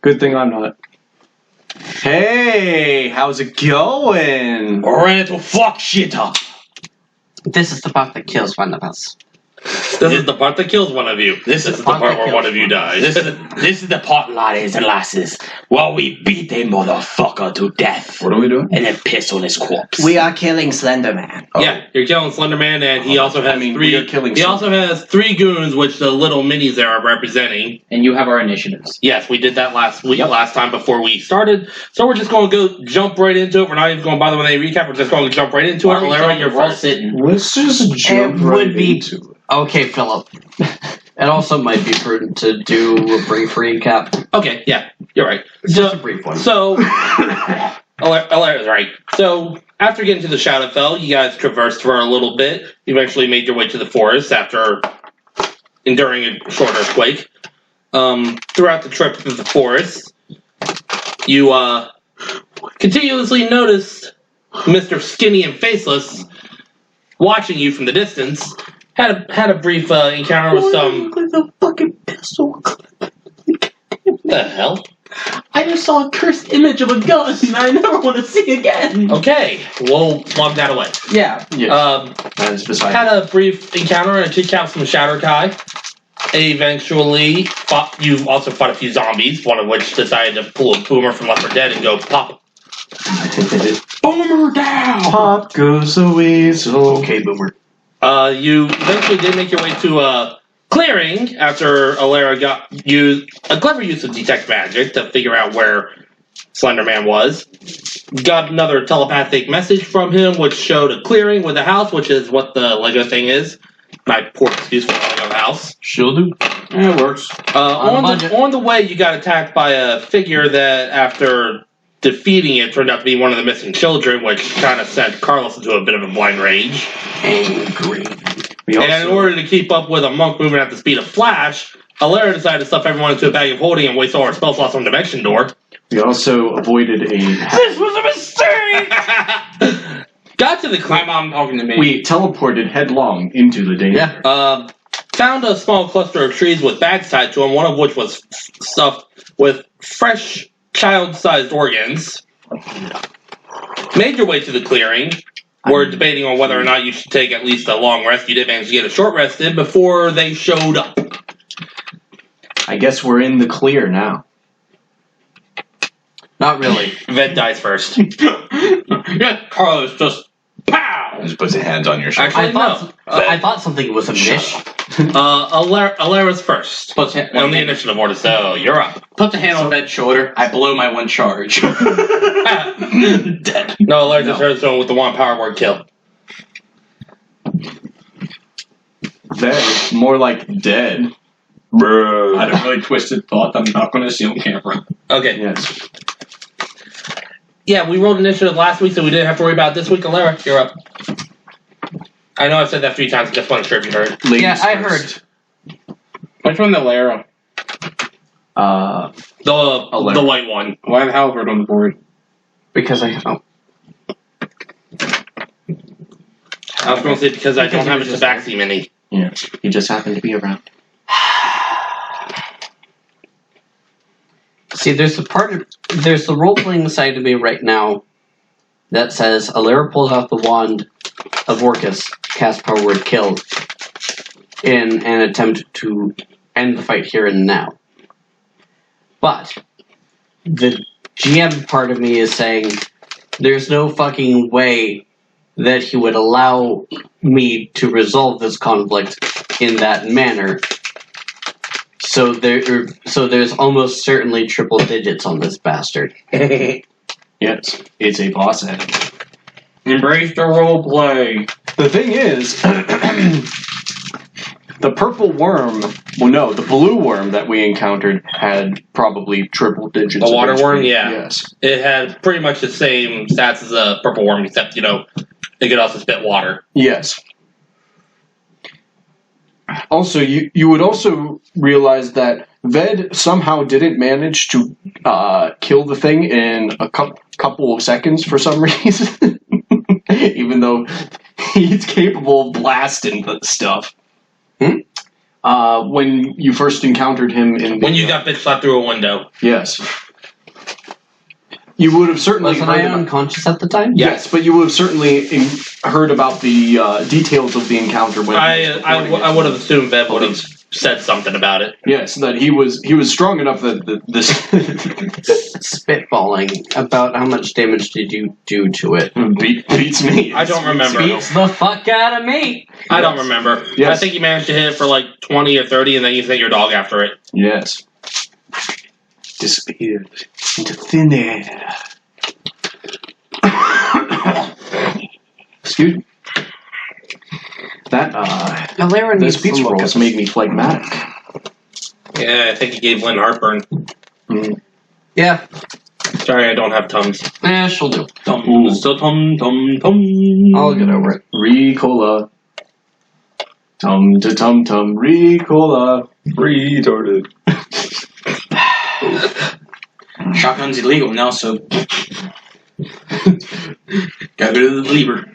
Good thing I'm not. Hey, how's it going? Ready to fuck shit up. This is the part that kills one of us. This is the part that kills one of you. This is the part where one of you dies. This is the part, laddies and lasses, while we beat a motherfucker to death. What are we doing? And then piss on his corpse. We are killing Slender Man. Oh. Yeah, you're killing Slender Man, and he also has He also has 3 goons, which the little minis there are representing. And you have our initiatives. Yes, we did that last week, last time before we started. So we're just going to jump right into it. We're not even going to bother with any recap. We're just going to jump right into it. Larry, you're all first. sitting. Let's just jump into it. Okay, Philip. It also might be prudent to do a brief recap. Okay, yeah, you're right. Just a brief one. So, Larry's right. So, after getting to the Shadowfell, you guys traversed for a little bit. You eventually made your way to the forest after enduring a short earthquake. Throughout the trip through the forest, you continuously noticed Mr. Skinny and Faceless watching you from the distance. Had a brief encounter with some. The fucking pistol. What the hell? I just saw a cursed image of a gun and I never want to see again. Okay, we'll log that away. Yeah. That is beside Had a brief encounter and took out some Shatterkai. Eventually, you also fought a few zombies, one of which decided to pull a boomer from Left 4 Dead and go pop. Boomer down! Pop goes the weasel. Okay, Boomer. You eventually did make your way to a clearing after Alara got you a clever use of detect magic to figure out where Slender Man was. Got another telepathic message from him, which showed a clearing with a house, which is what the Lego thing is. My poor excuse for calling it a house. She'll do. Yeah, it works. On the way, you got attacked by a figure that, after defeating it, turned out to be one of the missing children, which kind of sent Carlos into a bit of a blind rage. Angry. And in order to keep up with a monk moving at the speed of Flash, Alara decided to stuff everyone into a bag of holding and waste all our spell slots on Dimension Door. We also avoided a... This was a mistake! Got to the My mom talking to me. We teleported headlong into the danger. Yeah. Found a small cluster of trees with bags tied to them, one of which was stuffed with fresh child-sized organs. Made your way to the clearing. We're debating on whether or not you should take at least a long rest. You did manage to get a short rest in before they showed up. I guess we're in the clear now. Not really. Ved dies first. Yeah, Carlos just pow! Just puts his hands on your shoulder. Actually, I thought something was amiss. Alara's first. Puts On the initiative order, so you're up. Puts a hand on Bed's shoulder. I blow my one charge. Dead. No, Alara just heard someone with the one power word kill. Dead. More like dead. Bro. I had a really twisted thought that I'm not going to see on camera. Okay. Yes. Yeah, we rolled initiative last week, so we didn't have to worry about it this week. Alara, you're up. I know I've said that 3 times, I just wasn't sure if you heard. Ladies Yeah, I first. Which one, the Lara? The white one. Why the Halberd on the board? Because I... Oh. I was going to say because I don't have a Tabaxi mini. Yeah, he just happened to be around. See, there's the role-playing side of me right now that says Alara pulls out the wand of Orcus, cast power word kill, in an attempt to end the fight here and now. But the GM part of me is saying there's no fucking way that he would allow me to resolve this conflict in that manner. So there's almost certainly triple digits on this bastard. Yes, it's a boss enemy. Embrace the role play. The thing is, the purple worm, well no, the blue worm that we encountered had probably triple digits. The water of HP. worm, yeah. Yes. It had pretty much the same stats as a purple worm, except, it could also spit water. Yes. Also, you would also realize that Ved somehow didn't manage to kill the thing in a couple of seconds for some reason. Even though he's capable of blasting the stuff. When you first encountered him in the, When you got bitch slapped through a window. yes. You would have certainly Wasn't heard I about, unconscious at the time? yes, but you would have certainly heard about the details of the encounter when I would have assumed Bev would have said something about it. Yes, that he was strong enough that this Spitballing about how much damage did you do to it? beats me. I don't remember. Beats the fuck out of me. I don't remember. Yes. I think you managed to hit it for like 20 or 30, and then you sent your dog after it. Yes. Disappeared into thin air. Excuse me. That Alara those needs pizza some rolls made me phlegmatic. Yeah, I think you gave Lynn heartburn. Yeah, Sorry, I don't have Tums. she'll do. Tum, so tum, tum, tum. I'll get over it. Ricola. Tum to tum tum Ricola. Retorted. Shotgun's illegal now, so got rid of the lever.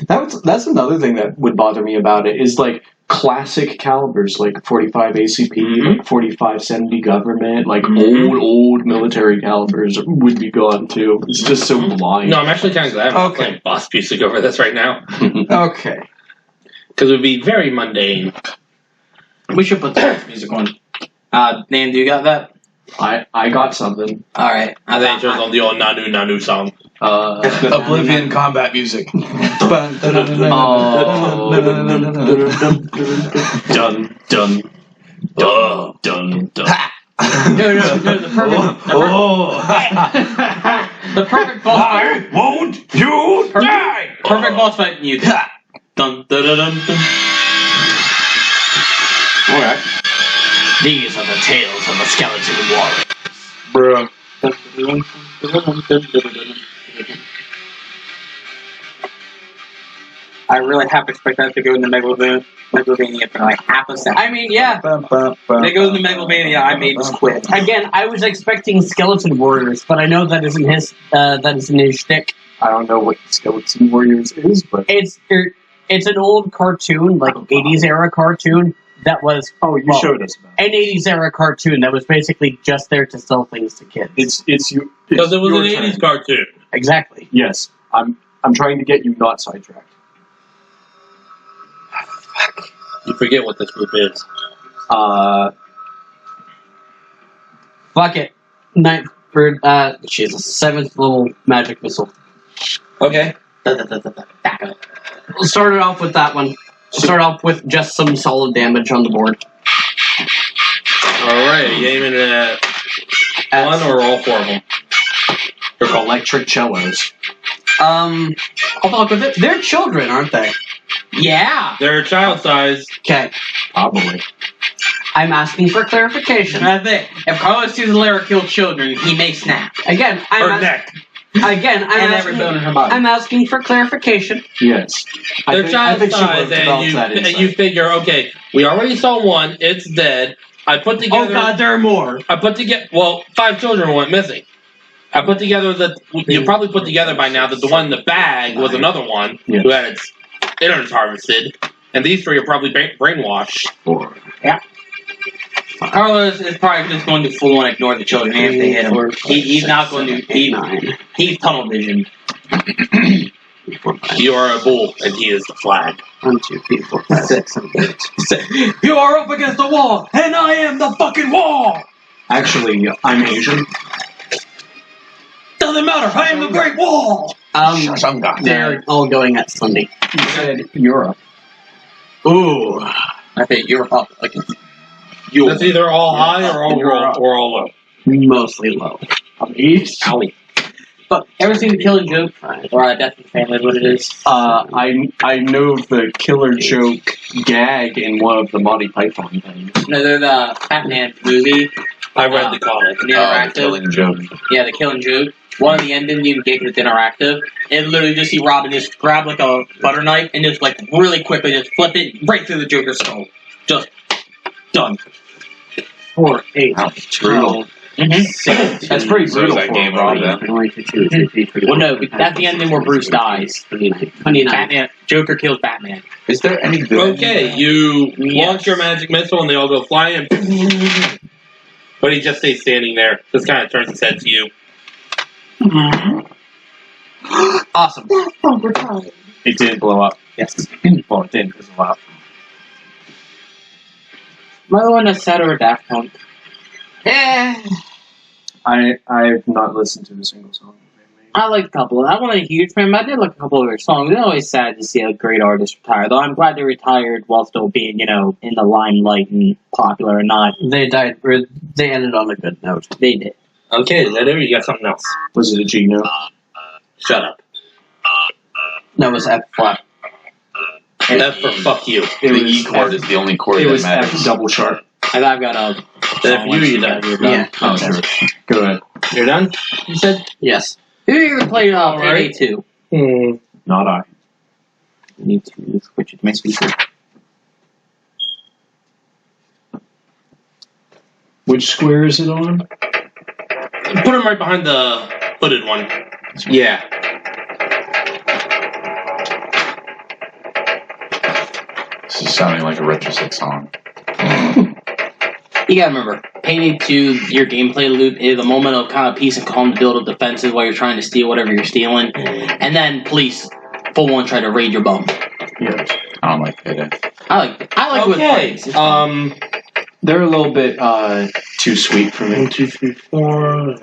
That's another thing that would bother me about it is like classic calibers like 45 ACP, like 4570 government, like old military calibers would be gone too. It's just so blind. No, I'm actually kind of glad I'm not Okay. playing boss music over this right now. Okay. Because it would be very mundane. We should put the music on. Nan, do you got that? I got something. All right. I think it turns on the old Nanu Nanu song. Oblivion combat music. Dun dun dun dun. No, the perfect, the perfect boss fight. Won't you die? Perfect boss fight music. Dun dun dun dun. dun. All right. These are the tales of the skeleton warrior. Bruh. I really half expect that to go into Megalovania for like half a second. I mean, yeah. They go into Megalovania, I may just quit. Again, I was expecting skeleton warriors, but I know that isn't his. That isn't his shtick. I don't know what Skeleton Warriors is, but It's an old cartoon, like 80s era cartoon that was. you showed us about it. An 80s era cartoon that was basically just there to sell things to kids. It's you. Because it was your an turn. 80s cartoon. Exactly. Yes, I'm trying to get you not sidetracked. You forget what this group is. Fuck it. Jesus. 7th level magic missile. Okay. Back up. We'll start it off with that one. Start off with just some solid damage on the board. Alright, you aiming at one or all four of them? They're electric cellos. I'll talk with it. They're children, aren't they? Yeah. They're child size. Okay. Probably. I'm asking for clarification. That's it. If Carlos sees Lara kill children, he may snap. Again, Or neck. And every bone in her body. I'm asking for clarification. Yes. They're I child think she size, would develop that and insight. you figure, okay, we already saw one, it's dead. I put together. Oh god, there are more. I put together. Well, 5 children went missing. I put together that you probably put together by now that the one in the bag was another one Yes. who had its innards harvested, and these 3 are probably brainwashed. Carlos is probably just going to full on ignore the children if they hit him. He's not going to. He's tunnel vision. You are a bull, and he is the flag. 1, 2, 3, 4, 5, 6, 7, 8. You are up against the wall, and I am the fucking wall. Actually, I'm Asian. Doesn't matter. I am the Great Wall. They're all going at Sunday. You said Europe. Ooh. I think you're up against. That's either all high or all low. Mostly low. East. Owie. But ever seen the Killing Joke? Or Death in the Family? What it is? I know the Killer Joke gag in one of the Monty Python things. No, they're the Batman movie. I read the comic. The interactive. Killing joke. Yeah, the Killing Joke. One of the endings you can get with interactive. And literally just see Robin just grab like a butter knife and just like really quickly just flip it right through the Joker's skull. Just done. 4, 8, Wow, it's brutal. That's pretty brutal that for game a over Robin. then. Well, no, that's the ending where Bruce dies. 29. Batman, Joker kills Batman. Is there any good? Okay, you Yes. launch your magic missile and they all go flying. But he just stays standing there. Just kind of turns his head to you. Awesome. It did blow up. Yes. Well, it did fizzle out. Am I the one that said or Daft Punk? I've not listened to a single song. I like a couple. I wasn't a huge fan, but I did like a couple of their songs. It's always sad to see a great artist retire, though I'm glad they retired while still being, in the limelight and popular or not. They died. Or they ended on a good note. They did. Okay, is that it or you got something else? Was it a G note? Shut up. That was F flat. F for fuck you. It The was E chord is the only chord It that was matters. F double sharp. And I've got a. If you done. You're done. Yeah. Oh, sure. Go ahead. You're done? You said? Yes. Who ever played Alright. Payday 2? Not I. I need to switch it to my speaker. Which square is it on? Put him right behind the hooded one. Yeah. This is sounding like a Retro 6 song. You gotta remember, Payday 2, your gameplay loop is a moment of kind of peace and calm to build up defenses while you're trying to steal whatever you're stealing, and then police full on try to raid your bum. Yes. I don't like Payday. I like it with Okay. friends. They're a little bit too sweet for me. 1, 2, 3, 4.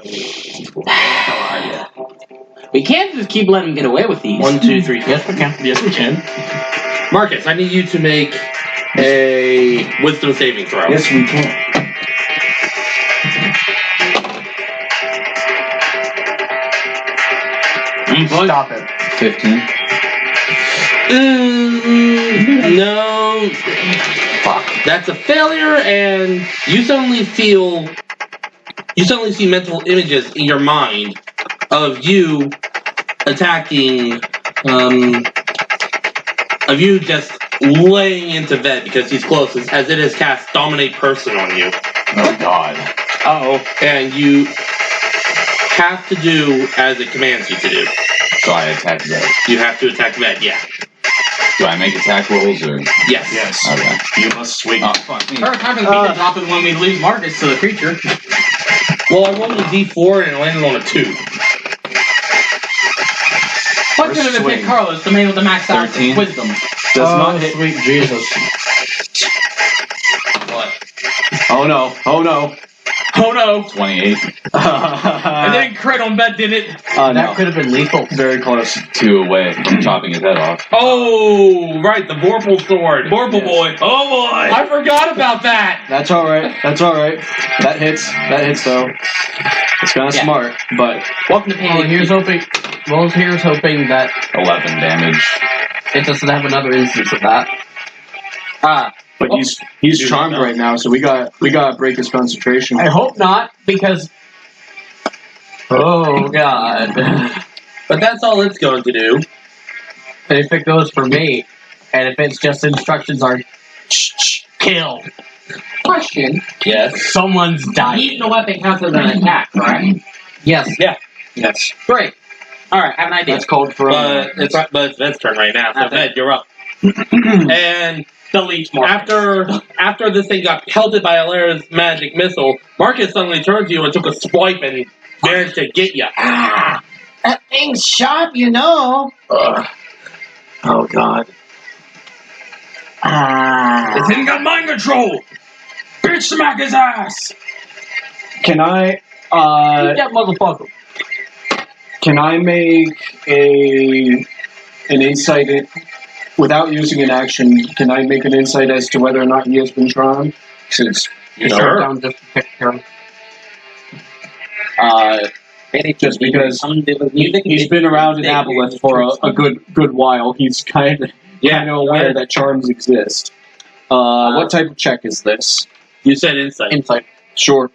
We can't just keep letting them get away with these. 1, 2, 3, 4. Yes, we can. Yes, we can. Marcus, I need you to make a wisdom saving throw. Yes, we can. Stop it. 15. No. Fuck. That's a failure, and you suddenly see mental images in your mind of you attacking, of you just laying into Ved because he's closest, as it has cast Dominate Person on you. Oh, God. Uh-oh. And you have to do as it commands you to do. So I attack that. You have to attack Ved, yeah. Do I make attack rolls or? Yes. Yes. Okay. You must swing. Oh, fuck me. First time for the beat to drop is when we lose Marcus to the creature. Well, I rolled a d4 and it landed on a 2. What could have been swing. picked Carlos, the man with the max out 13. wisdom? Does not hit. Sweet Jesus. What? Oh no. Oh no. Oh no! 28. And then crit on bet, did it? No. That could have been lethal. Very close. 2 away from chopping his head off. Oh, right, the Vorpal sword. Vorpal boy. Oh boy! I forgot about that! That's all right. That's all right. That hits. That hits though. It's kind of Yeah. smart, but Welcome to Well, Payday. here's hoping that 11 damage. it doesn't have another instance of that. but he's Dude, charmed no. right now, so we got to break his concentration. I hope not, because. Oh God! But that's all it's going to do. If it goes for me, and if it's just instructions are kill, Question. Yes. someone's dying. Using a weapon counts as an attack, right? Yes. Yes, Great. Alright, I have an idea. that's called for. But it's Ved's turn right now, so Okay. Ved, you're up. And Delete Marcus. after this thing got pelted by Alera's magic missile, Marcus suddenly turned to you and took a swipe and managed to get you. That thing's sharp, you know. Oh God. This thing got mind control! Bitch smack his ass! Can I? That motherfucker. Can I make an insight without using an action? Can I make an insight as to whether or not he has been charmed? Since you know, Sure. Down just to pick him. just because he's been around in Aboleth for a good while, he's kind of aware that charms exist. What type of check is this? You said insight. Insight. Sure,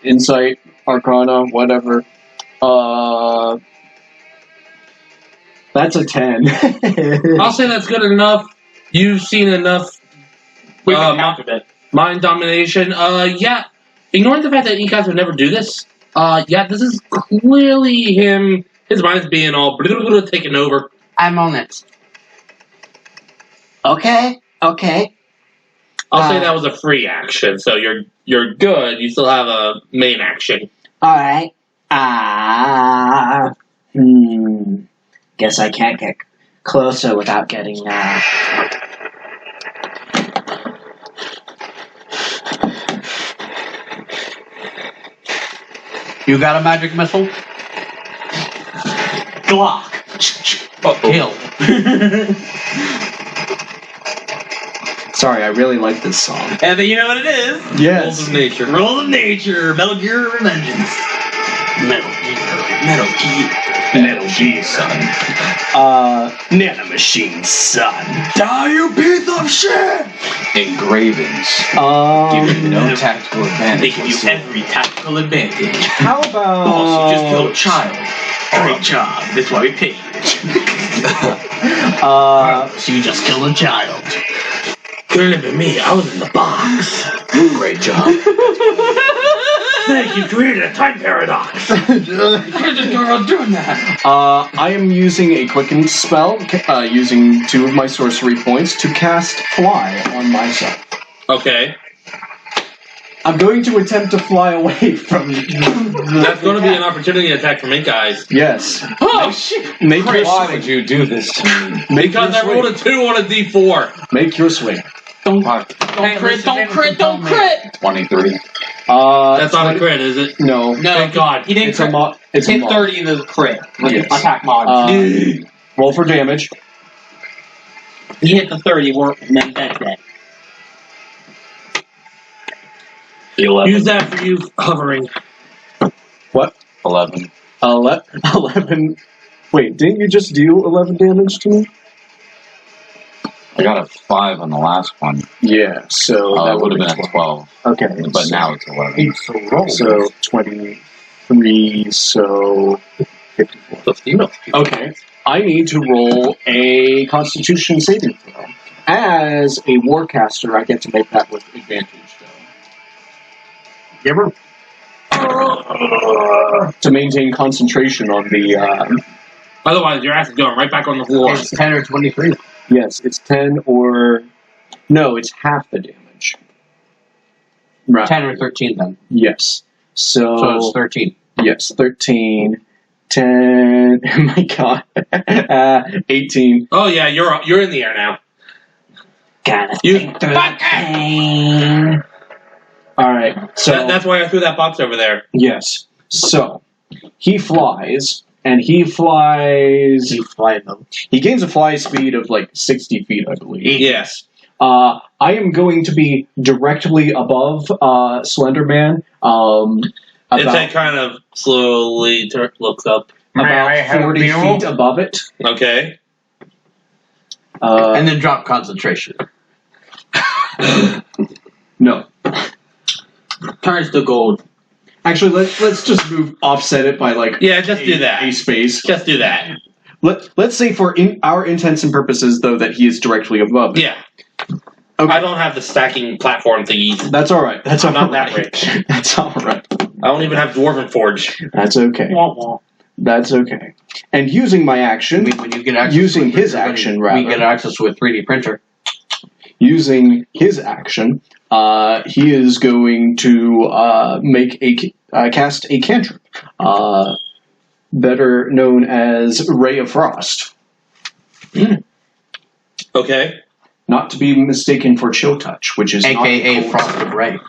insight, arcana, whatever. That's a 10. I'll say that's good enough. You've seen enough mind domination. Yeah, ignoring the fact that you guys would never do this, yeah, this is clearly him. His mind is being all taken over. I'm on it. Okay. I'll say that was a free action, so you're good. You still have a main action. All right. Guess I can't get closer without getting. You got a magic missile? Glock. Kill. Sorry, I really like this song. And then you know what it is? Rules Yes. of nature. Roll of Nature. Metal Gear Revengeance. Metal Gear, son. Nanomachine, son. Die, you piece of shit! Engravings. Give you no tactical They advantage. give you every tactical advantage. How about... Boss, you just killed a child. Great job. That's why we paid you. So you just killed a child. Couldn't have been me. I was in the box. Great job. Thank you, created a time paradox. Doing that. I am using a quicken spell, using 2 of my sorcery points to cast Fly on myself. Okay. I'm going to attempt to fly away from That's going to be an opportunity attack for Mink Eyes. Yes. Oh, shit. Make your Why swing. would you do this to me? Make Because your I rolled a swing. 2 on a D4. Make your swing. Don't crit. 23. That's not a crit, is it? No. No, Thank God. He didn't It's a crit. it's a Hit mod. 30 in the crit. With Yes. attack mod. Roll for damage. He hit the 30, and then that's that. 11. Use that for you hovering. What? 11. 11. Wait, didn't you just deal 11 damage to me? I got a 5 on the last one. Yeah, so That that would have been a 12. Okay. But now it's 11. So 23, so 54. Okay. I need to roll a Constitution saving throw. As a Warcaster, I get to make that with advantage, though. Giver. To maintain concentration on the... Otherwise, your ass is going right back on the floor. It's 10 or 23. yes, it's 10 or... No, it's half the damage. Right. 10 or 13 then. Yes. So it's 13. Yes, 13, 10, oh my god, 18. Oh yeah, you're in the air now. Gotta You think through the pain. Alright, so, that's why I threw that box over there. yes. So, he flies, and he flies... You fly them. He gains a fly speed of like 60 feet, I believe. Yes. I am going to be directly above Slender Man. Its head kind of slowly looks up. About 40 feet above it. Okay. And then drop concentration. No. Turns to gold. Actually, let's just offset it by like Yeah, just do that. a space. Just do that. Let's say for our intents and purposes, though, that he is directly above it. Yeah. Okay. I don't have the stacking platform thingies. That's all right. That's I'm all not that right. rich. That's all right. I don't even have Dwarven Forge. That's okay. That's okay. And using my action, When you get access using to a his printer, action, we rather. get access to a 3D printer. Using his action, he is going to cast a cantrip, better known as Ray of Frost, Okay. not to be mistaken for Chill Touch, which is AKA not Frosted Ray.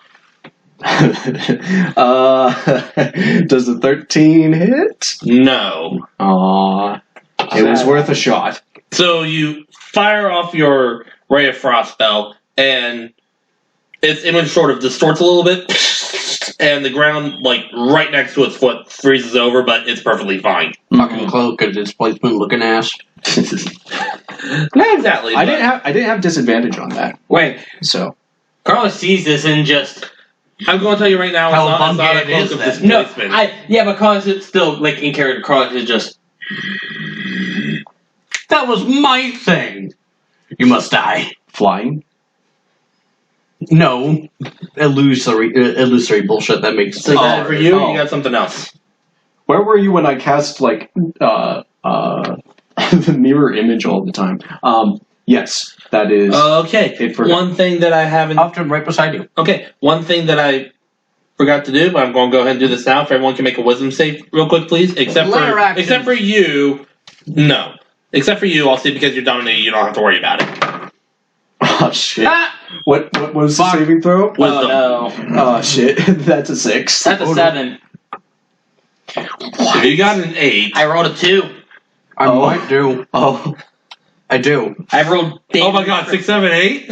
Does the 13 hit? No. Aw, it was worth a shot. So you fire off your Ray of Frost spell, and its image sort of distorts a little bit, and the ground, like, right next to its foot freezes over, but it's perfectly fine. Fucking cloak and displacement looking ass. Not exactly. I but didn't have disadvantage on that, Wait, so Carlos sees this and just I'm going to tell you right now, How it's not a elongated cloak is of that? no. displacement. But Carlos is still like in character. Carlos is just That was my thing. You must die. flying. No, illusory bullshit that makes So sense. for you, you got something else. Where were you when I cast like the mirror image all the time? Yes, that is. Okay. it for One thing that I haven't. Often right beside you. Okay. One thing that I forgot to do, but I'm going to go ahead and do this now. If everyone can make a wisdom save real quick, please. Except for you, no. Except for you, I'll see because you're dominated. You don't have to worry about it. Oh shit! What was the saving throw? Wisdom. Oh no. Oh shit! That's a 6. That's a 7. If you got an 8. I rolled a 2. I might do. Oh, I do. I rolled. Oh my god, 6, 7, 8?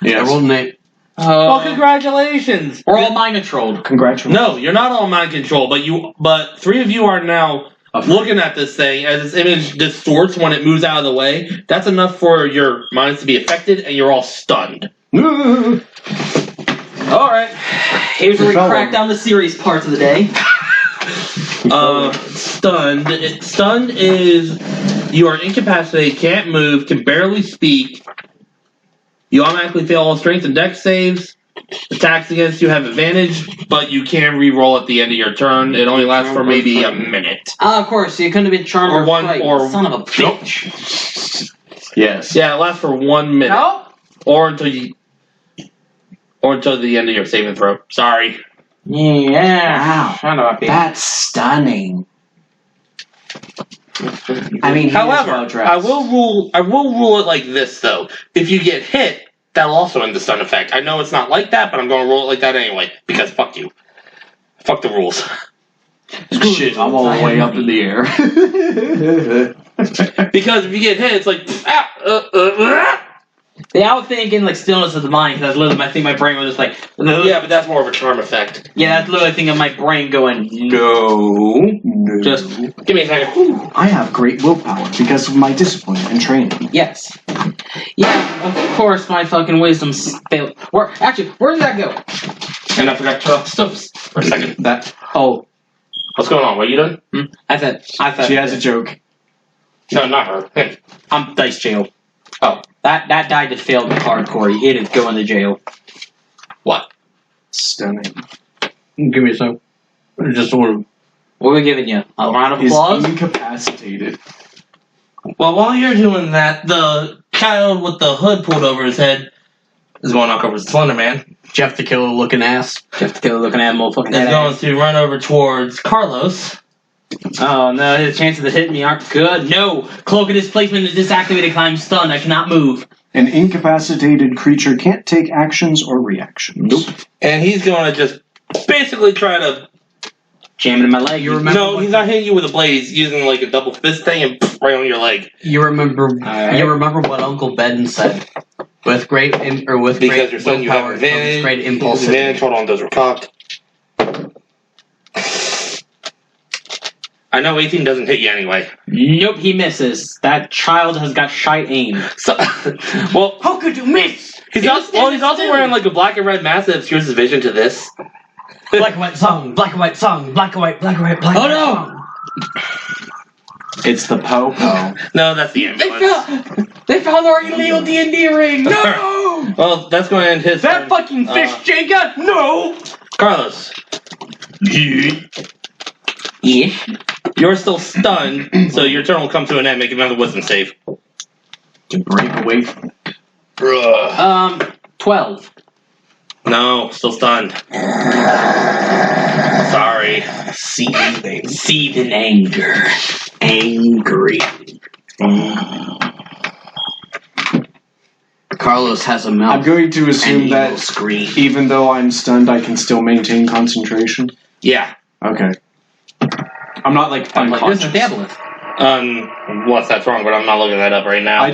I rolled an 8. Well, congratulations. We're all mind controlled. congratulations! No, you're not all mind control, but 3 of you are now looking at this thing as this image distorts when it moves out of the way. That's enough for your minds to be affected, and you're all stunned. No. Alright. Here's where we crack down the serious parts of the day. Stunned. Stunned is you are incapacitated, can't move, can barely speak. You automatically fail all strength and dex saves. Attacks against you have advantage, but you can re-roll at the end of your turn. It only lasts for maybe a minute. Of course, you couldn't have been charmed Or one- fight, or- son of a bitch. Yes. Yeah, it lasts for 1 minute. No? Or until the end of your saving throw. Sorry. Yeah. Wow. Son of a bitch. That's stunning. I mean, However, I will rule it like this though. If you get hit, that'll also end the stun effect. I know it's not like that, but I'm going to roll it like that anyway because fuck you. Fuck the rules. Shit, I'm all the way up in the air. Because if you get hit, it's like Yeah, I was thinking like stillness of the mind because I was literally, I think my brain was just like, yeah, but that's more of a charm effect. yeah, that's literally thinking of my brain going, No. just Give me a second. I have great willpower because of my discipline and training. yes, yeah, of course my fucking wisdom's failed. Where did that go? And I forgot to turn off stuff for a second. What's going on? What are you doing? I said, She has a joke. No, not her. Him. I'm dice jail. Oh. That die just failed hardcore. It is going to jail. What? Stunning. Give me a sec. Just one. What are we giving you? A round of Is applause? incapacitated. Well, while you're doing that, the child with the hood pulled over his head is going to knock over the Slender Man. Jeff the Killer looking ass. Jeff the Killer looking at him, motherfucking Is head going ass. to run over towards Carlos. Oh no, his chances of hitting me aren't good. No! Cloak of Displacement is disactivated. I'm stunned. I cannot move. An incapacitated creature can't take actions or reactions. Nope. And he's going to just basically try to... Jam it in my leg. You remember? No, he's not hitting you with a blade. He's using like a double fist thing and right on your leg. You remember? Alright. You remember what Uncle Ben said? With great Because great you're saying you have willpower advantage. comes great impulse. Advantage. Hold on, those were cocked. I know 18 doesn't hit you anyway. Nope, he misses. That child has got shite aim. So, well, How could you miss? he's also wearing like a black and red mask that obscures his vision to this. Black and white song. Black and white song. Black and white. Black and white. Black and Oh, white no. song. It's the po-po. No, that's the ambulance. They found our illegal D&D ring. No! Well, that's going to end his That turn. fucking fish Jenga? No! Carlos, Yeah. you're still stunned, so your turn will come to an end. Make another wisdom save. To break away from it. 12. No, still stunned. Sorry. Seethe in anger. Angry. Carlos has a mouth. I'm going to and assume he that will scream. even though I'm stunned, I can still maintain concentration. Yeah. Okay. I'm not like I'm like, this is unconscious. a tablet. What's that's wrong, but I'm not looking that up right now.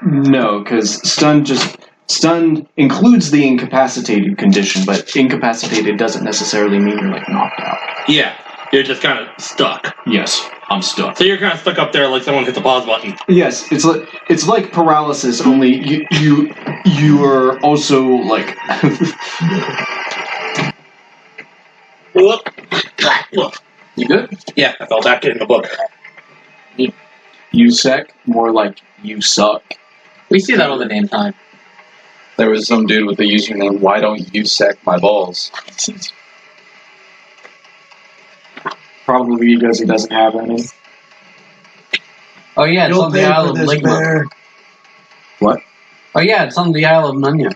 No, because stunned includes the incapacitated condition, but incapacitated doesn't necessarily mean you're like knocked out. Yeah, you're just kind of stuck. Yes, I'm stuck. So you're kind of stuck up there like someone hit the pause button. Yes, it's like paralysis, only you are also like Look. You good? Yeah, I fell back in the book. you sec, more like you suck. We see that all the damn time. There was some dude with the username, "Why don't you sack my balls?" Probably because he doesn't have any. Oh yeah, it's on the Isle of Ligma. What? Oh yeah, it's on the Isle of Nunya.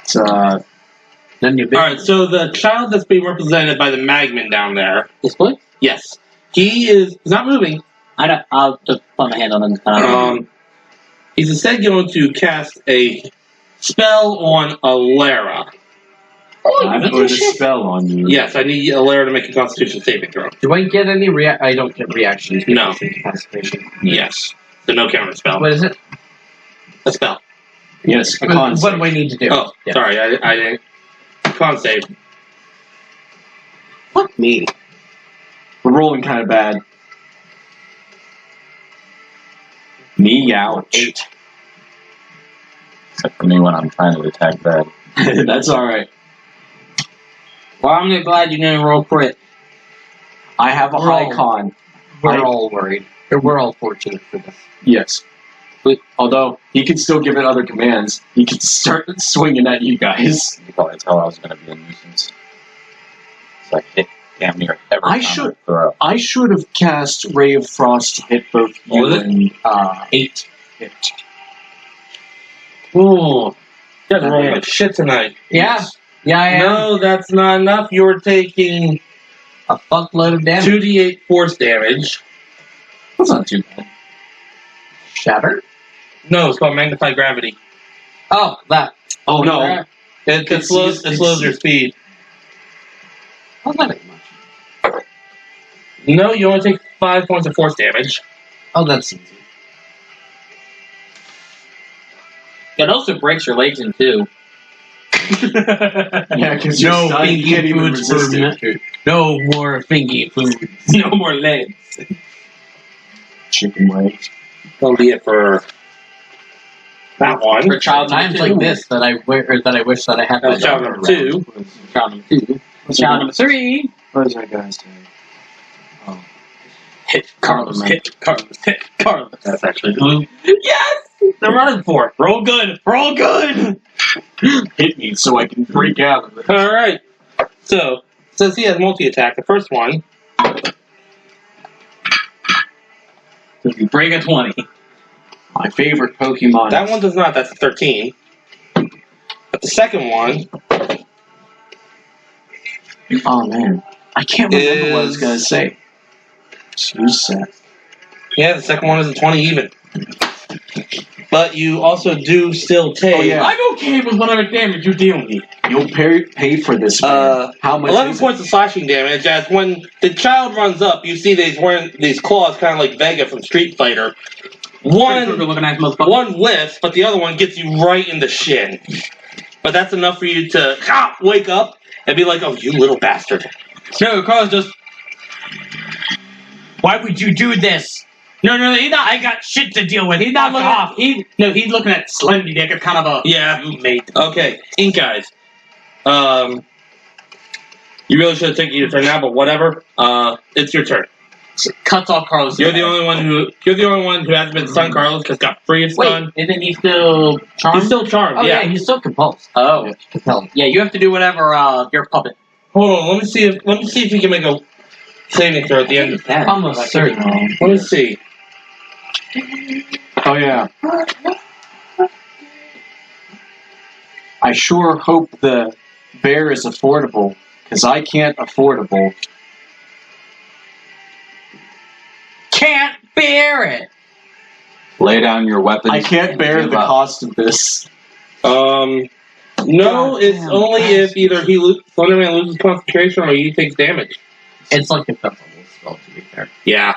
It's Nunya Bay. Alright, so the child that's being represented by the Magman down there. This one? Yes. He's not moving. I don't. I'll just put my hand on him. He's instead going to cast a spell on Alara. I put a spell on you. Yes, I need Alara to make a Constitution saving throw. Do I get any I don't get reactions. No. Incapacitation. Yes. So no counter spell. What is it? A spell. Yes, a What, con what save. do I need to do? Oh, Yeah. sorry, I didn't. Con save. Fuck me. We're rolling kind of bad. Me, ouch. 8. Except for me when I'm trying to attack bad. That's alright. Well, I'm just glad you didn't roll crit. I have a We're high all- con. We're all worried. Or we're all fortunate for this. Yes. Although, he could still give it other commands. He could start swinging at you guys. You probably tell I was going to be a nuisance. So I hit damn near every I time should- throw. I should have cast Ray of Frost to hit both What you was it? and 8 hit. Ooh. You guys are rolling like shit tonight. Yeah. Yeah, I am. No, that's not enough. You're taking A fuckload of damage. 2d8 force damage. That's not too bad. Shatter? No, it's called magnified gravity. Oh, that. Oh no. It slows your speed. Well, that ain't much. No, you only take 5 points of force damage. Oh, that's easy. It also breaks your legs in two. Yeah, because No you can't thinking even foods for resist it. No more thingy food. No more legs. Chicken legs. That'll be it for that one. For child Times number like two. this that I wish that I had That my was child daughter number around. 2. Child number 2. Child number 3. What does that guy say? Hit Carlos. Hit Carlos. Hit Carlos. That's actually blue. Yes! They're running for it. Roll good. Roll good. Hit me so I can break out of it. Alright. So, since he has multi-attack, the first one, If you break a 20. My favorite Pokemon. that one does not, that's a 13. But the second one Oh man. I can't remember what I was Is- gonna say. You said. Yeah, the second one is a 20 even. But you also do still take Oh, yeah. I'm okay with whatever damage you deal me. You'll pay for this. Man. How much? 11 is points of slashing damage, as when the child runs up, you see that he's wearing these claws, kind of like Vega from Street Fighter. One whiff, but the other one gets you right in the shin. But that's enough for you to wake up and be like, "Oh, you little bastard!" So Carlos just. Why would you do this? No, he's not. I got shit to deal with. He's not looking off. He's looking at Slendy Dick as kind of a. Yeah. Okay, Ink Eyes. You really should have taken your turn now, but whatever. It's your turn. Cuts off Carlos. You're the only one who hasn't been stunned. Carlos because got free of stun. Wait, isn't he still charmed? He's still charmed. Oh yeah. yeah, he's still compulsed. Oh, Compelled. yeah. You have to do whatever your puppet. Hold on. Let me see if he can make a saving throw at the end. Almost certain. Let me see. Oh yeah. I sure hope the bear is affordable, because I can't affordable. Can't bear it. Lay down your weapons. I can't bear Give the up. cost of this. No, God it's damn, only guys. if either Thunderman loses concentration or he takes damage. It's like a festival spell, to be fair. Yeah.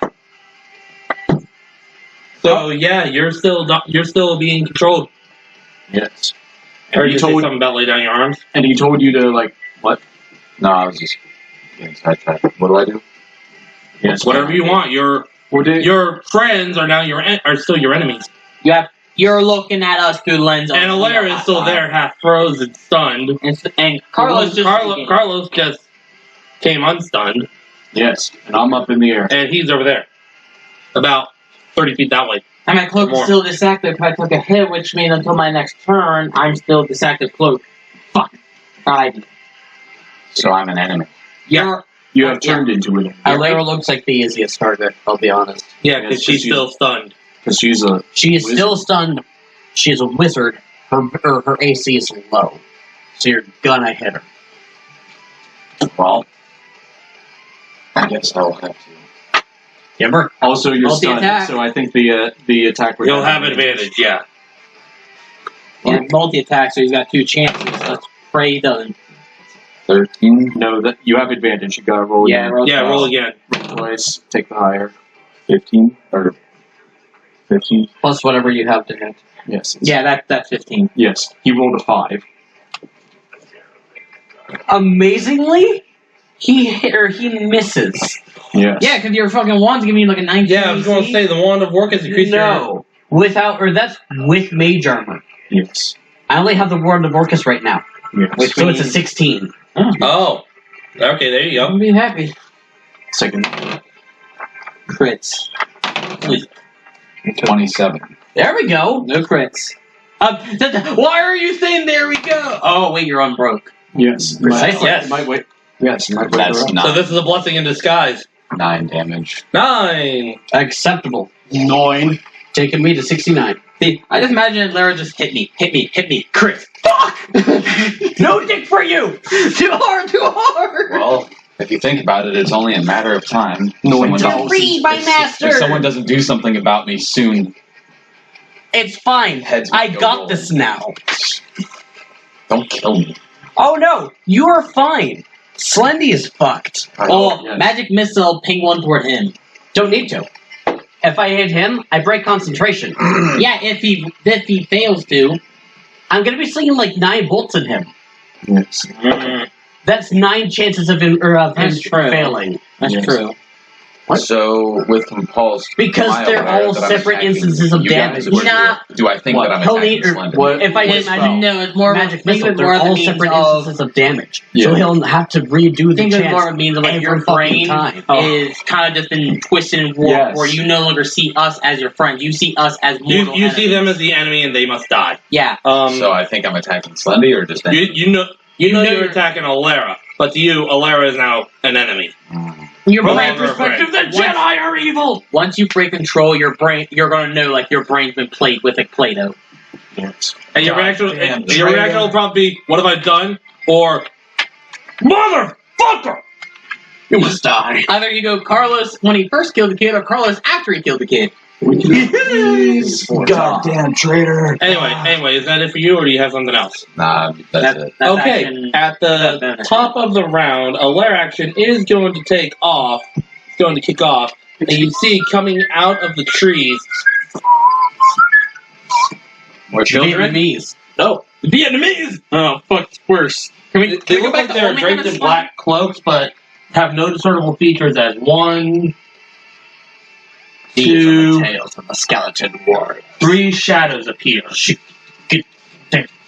So yeah, you're still being controlled. Yes. Or And you say something about lay down your arms. and he told you to like what? No, I was just getting sidetracked. What do I do? Yes. Whatever you want. Your friends are now still your enemies. You're looking at us through the lens of. And Alara is still there, half frozen, stunned. And Carlos Carlos just came unstunned, Yes. And I'm up in the air. and he's over there, about 30 feet that way. And my cloak is still disactive if I took a hit, which means until my next turn, I'm still disactive cloak. Fuck. So I'm an enemy. Yeah. You have turned into it. Alera looks like the easiest target, I'll be honest. Yeah, because she's still stunned. Because she's a... She is still stunned. She is a wizard. Her AC is low. So you're gonna hit her. Well, I guess I'll have to. Remember? Also, you're stunned, Multi-attack. so I think the attack... You'll have advantage, yeah. Yeah, multi-attack, so he's got 2 chances. Let's pray he doesn't. 13. No, that you have advantage. You gotta roll Yeah, again. Roll again. Twice. Take the higher. 15 or 15. Plus whatever you have to hit. Yes. Yeah, that's 15. Yes. He rolled a 5. Amazingly, he misses. Yes. Yeah, because your fucking wand's giving you like a 19. Yeah, I was going to say, the Wand of Work is a creature. No. That's with mage armor. Yes. I only have the Wand of Orcus right now. Yes. So it's a 16. Oh. Okay, there you go. I'm be happy. Second. Crits. 27. There we go. No crits. Why are you saying there we go? Oh, wait, you're unbroke. Yes. Precisely. Yes. Might wait. Yes. Might wait. That's around. not So this is a blessing in disguise. 9 damage. 9. Acceptable. 9. Taking me to 69. See, I just imagine Lara just hit me, crit. Fuck! No dick for you! Too hard! Well, if you think about it, it's only a matter of time. No one Someone tells. Free, my master! If someone doesn't do something about me soon, It's fine. Heads will I go got rolling. this now. don't kill me. Oh no, you are fine. Slendy is fucked. Oh, yes. magic missile, ping one toward him. Don't need to. If I hit him, I break concentration. Yeah, if he fails to. I'm gonna be slinging like 9 bolts at him. Yes. That's 9 chances of him That's true. failing. That's Yes. true. What? So, with Compulse, Because am I they're aware all that I'm separate attacking instances of you guys, damage. or Nah. do I think What? that I'm He'll attacking need- or- Slender? What? If I hit No, it's more magic think missile, of it they're more all the separate means of instances of damage. Yeah. So he'll have to redo the think of it more chance. means of like your every fucking brain time. is kind of just been twisted and warped, Yes. where you no longer see us as your friends. You see us as mortal You see them enemies. as the enemy and they must die. Yeah. So I think I'm attacking Slendy, or just You know you're attacking Alara, but to you, Alara is now an enemy. Your From brain my perspective, the Jedi are evil. Once you break control, your brain, you're gonna know like your brain's been played with like Play-Doh. Yes. And your God reaction, damn, your traitor. reaction will probably be, "What have I done?" Or, "Motherfucker!" You must die. Either you go Carlos when he first killed the kid, or Carlos after he killed the kid. Goddamn traitor. Anyway, is that it for you, or do you have something else? Nah, that's it. That's Okay, action. at the top of the round, a lair action is going to take off. It's going to kick off, and you see coming out of the trees More children? Vietnamese. No, the Vietnamese. Oh, fuck, it's worse. They They look like they're draped in black cloaks, but have no discernible features as 1, These are 2, the tales of the skeleton war. 3 shadows appear.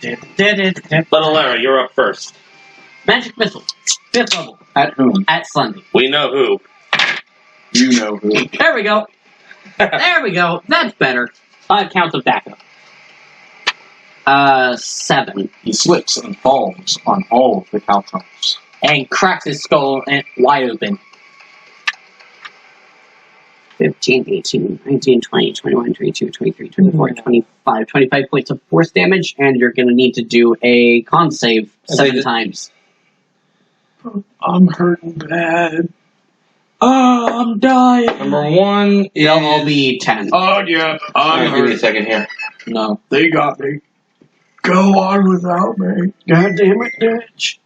But Alara, you're up first. Magic missile. 5th level. At whom? At Slendy. We know who. You know who. There we go. There we go. That's better. 5 counts of backup. 7. He slips and falls on all of the cowtops. And cracks his skull wide open. 15, 18, 19, 20, 21, 22, 23, 24, 25. 25 points of force damage, and you're going to need to do a con save 7 times. I'm hurting bad. Oh, I'm dying. Number 1 is... They'll all be 10. Oh, yeah. I'm Give me a hurting. second here. No. They got me. Go on without me. God damn it, bitch.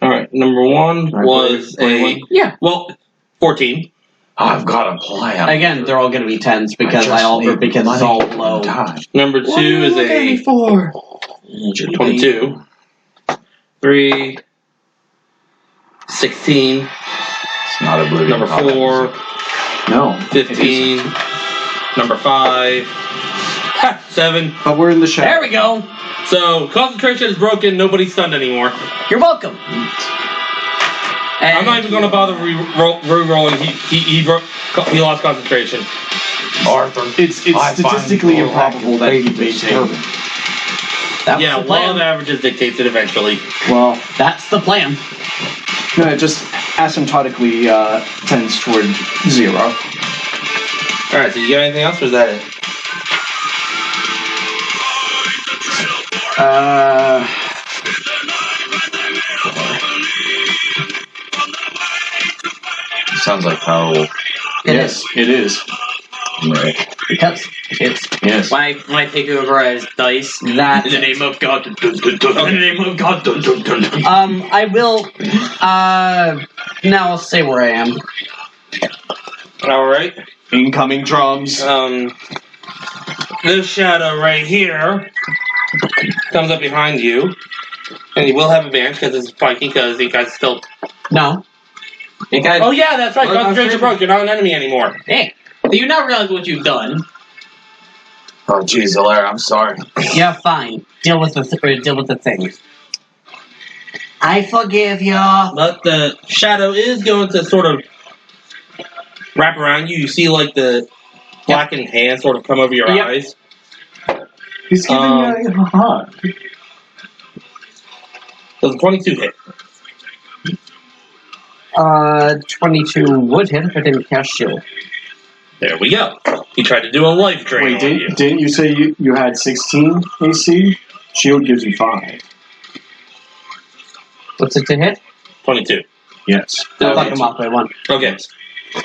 Alright, number 1 Alright, was a... 21. Yeah. Well, 14. I've got a plan. Again, they're all going to be 10s because because it's all low. Number 2 is a... for? 22. 3. 16. It's not a blue. Number 4. No. 15. Number 5. Ha! 7. But we're in the shadow. There we go. So, concentration is broken. Nobody's stunned anymore. You're welcome. I'm not even going to bother re-rolling. He lost concentration. Arthur. It's I statistically find improbable that he maintain. That was Yeah, the law of plan. averages dictates it eventually. Well, That's the plan. it just asymptotically tends toward 0. Alright, so you got anything else, or is that it? Sounds like how. It is. Right. Because it's Yes. When I take over as dice, that. in the name of God, in the name of God, I will. Now I'll say where I am. Alright. Incoming drums. This shadow right here comes up behind you, and you will have advantage because it's spiky because you guys still. No. Oh yeah, that's right. Concentration broke. You're not an enemy anymore. Hey, do you not realize what you've done? Oh, geez, Hilaire, I'm sorry. Yeah, fine. Deal with the thing. I forgive you. But the shadow is going to sort of wrap around you. You see like the blackened hand sort of come over your eyes. He's giving you a hug. Does a 22 hit? 22 would hit if I didn't cast shield. There we go. He tried to do a life drain Wait, on you. didn't you say you had 16 AC? Shield gives you 5. What's it to hit? 22. Yes. I'll fuck him off by 1. Okay.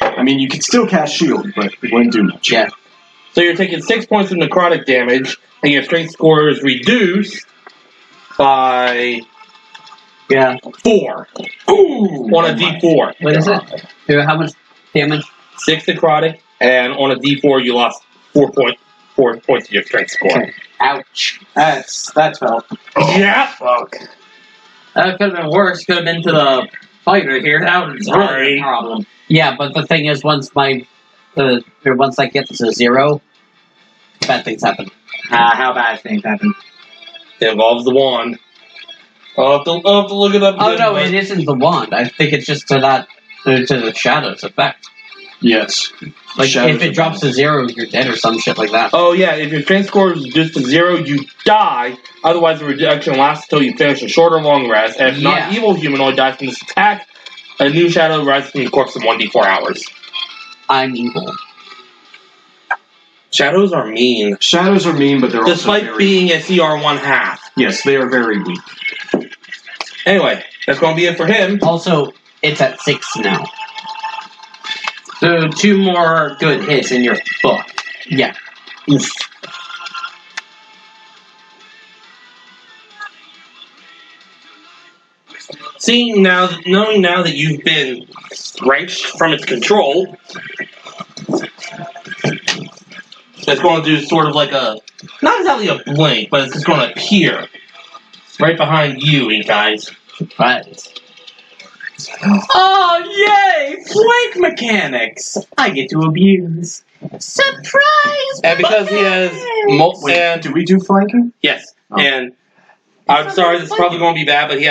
I mean, you could still cast shield, but it wouldn't do much. Yeah. So you're taking 6 points of necrotic damage, and your strength score is reduced by Yeah. 4. Ooh! On a D4. What is it? How much damage? 6 necrotic, and on a D4 you lost 4 points of your strength score. Okay. Ouch. That's felt. Yeah. Fuck. That could have been worse. Could have been to the fighter here. That was really a problem. Yeah, but the thing is, once I get to 0, bad things happen. How bad things happen? It involves the wand. I'll have to look it up. Oh again, no, but- it isn't the wand. I think it's just to the shadow's effect. Yes. Like Shadows if it are drops bad. to 0, you're dead or some shit like that. Oh yeah, if your strength score is just to 0, you die. Otherwise, the reduction lasts until you finish a short or long rest. And if not, Yeah. evil humanoid dies from this attack. A new shadow rises from your corpse in 1d4 hours. I'm evil. Shadows are mean, Shadows are mean, but they're despite also very... being a CR 1/2. Yes, they are very weak. Anyway, that's going to be it for him. Also, it's at 6 now. So 2 more good hits and you're fucked. Yeah. Oof. Knowing now that you've been wrenched from its control, it's going to do sort of like a, not exactly a blink, but it's just going to appear right behind you, you guys. Right. Oh, yay! Flank mechanics! I get to abuse. Surprise! And because he has Wait, do we do flanking? yes, Oh. and I'm sorry, this is probably going to be bad, but he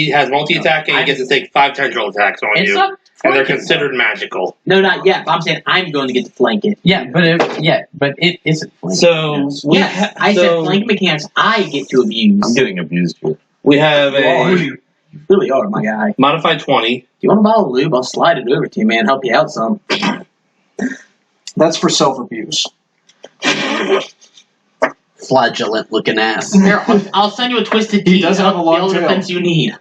has multi-attack and he gets to take 5 tendril attacks on It's you, not and they're flanking. considered magical. No, not yet. I'm saying I'm going to get to flank it. Yeah, but it isn't. So Yes, I said flank mechanics I get to abuse. I'm getting abused here. we have a You really are, my guy. modified 20. If you want a bottle of lube, I'll slide it over to you, man. Help you out some. That's for self-abuse. Flagellant looking ass. Here, I'll send you a twisted tea. He does have a long the tail. defense you need.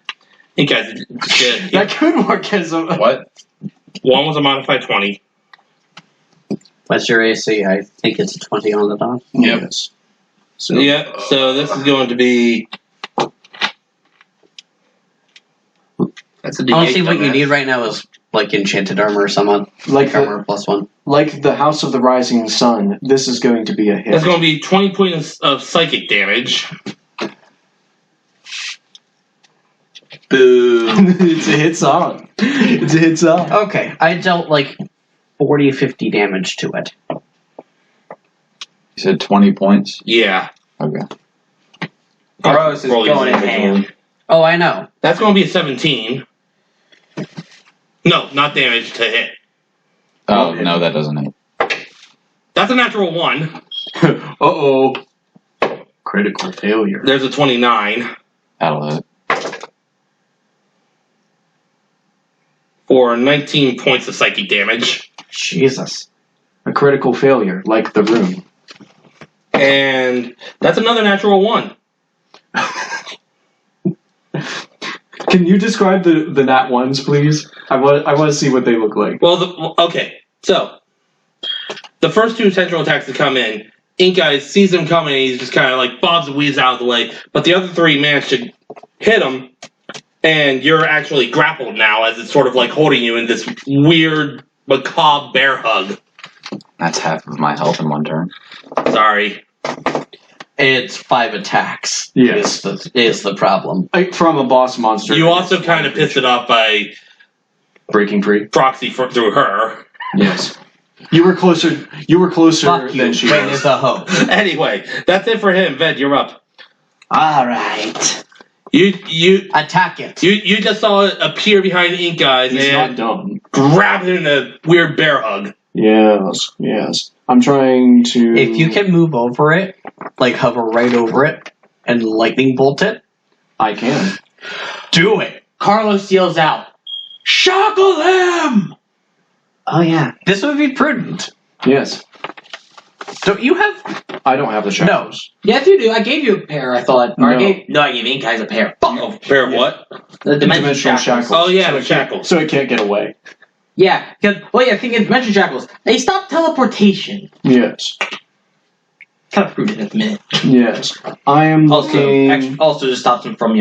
You guys did. That could work as a... What? One was a modified 20. What's your AC? I think it's 20 on the dot. Yes. So this is going to be. That's a D8. Honestly, what you dumbass. need right now is like enchanted armor or someone. Like Armor +1. Like the House of the Rising Sun, this is going to be a hit. That's going to be 20 points of psychic damage. Boo. It's a hit song. It's a hit song. Okay, I dealt like 40, 50 damage to it. You said 20 points? Yeah. Okay. Gross is Roll these going in individually. ham. Oh, I know. That's going to be a 17. No, not damage to hit. Oh, no, that doesn't hit. That's a natural 1. Uh-oh. Critical failure. There's a 29 That'll hit. for 19 points of psychic damage. Jesus. A critical failure, like the room. And that's another natural 1. Can you describe the nat ones, please? I want to see what they look like. Well, okay. So, the first 2 central attacks that come in, Ink Eyes sees them coming, and he's just kind of like bobs and weaves out of the way. But the other 3 manage to hit him, and you're actually grappled now as it's sort of like holding you in this weird, macabre bear hug. That's half of my health in one turn. Sorry. It's 5 attacks. Yes. Is the problem. From a boss monster. You also kind of pissed it off by breaking free. proxy through her. Yes. You were closer Fuck you, than she Wayne was. is a hoe. Anyway, that's it for him. Ved, you're up. Alright. You Attack it. you just saw it appear behind Ink Eyes He's not and dumb. grab him in a weird bear hug. Yes. I'm trying to... If you can move over it, like hover right over it, and lightning bolt it, I can. do it. Carlos yells out, "Shackle him!" Oh yeah. This would be prudent. Yes. Don't you have... I don't have the shadows. Yes, you do. I gave you a pair, I thought. Or No. I gave Ink Eyes a pair. Fuck. Oh, pair of what? The Dimensional Dimension shackles. Oh, yeah, the it can't- shackles. So it can't get away. Yeah, because, think of Dimension Shackles. They stop teleportation. Yes. Kind of prudent at the minute. Yes. I am looking... Also just stops him from,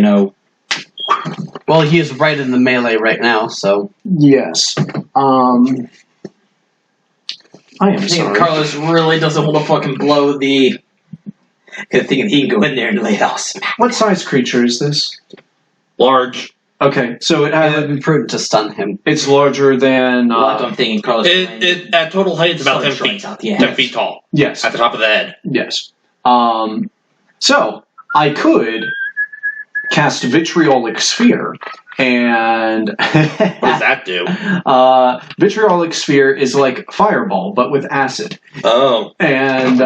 Well, he is right in the melee right now, so... Yes. I am I think sorry. Carlos really doesn't want to fucking blow the... Because thinking he can go in there and lay it all smack. What size creature is this? Large. Okay, so It would be prudent to stun him. it's larger than... Like I'm thinking Carlos... It at total height, it's about 10 feet. Out the 10 feet tall. Yes. At the top of the head. Yes. So, I could cast Vitriolic Sphere, and... What does that do? Vitriolic Sphere is like Fireball, but with acid. Oh. And,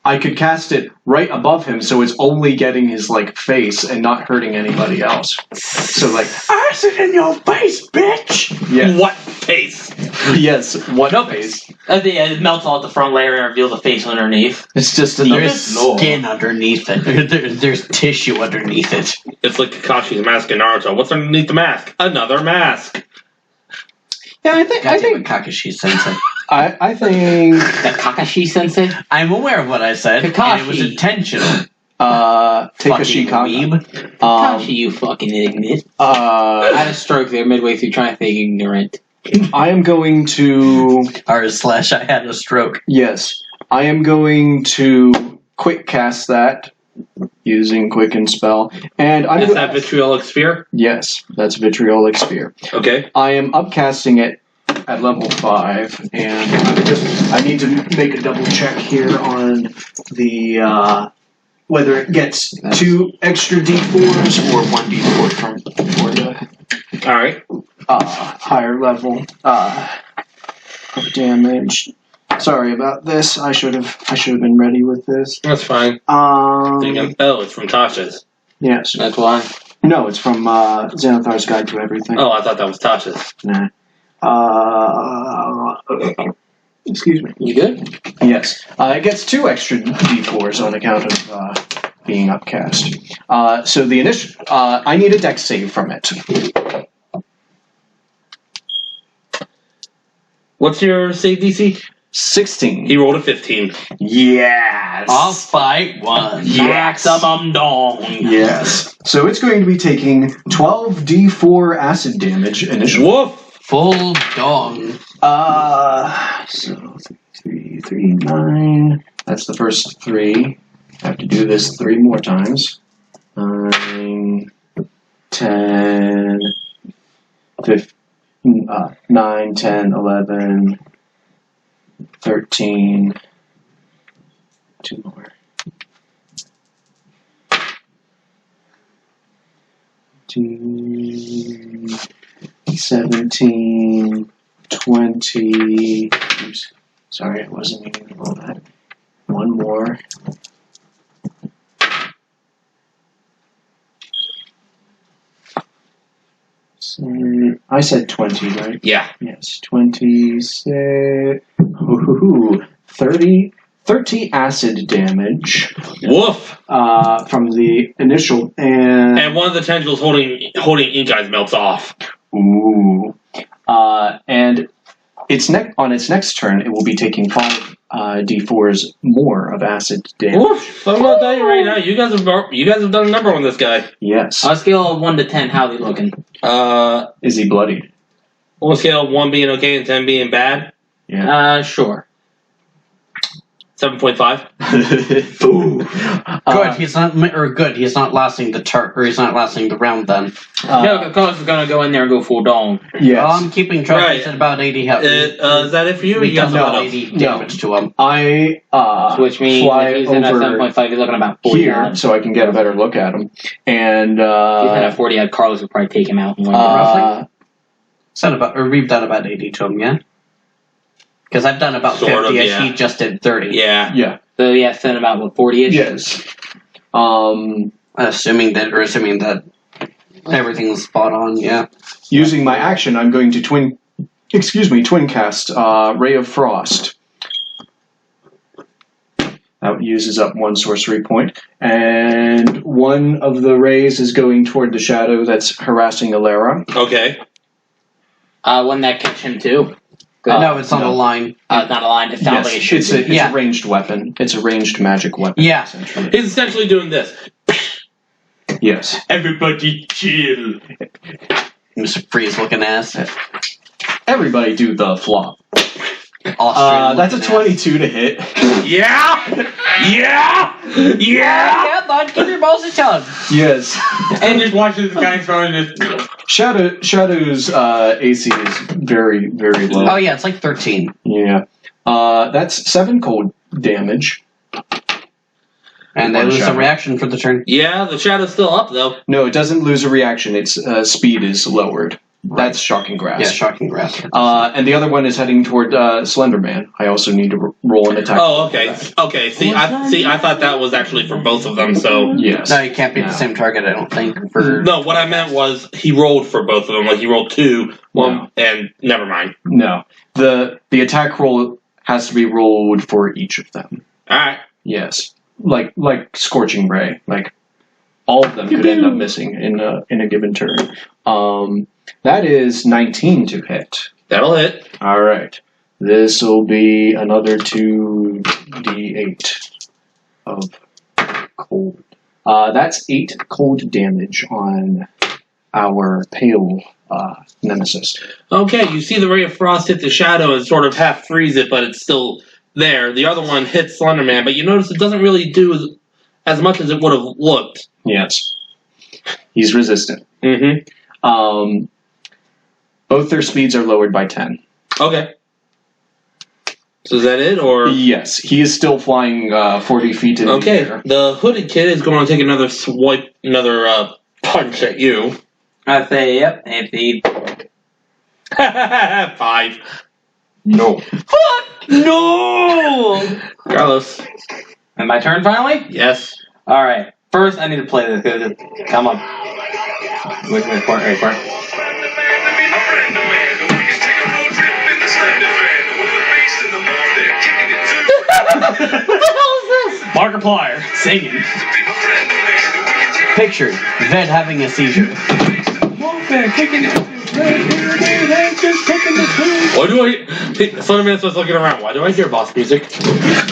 I could cast it right above him, so it's only getting his, face and not hurting anybody else. So, acid in your face, bitch! Yeah. What face? Yes, what face? It melts off the front layer and reveals the face underneath. It's just another There's skin underneath it. There's tissue underneath it. It's like Kakashi's mask in Naruto. What's underneath the mask? Another mask. Yeah, I think Kakashi-sensei. I think The Kakashi Sensei? I'm aware of what I said, and it was Kakashi. intentional. take a Fucking weeb. Kakashi, you fucking idiot. I had a stroke there midway through trying to think ignorant. I am going to /I had a stroke. yes. I am going to quick cast that using Quicken Spell, and I'm Is that vitriolic sphere? yes, that's Vitriolic Sphere. Okay. I am upcasting it at level 5, and I need to make a double check here on the whether it gets 2 extra d4s or 1 d4 for the Alright. higher level of damage. Sorry about this. I should have been ready with this. That's fine. Thinking, it's from Tasha's. Yes. That's why. No, it's from Xanathar's Guide to Everything. Oh, I thought that was Tasha's. Nah. Excuse me. You good? Yes. It gets 2 extra d4s on account of being upcast. So the initial... I need a dex save from it. What's your save DC? 16. He rolled a 15. Yes. I'll fight one. Yes. Maximum dong. Yes. So it's going to be taking 12d4 acid damage initially. Woof! Full dong. So 3, 9. That's the first 3. I have to do this 3 more times. 9, 10, 15, 9, 10, 11, 13. 2 more. 17, 20, Sorry, I wasn't meaning to roll that. One more. So, I said 20, right? Yeah. Yes, 26. 30 acid damage Woof. from the initial and. And one of the tendrils holding Ink Eyes melts off. Ooh. And on its next turn, it will be taking 5 d4s more of acid damage. Woof. So I'm gonna tell you right now, you guys have done a number on this guy. Yes. On a scale of 1 to 10, how's he looking? Is he bloodied? On a scale of 1 being okay and 10 being bad. Yeah. Sure. 7.5. Good. He's not He's not lasting the he's not lasting the round then. No, because we're gonna go in there and go full dome. Yes. I'm keeping track. Right. He's at about 80 health. Is that it for you? We You got done about something 80 else? damage to him. I Which means fly if he's in at over 7.5, he's looking about 40 here odds. so I can get a better look at him. And If he's in at 40 odd, Carlos would probably take him out. In one roughly? We've done about 80 to him, yeah? Because I've done about Sort 50 of, ish. yeah. He just did 30. Yeah. yeah. So yeah, send about what 40ish. Yes. Assuming that everything's spot on, yeah. Using my action, I'm going to twin cast Ray of Frost. That uses up 1 sorcery point. And one of the rays is going toward the shadow that's harassing Alera. Okay. Wouldn't that catch him too? Good. No, it's on no. a line. It's not a line. It sounds like it should it's be. a ranged weapon. It's a ranged magic weapon. Yeah. Essentially. He's essentially doing this. Yes. Everybody chill. Mr. Freeze looking ass. Everybody do the flop. Austrian That's a looking ass. 22 to hit. Yeah! Yeah! Yeah! Yeah, bud, give your balls a tug. Yes. And just watching this guy throwing this. Shadow's AC is very, very low. Oh yeah, it's like 13. Yeah. That's 7 cold damage. And they One lose a shadow. reaction for the turn. Yeah, the shadow's still up though. No, it doesn't lose a reaction. Its speed is lowered. That's Shocking Grasp. Yeah, shocking grasp. And the other one is heading toward Slenderman. I also need to roll an attack. Oh, okay. Okay. I thought that was actually for both of them. So Yes. No, you can't be the same target, I don't think. For no, what I meant was he rolled for both of them. Like he rolled 2, and never mind. No. The attack roll has to be rolled for each of them. All right. Yes. Like Scorching Ray. Like all of them could end up missing in a given turn. That is 19 to hit. That'll hit. All right. This will be another 2d8 of cold. That's 8 cold damage on our pale nemesis. Okay, you see the ray of frost hit the shadow and sort of half freeze it, but it's still there. The other one hits Slenderman, but you notice it doesn't really do as much as it would have looked. Yes. He's resistant. Mm-hmm. Both their speeds are lowered by 10. Okay. So is that it, or? Yes, he is still flying 40 feet in the air. The hooded kid is going to take another punch at you. I say, yep. If he 5. No. no, Carlos. and my turn finally. Yes. All right. First, I need to play this. Come on. Wait for it. What the hell is this? Markiplier singing. picture, Ved having a seizure. Why do I... Slenderman starts looking around. Why do I hear boss music?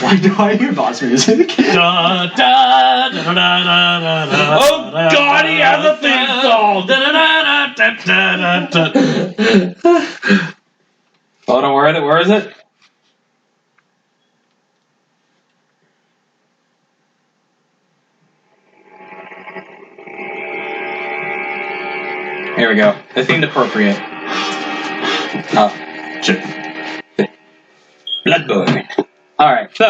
Why do I hear boss music? Oh God, he has a theme song! Hold on, where is it? Here we go. This seemed appropriate. Oh. Bloodborne. Alright, so,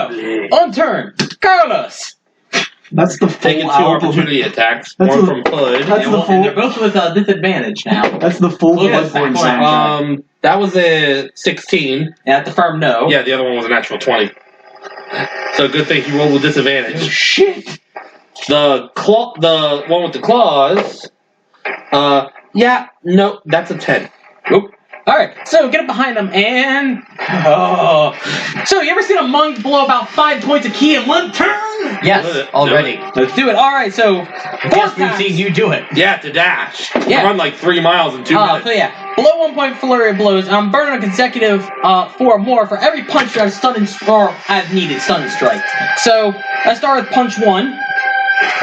on turn, Carlos! That's the full Taking 2 album. opportunity attacks. That's One the- from Hood. That's the And full. they're both with disadvantage now. That's the full Yes, Bloodborne that's soundtrack. That was a 16. That's a firm no. Yeah, the other one was an actual 20. So good thing he rolled with disadvantage. Shit. The one with the claws. Yeah, no, that's a 10. Nope. Alright, so get up behind them and... Oh. So, you ever seen a monk blow about 5 points of ki in one turn? Yes, already. Let's do it. Alright, so... Yes, we've seen you do it. Yeah, to dash. Yeah. Run like 3 miles in 2 minutes. So yeah, below 1 point flurry of blows. Burn a consecutive 4 or more for every punch you have stun and or as needed stun and strike. So let's start with punch 1.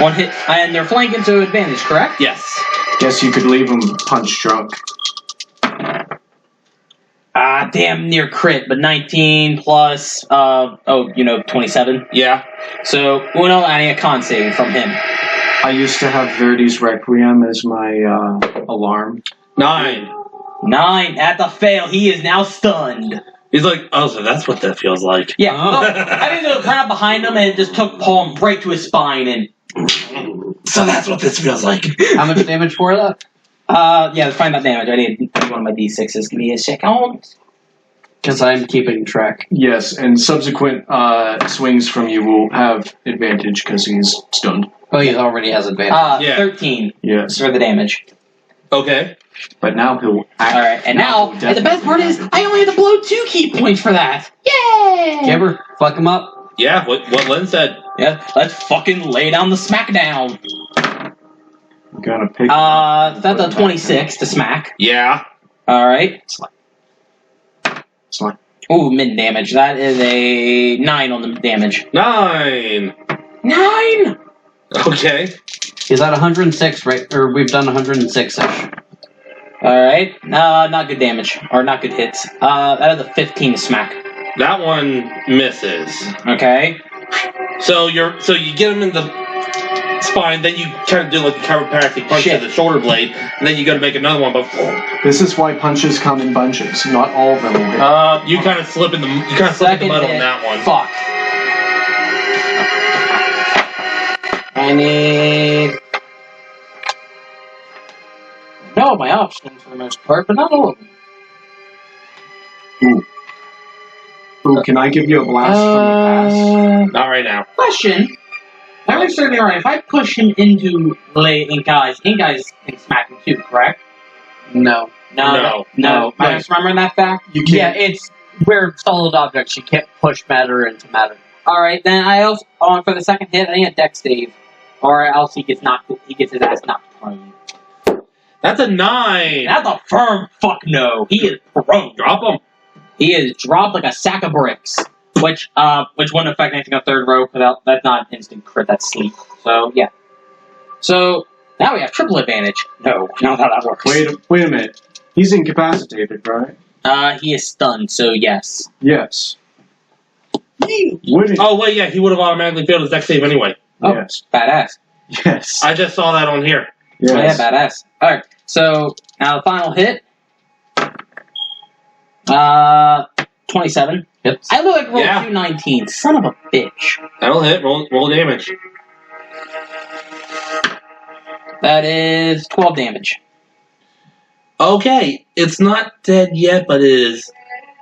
1 hit, and they're flanking to advantage, correct? Yes. Guess you could leave him punch drunk. Damn near crit, but 19 plus 27. Yeah. So Uno and a con save from him. I used to have Verdi's Requiem as my alarm. 9. 9 at the fail. He is now stunned. He's like, oh, so that's what that feels like. Yeah. I mean, ran up behind him and it just took palm right to his spine and. So that's what this feels like. How much damage for that? Yeah, let's find that damage. I need one of my d6s. Give me a second. Because I'm keeping track. Yes, and subsequent swings from you will have advantage because he's stunned. Oh, he already has advantage. Yeah. 13 Yes. for the damage. Okay. But now he'll act. Alright, and now, and the best part is, I only had to blow 2 key points for that. Yay! Gibber, fuck him up. Yeah, what Lynn said. Yeah, let's fucking lay down the smackdown. Gotta pick. That's a 26 to smack. Yeah. Alright. Slime. Ooh, mid damage. That is a 9 on the damage. 9. 9! Okay. He's at 106, right? Or we've done 106-ish. Alright. Not good damage. Or not good hits. That is a 15 to smack. That one misses. Okay. So you get him in the spine, then you kind of do like a chiropractic punch to the shoulder blade, and then you got to make another one. But This is why punches come in bunches. Not all of them will hit. you kind of slip in the metal on that one. Fuck. I need. No, my options for the most part, but not all of them. Ooh, can I give you a blast from the Not right now. Question. I'm not certain right. If I push him into Ink Eyes can smack him too, correct? No. No. No. I just remember that fact. past? You Yeah, can't. it's we're solid objects. You can't push matter into matter. Alright, then I also, for the second hit, I need a dex save. Or else he gets his ass knocked prone. That's a 9. That's a firm fuck no. He is prone. Drop him. He is dropped like a sack of bricks. Which wouldn't affect anything on third row, because that's not instant crit, that's sleep. So, yeah. So, now we have triple advantage. No, not how that works. Wait a minute. He's incapacitated, right? He is stunned, so yes. Yes. Wouldn't. Oh, wait, yeah, he would have automatically failed his dex save anyway. Oh, Yes. badass. Yes. I just saw that on here. Yes. Oh, yeah, badass. Alright, so, now the final hit. 27. Hits. I look like roll Yeah. 219. Son of a bitch. That'll hit. Roll damage. That is 12 damage. Okay, it's not dead yet, but it is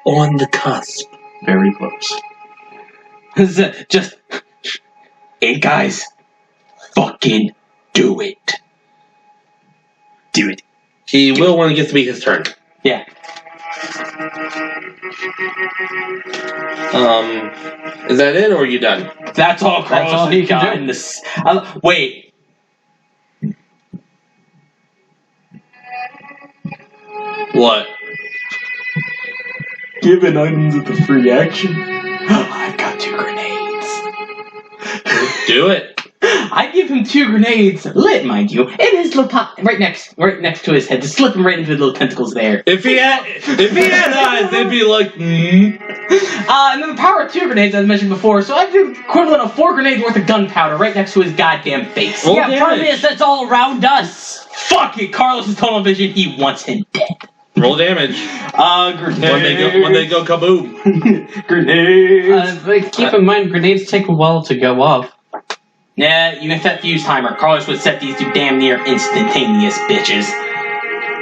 on the cusp. Very close. Just, hey guys, fucking do it. Do it. He will when it gets to be his turn. Yeah. Is that it, or are you done? That's all. That's all he can do. in this. Wait. What? Given under the free action. I've got 2 grenades. Do it. I give him 2 grenades, lit, mind you, in his little right next to his head, to slip him right into his little tentacles there. If he had eyes, they'd be like, And then the power of 2 grenades, as mentioned before, so I do equivalent of 4 grenades worth of gunpowder right next to his goddamn face. Roll Yeah, problem damage. is that's all around us. Fuck it, Carlos' tunnel vision, he wants him dead. Roll damage. Grenade. When they go kaboom. Grenades. But keep in mind, grenades take a while to go off. Yeah, you can set fuse timer. Carlos would set these to damn near instantaneous, bitches.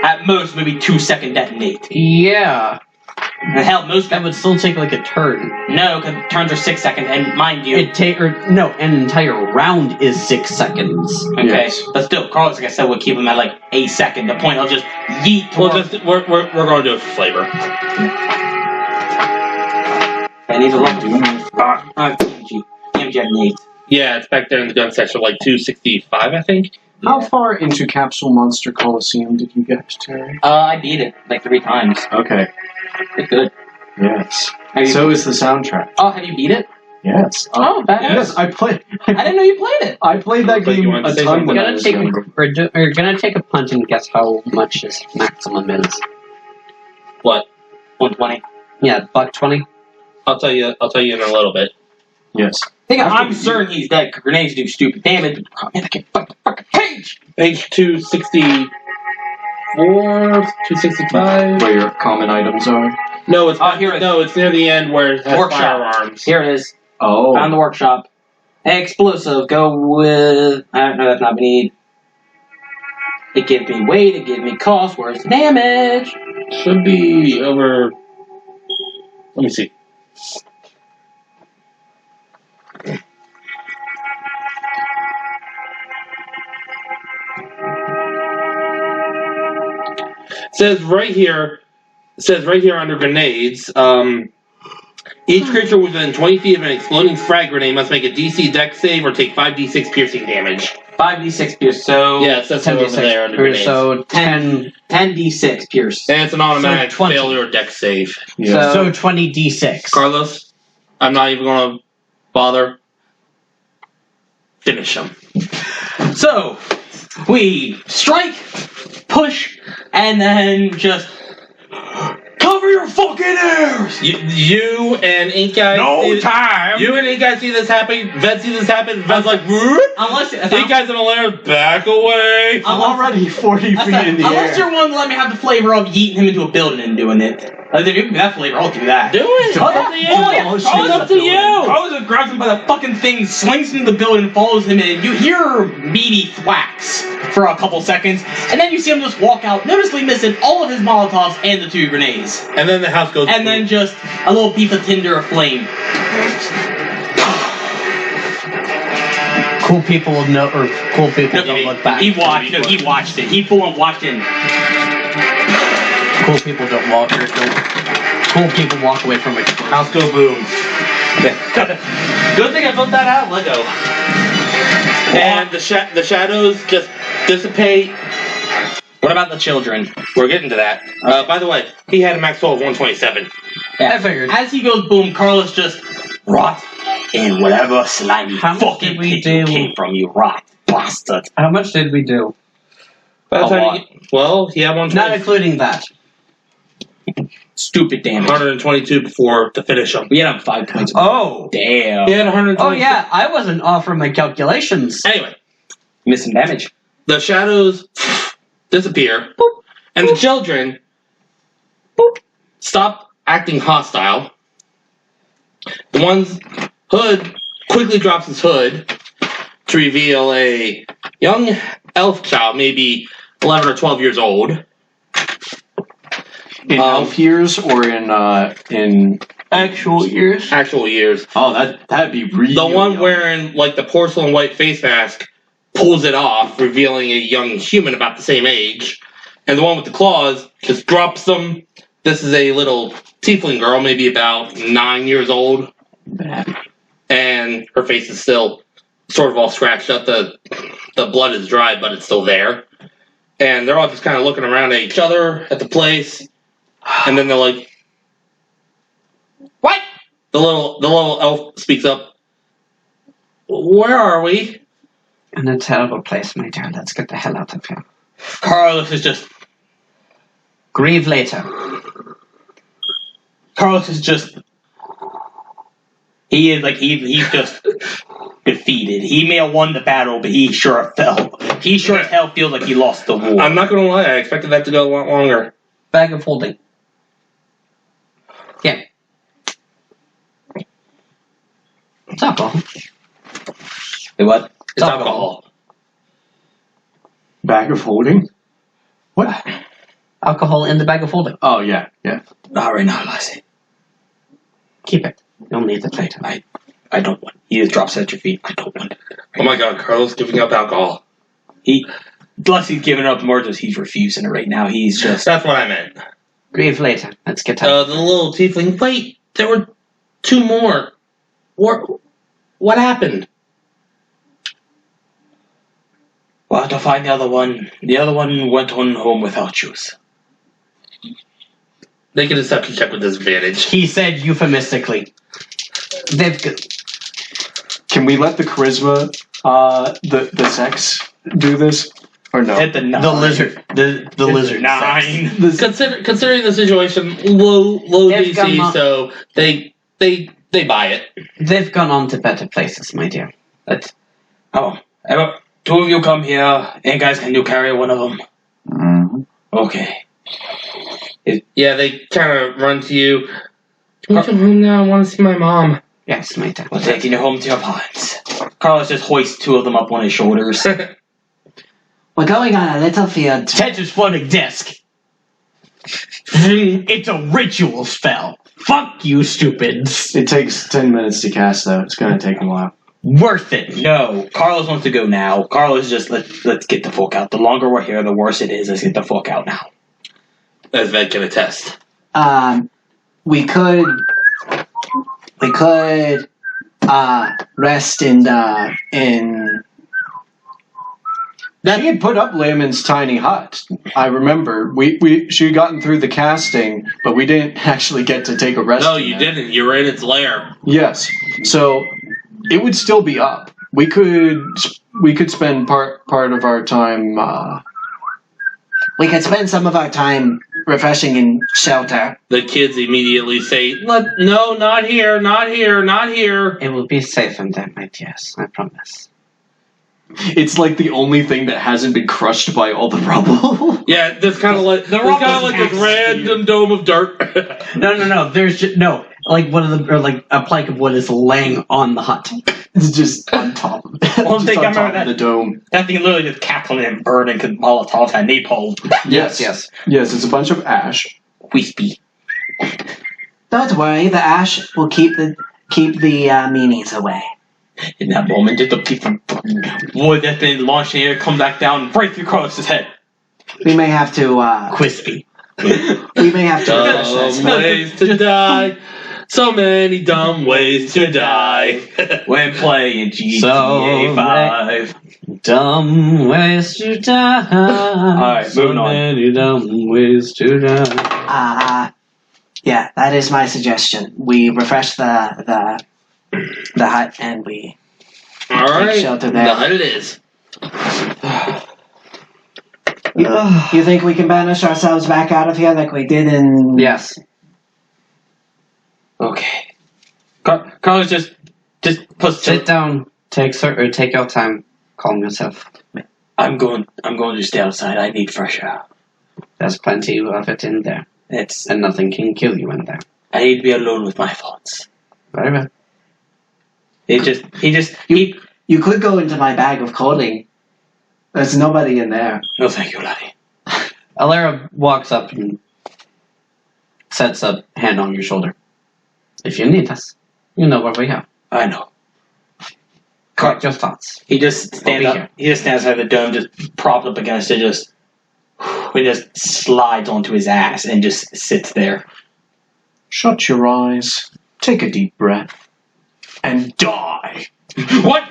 At most, maybe 2-second detonate. Yeah. And hell, most That would still take like a turn. no, because turns are 6 seconds, and mind you, An entire round is 6 seconds. okay, Yes. but still, Carlos, like I said, would keep him at like a second. The point, he'll just yeet. We're going to do it for flavor. And he's a TMG detonate. Yeah, it's back there in the gun section, like 265, I think. How far into Capsule Monster Coliseum did you get, Terry? I beat it like 3 times. Okay. It's good. Yes. Have you, So is the soundtrack. oh, have you beat it? Yes. Oh, badass. Yes, I played. I didn't know you played it. I played that Looks like you game wanted to a say ton something. when We're I gonna was take younger. we're gonna take a punt and guess how much his maximum is. What? 120. Yeah, $1.20. I'll tell you in a little bit. Yes. I'm certain he's dead. Grenades do stupid damage. Oh, man, I can't fucking page. Page 264, 265. Where your common items are. No, it's here it is. no, it's near the end where it has Workshop. firearms. Here it is. Oh. Found the workshop. Explosive. Go with. No, that's not what we need. It gives me weight. It gives me cost. Where's the damage? Should be over. Let me see. Says right here under grenades, each creature within 20 feet of an exploding frag grenade must make a DC Dex save or take 5d6 piercing damage. 5d6 pierce. So Yeah, it says so over there under grenades. So 10. 10d6 pierce. And it's an automatic So 20. failure or Dex save. Yeah. So 20d6. Carlos, I'm not even going to bother. Finish him. So we strike, push, and then just cover your fucking ears. You and Ink Guy. No time. You and Ink Guy see this happen. Ved see this happen. Ved's like, whoop. Unless Ink Guy's in the lair. Back away. I'm already 40 feet in the unless air. you're willing to let me have the flavor of yeeting him into a building and doing it. If you give me that flavor, I'll do that. Do it. Oh, It's up to you. Oh, yeah. It's up to you. Carlos grabs him by the fucking thing, swings him into the building, follows him in. You hear meaty thwacks for a couple seconds, and then you see him just walk out, noticeably missing all of his Molotovs and the 2 grenades. And then the house goes. And then just a little piece of tinder aflame. Cool people will know, or cool people don't look back. He watched it. He full on walked in. Cool people don't walk, or don't. Cool people walk away from it. House go boom. Good thing I built that out of Lego. And the shadows just dissipate. What about the children? We're getting to that. By the way, he had a max total of 127. Yeah. I figured. As he goes boom, Carlos just rot in whatever slimy How much fucking did we pit you do? came from, you rot bastard. How much did we do? By the A time lot. you get, well, he had Not 120, including that. Stupid damage. 122 before to finish him. We had him 5 points. Oh. Damn. He had 120. Oh yeah, I wasn't off from my calculations. Anyway, Missed some damage. the shadows disappear, and the children stop acting hostile. The one's hood quickly drops his hood to reveal a young elf child, maybe 11 or 12 years old. In elf years or in Actual years. Actual years. Oh, that'd be really. The one young. wearing like the porcelain white face mask pulls it off, revealing a young human about the same age. And the one with the claws just drops them. This is a little tiefling girl, maybe about 9 years old. And her face is still sort of all scratched up. The blood is dry, but it's still there. And they're all just kind of looking around at each other at the place. And then they're like, "What?" The little elf speaks up. "Where are we?" In a terrible place, my dear. Let's get the hell out of here. Carlos is just. Grieve later. Carlos is just. He is like he's just defeated. He may have won the battle, but he sure fell. He sure as hell feels like he lost the war. I'm not gonna lie, I expected that to go a lot longer. Bag of holding. Yeah. It's alcohol. Say what? It's alcohol. Bag of holding? What? alcohol in the bag of holding. Oh, yeah. Not right now, Lassie. Keep it. You'll need it later. I don't want it. He just drops at your feet. I don't want it. Oh my god, Carlos giving up alcohol. Leslie's giving up more than he's refusing it right now. He's just... That's what I meant. Grieve later. Let's get out. The little tiefling. Wait, there were 2 more. What happened? We'll have to find the other one. The other one went on home without juice. Make a deception check with disadvantage. He said euphemistically. They've Can we let the charisma, the sex, do this? Or no? Hit the 9. the lizard. The lizard. 9. Considering the situation, low They've gone DC, on- so they buy it. They've gone on to better places, my dear. But Oh, 2 of you come here, and guys, can you carry one of them? Mm-hmm. Okay. Yeah, they kind of run to you. Can we come home now? I want to see my mom. yes, my dear. We're taking you home to your parents. Carlos just hoists 2 of them up on his shoulders. We're going on a little field. Tensor's floating disc. It's a ritual spell. Fuck you, stupids. It takes 10 minutes to cast, though. It's going to take a while. Worth it. No, Carlos wants to go now. Carlos just, let's get the fuck out. The longer we're here, the worse it is. Let's get the fuck out now. As Ved can attest. We could rest in She had put up Layman's tiny hut. I remember. She had gotten through the casting, but we didn't actually get to take a rest. No, in you there. didn't. You were in its lair. Yes. So it would still be up. We could spend part of our time. we could spend some of our time refreshing in shelter. The kids immediately say, "No, not here, not here, not here." It will be safe in there, my dears. I promise. It's like the only thing that hasn't been crushed by all the rubble. Yeah, there's kind of like this random dome of dirt. No. There's just, no. Like one of the or like a plank of wood is laying on the hut. It's just on top of it. Well, Just think on I remember top of the dome. That thing literally just cackling and burning because Molotovs had napalm. Yes. Yes. Yes, it's a bunch of ash. Wispy. Don't worry, the ash will keep the meanies away. In that moment, just a piece of wood that's been launched in the air come back down right through Carlos's head. We may have to. Crispy. We may have to. refresh that Dumb spell. ways to die. So many dumb ways to die. When playing GTA So 5. Dumb ways to die. Alright, moving on. Many dumb ways to die. Yeah, that is my suggestion. We refresh the hut and we All right, shelter there. the hut it is. You think we can banish ourselves back out of here like we did in? Yes. Okay. Carlos just puts. Sit down. Take your time. Calm yourself. I'm going to stay outside. I need fresh air. There's plenty of it in there, and nothing can kill you in there. I need to be alone with my thoughts. Very well. You could go into my bag of clothing. There's nobody in there. No, thank you, laddie. Alara walks up and sets a hand on your shoulder. If you need us, you know where we are. I know. Collect your thoughts. He just stands I'll up. be here. He just stands outside the dome, just propped up against it. He just slides onto his ass and just sits there. Shut your eyes. Take a deep breath. And die. What?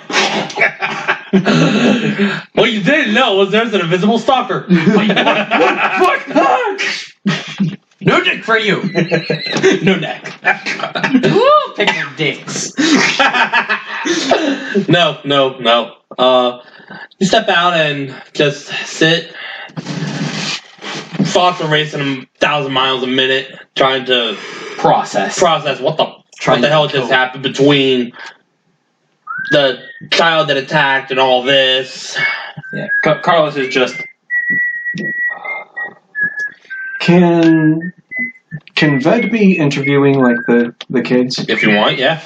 What you didn't know was there's an invisible stalker. What? No dick for you. No neck. Woo, pick your dicks. No. You step out and just sit. Thoughts are racing 1,000 miles a minute, trying to Process. what the hell just happened between the child that attacked and all this. Yeah. Carlos is just. Can Ved be interviewing like the kids? If you want, yeah.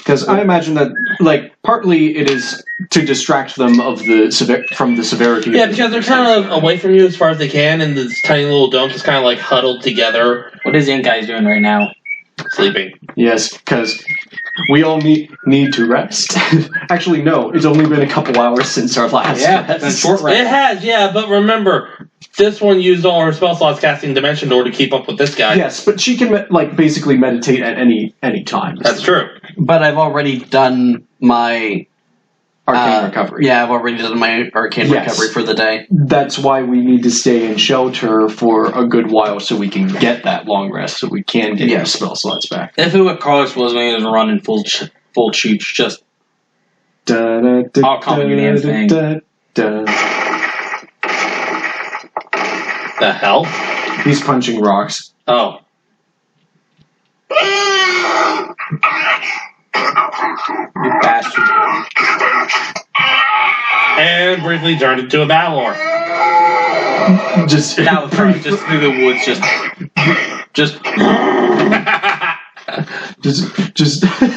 Because I imagine that, like, partly it is to distract them of from the severity. Yeah, because they're kind of away from you as far as they can, and this tiny little dome is kind of like huddled together, What is Ink Guys doing right now? sleeping. Yes, because we all need to rest. Actually, no, it's only been a couple hours since our last rest. That's short rest. It has, yeah, but remember, this one used all her spell slots casting Dimension Door to keep up with this guy. Yes, but she can basically meditate at any time. That's true. But I've already done my Arcane recovery. Yeah, I've already done my arcane recovery for the day. That's why we need to stay in shelter for a good while so we can get that long rest, so we can get our spell slots back. If it was Carlos was when he was running full cheeks, just I'll call you damn thing. The hell? He's punching rocks. Oh. you bastard. And briefly turned into a Balor. Just That was right, just through the woods, just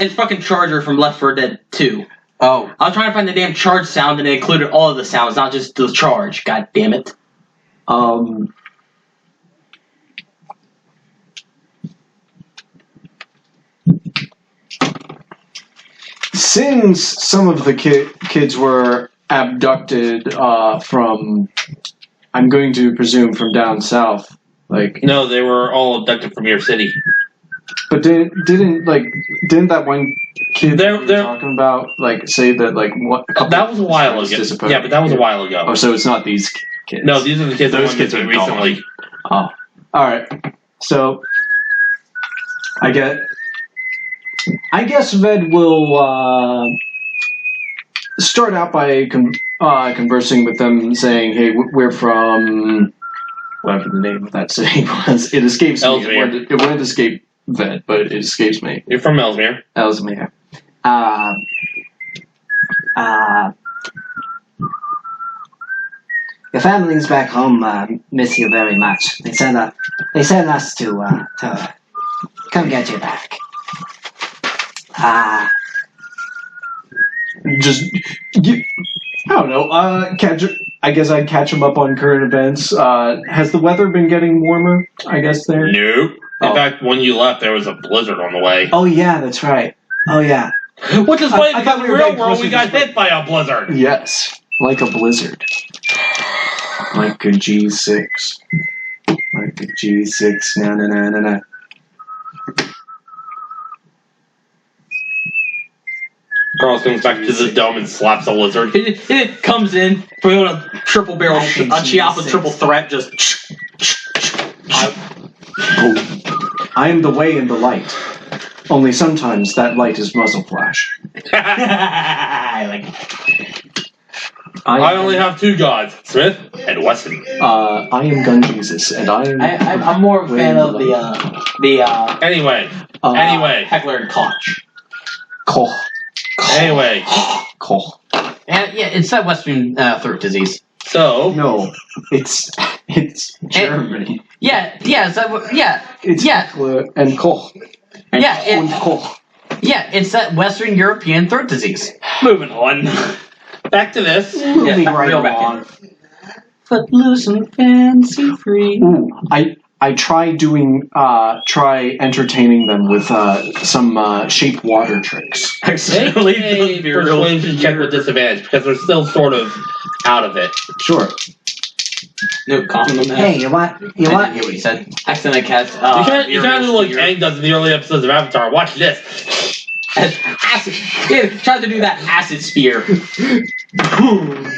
and fucking Charger from Left 4 Dead 2. Oh. I was trying to find the damn charge sound and it included all of the sounds, not just the charge. God damn it. Since some of the kids were abducted from, I'm going to presume from down south, like. No, they were all abducted from your city. But didn't that one kid They're we were talking about say that what? That was a while ago. Yeah, but that was a while ago. Oh, so it's not these kids. No, these are the kids. Those kids are recently. Gone. Oh, all right. So I guess Ved will start out by conversing with them, saying, "Hey, we're from whatever the name of that city was. It escapes me. Ellesmere. It won't escape Ved, but it escapes me. You're from Ellesmere. Ellesmere. Your families back home miss you very much. They sent us to come get you back. I don't know. I guess I'd catch him up on current events. Has the weather been getting warmer? I guess there. Nope. In fact, when you left, there was a blizzard on the way. Oh yeah, that's right. Oh yeah. Which is funny because in the real world, we got closer hit by a blizzard. Yes, like a blizzard. Like a G6. Like a G6. Na. Carlos comes back to the dome and slaps a lizard. It comes in, put on a triple barrel Chiappa triple threat, just. I am the way and the light. Only sometimes that light is muzzle flash. I like it. I only have two gods, Smith and Weston. I am Gun Jesus, and I'm more of a fan of the Anyway. Heckler and Koch. Koch. Anyway. Koch. And yeah, it's that Western throat disease. So No, it's German. It's Heckler and Koch. And Koch. it's that Western European throat disease. Moving on. back to this. Moving right real back along. Footloose and fancy free. Ooh, I try entertaining them with some shape water tricks. Actually, persuasion check with disadvantage because they're still sort of out of it. Sure. No compliment. Hey, you want? I didn't hear what he said. Accident cast. You kind of like Aang does in the early episodes of Avatar. Watch this. Acid. Yeah, tried to do that acid spear.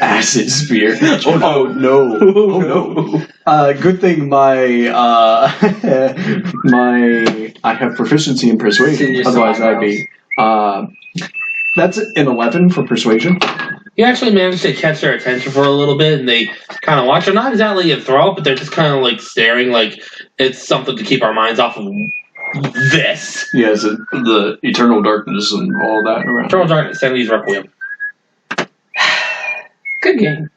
Acid spear. Oh no. Oh no. Good thing I have proficiency in persuasion. Otherwise I'd be that's an 11 for persuasion. You actually managed to catch their attention for a little bit, and they kind of watch. They're not exactly enthralled, but they're just kind of like staring, like it's something to keep our minds off of this. Yes, the eternal darkness and all that around. Eternal Darkness, Sanity's Requiem. Good game.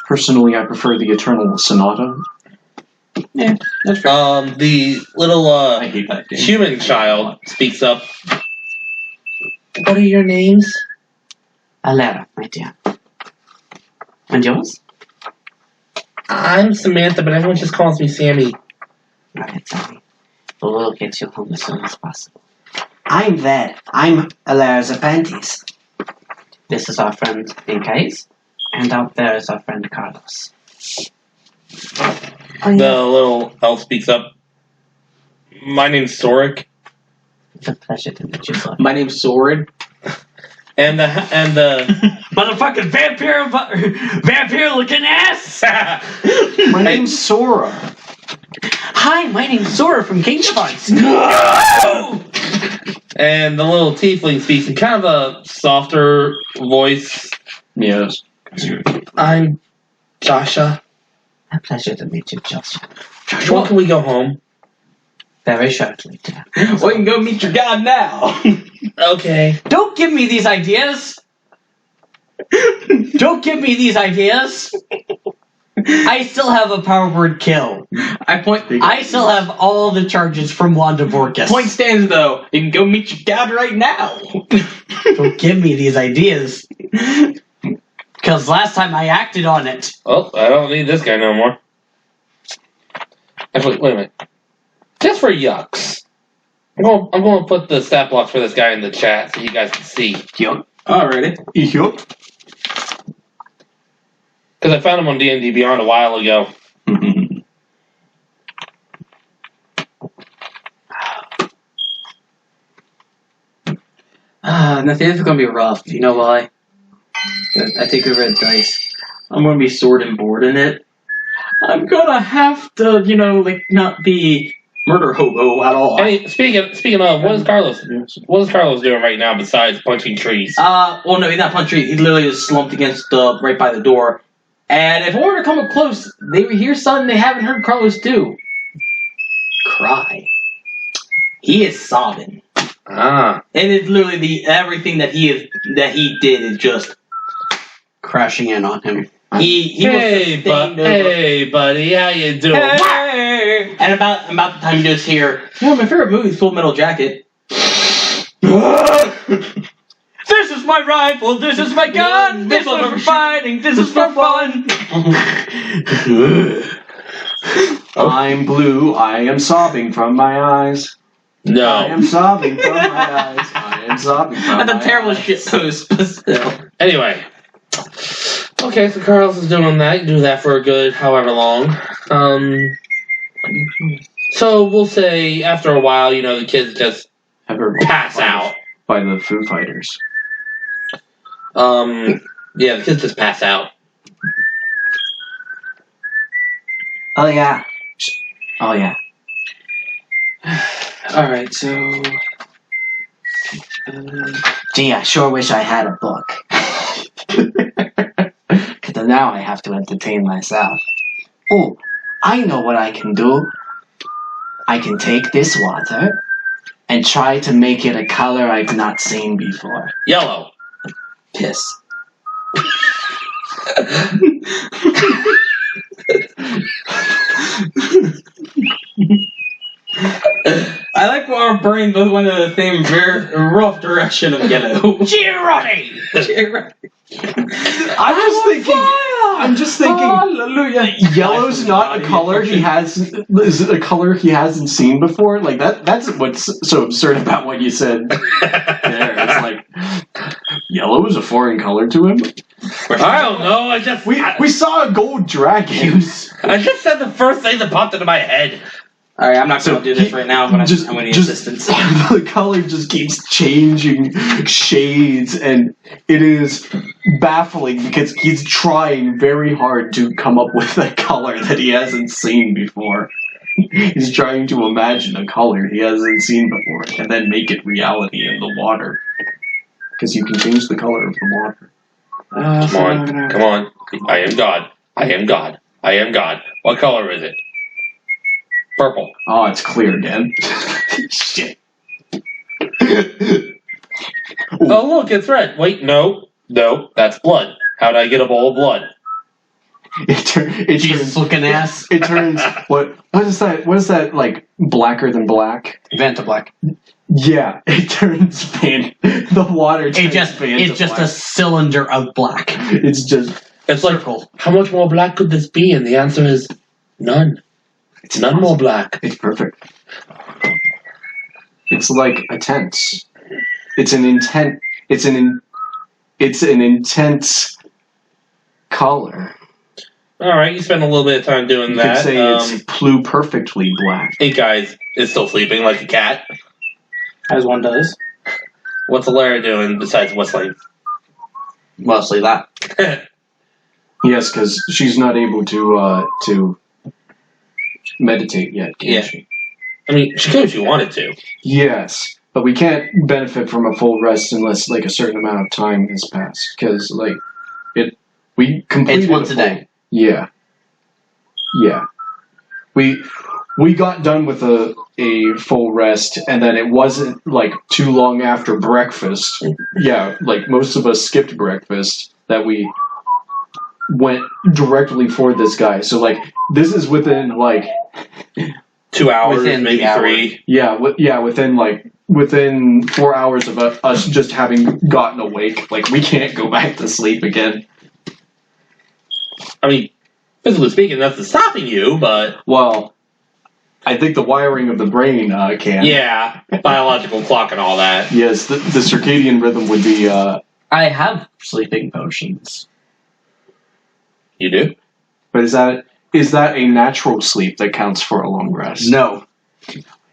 Personally, I prefer the Eternal Sonata. Yeah, that's fair. The little I hate that game. human child speaks up. What are your names? Alara, my dear. And yours? I'm Samantha, but everyone just calls me Sammy. Alright, sorry. But we'll get you home as soon as possible. I'm Ved. I'm Alara's apprentice. This is our friend Incase, and out there is our friend Carlos. The little elf speaks up. My name's Sorik. It's a pleasure to meet you, sir. My name's Sorin. And the Motherfucking vampire looking ass! My name's Sora. Hi, my name's Zora from Kingdom Hearts. and the little tiefling speaks in kind of a softer voice. Yes. I'm Joshua. A pleasure to meet you, Joshua. When can we go home? Very shortly, dear. Well, you can go meet your god now. Okay. Don't give me these ideas! Don't give me these ideas! I still have a power word kill. I still have all the charges from Wanda Vorkis. Point stands though. You can go meet your god right now. Don't give me these ideas. Because last time I acted on it. Oh, I don't need this guy no more. Actually, wait a minute. Just for yucks. I'm going to put the stat blocks for this guy in the chat so you guys can see. Yup. Alrighty. Yup. Because I found him on D&D Beyond a while ago. Nothing. This is gonna be rough. You know why? I take a red dice. I'm gonna be sword and board in it. I'm gonna have to, not be murder hobo at all. Hey, speaking of, what is Carlos doing right now besides punching trees? Well, no, he's not punching trees. He literally is slumped against right by the door. And if I were to come up close, they would hear something they haven't heard Carlos do. Cry. He is sobbing. Ah. And it's literally everything that he did is just Crashing in on him. he Hey, buddy, how you doing? Hey! And about the time you just hear, my favorite movie is Full Metal Jacket. This is my rifle, this is my gun, this is for fighting, this is for fun. I'm blue. I am sobbing from my eyes. I No. am sobbing from my eyes. I am sobbing from my That's a terrible eyes. shit post, but still. Anyway. Okay, so Carlos is doing that. You do that for a good however long. So we'll say after a while, the kids just Have her pass out. by the Foo Fighters. Yeah, the kids just pass out. Oh yeah. Oh yeah. Alright, so. Gee, I sure wish I had a book. Because now I have to entertain myself. Oh, I know what I can do. I can take this water and try to make it a color I've not seen before. Yellow. Piss. I like what our brain both went in the same very rough direction of yellow. Girotti! I'm just thinking. Hallelujah. Yellow's not a color he hasn't seen before. Like that's what's so absurd about what you said there. It's like yellow is a foreign color to him. I don't know. We saw a gold dragon. I just said the first thing that popped into my head. Alright, I'm not going to do this right now. I'm going to need just assistance. The color just keeps changing shades, and it is baffling because he's trying very hard to come up with a color that he hasn't seen before. He's trying to imagine a color he hasn't seen before and then make it reality in the water. Because you can change the color of the water. Come on. I am God. I am God. I am God. What color is it? Purple. Oh, it's clear again. Shit. Oh, look, it's red. Wait, no, that's blood. How'd I get a bowl of blood? It Jesus looking ass. It turns what is that? What is that like? Blacker than black? Vanta Black. Yeah, it turns the water turns It's just a cylinder of black. It's just It's like, how much more black could this be? And the answer is none. It's none more black. it's perfect. It's like a tense. It's an intense color. All right, you spend a little bit of time doing You that. could say it's pluperfectly black. Ink Eyes is still sleeping like a cat. As one does. What's Alara doing besides whistling? Mostly that. Yes, because she's not able to meditate yet, can Yeah. she? I mean, she could if she wanted to. Yes, but we can't benefit from a full rest unless like a certain amount of time has passed. Because we completed It's once a full- day. Yeah. We got done with a full rest, and then it wasn't like too long after breakfast. Yeah, like most of us skipped breakfast that we went directly for this guy. So like this is within like 2 hours, Within the maybe hour. 3. within 4 hours of us just having gotten awake. Like we can't go back to sleep again. I mean, physically speaking, nothing's stopping you, but Well, I think the wiring of the brain can. yeah, biological clock and all that. Yes, the circadian rhythm would be. I have sleeping potions. You do? But is that a natural sleep that counts for a long rest? No.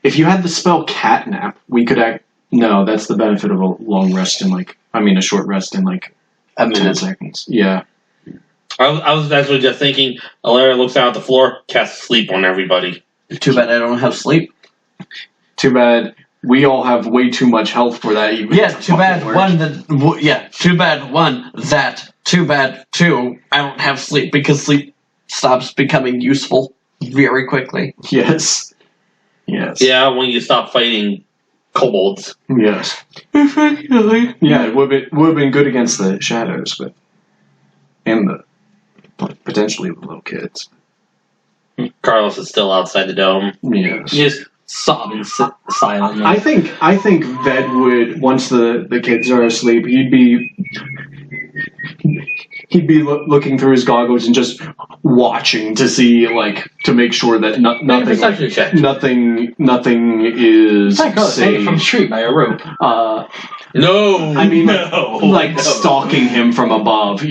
If you had the spell catnap, we could act. No, that's the benefit of a long rest in a short rest in like A 10 minute. seconds. Yeah. I was actually just thinking, Alara looks out at the floor, casts sleep on everybody. Too bad I don't have sleep. Too bad we all have way too much health for that. Even Yeah, too bad too bad one, that, too bad two, I don't have sleep because sleep stops becoming useful very quickly. Yes. Yes. Yeah, when you stop fighting kobolds. Yes. Yeah, it would have been good against the shadows, but and potentially the little kids. Carlos is still outside the dome. Yes. Just sobbing silently. I think Ved would, once the kids are asleep, he'd be looking through his goggles and just watching to see to make sure that Make a nothing perception check. nothing is Thank God, hanging from the safe. street by a rope. No, I mean, no. stalking him from above,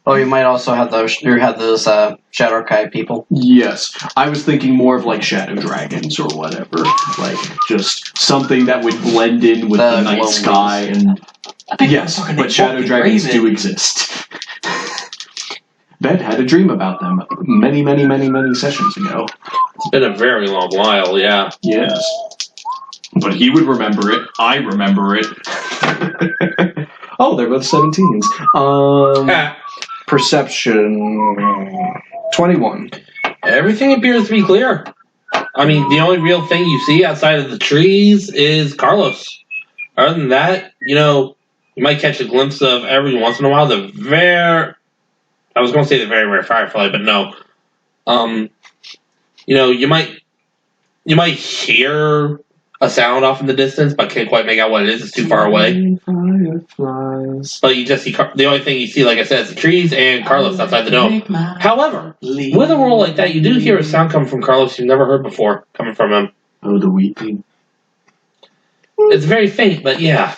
Oh, you might also have those Shadow Archive people. Yes, I was thinking more of shadow dragons or whatever, just something that would blend in with the night glowing sky and. I think Yes, fucking but shadow fucking dragons Raven. do exist. Ved had a dream about them many, many, many, many sessions ago. It's been a very long while, yeah. Yes. But he would remember it. I remember it. Oh, they're both 17s. Perception 21. Everything appears to be clear. I mean, the only real thing you see outside of the trees is Carlos. Other than that, you might catch a glimpse of every once in a while I was going to say the very rare firefly, but no. You might hear a sound off in the distance, but can't quite make out what it is. It's too far away. Fireflies. But you just see the only thing you see, like I said, is the trees and Carlos outside the dome. However, with a roll like that, you do hear a sound coming from Carlos you've never heard before, coming from him. Oh, the weeping. It's very faint, but yeah.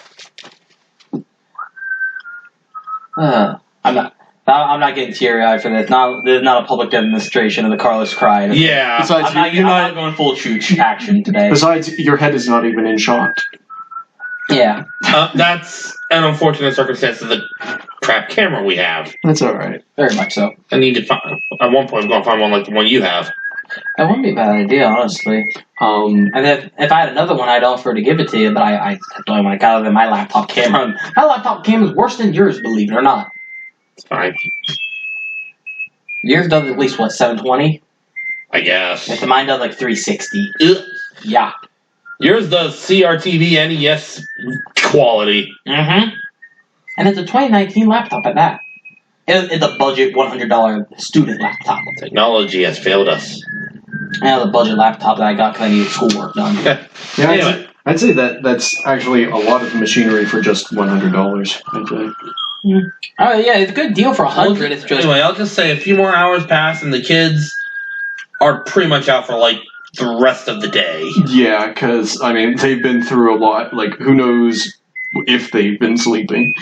I'm not getting teary-eyed for this. There's not a public demonstration of the Carlos cry. Yeah. Besides, I'm not going full chooch action today. Besides, your head is not even in shot. Yeah. That's an unfortunate circumstance of the crap camera we have. That's alright. Very much so. I need to find, at one point I'm going to find one like the one you have. That wouldn't be a bad idea, honestly. And if I had another one, I'd offer to give it to you, but I don't want to got it in my laptop camera. My laptop camera is worse than yours, believe it or not. It's fine. Yours does at least, 720? I guess. If mine does 360. Ugh. Yeah. Yours does CRTV NES quality. Mm-hmm. And it's a 2019 laptop at that. It's a budget $100 student laptop. Technology has failed us. And the budget laptop that I got because I needed schoolwork done. Yeah, Anyway. I'd say that's actually a lot of machinery for just $100. I'd say. Oh yeah, it's a good deal for 100. It's just Anyway, I'll just say a few more hours pass and the kids are pretty much out for like the rest of the day. Yeah, because I mean they've been through a lot. Like who knows if they've been sleeping.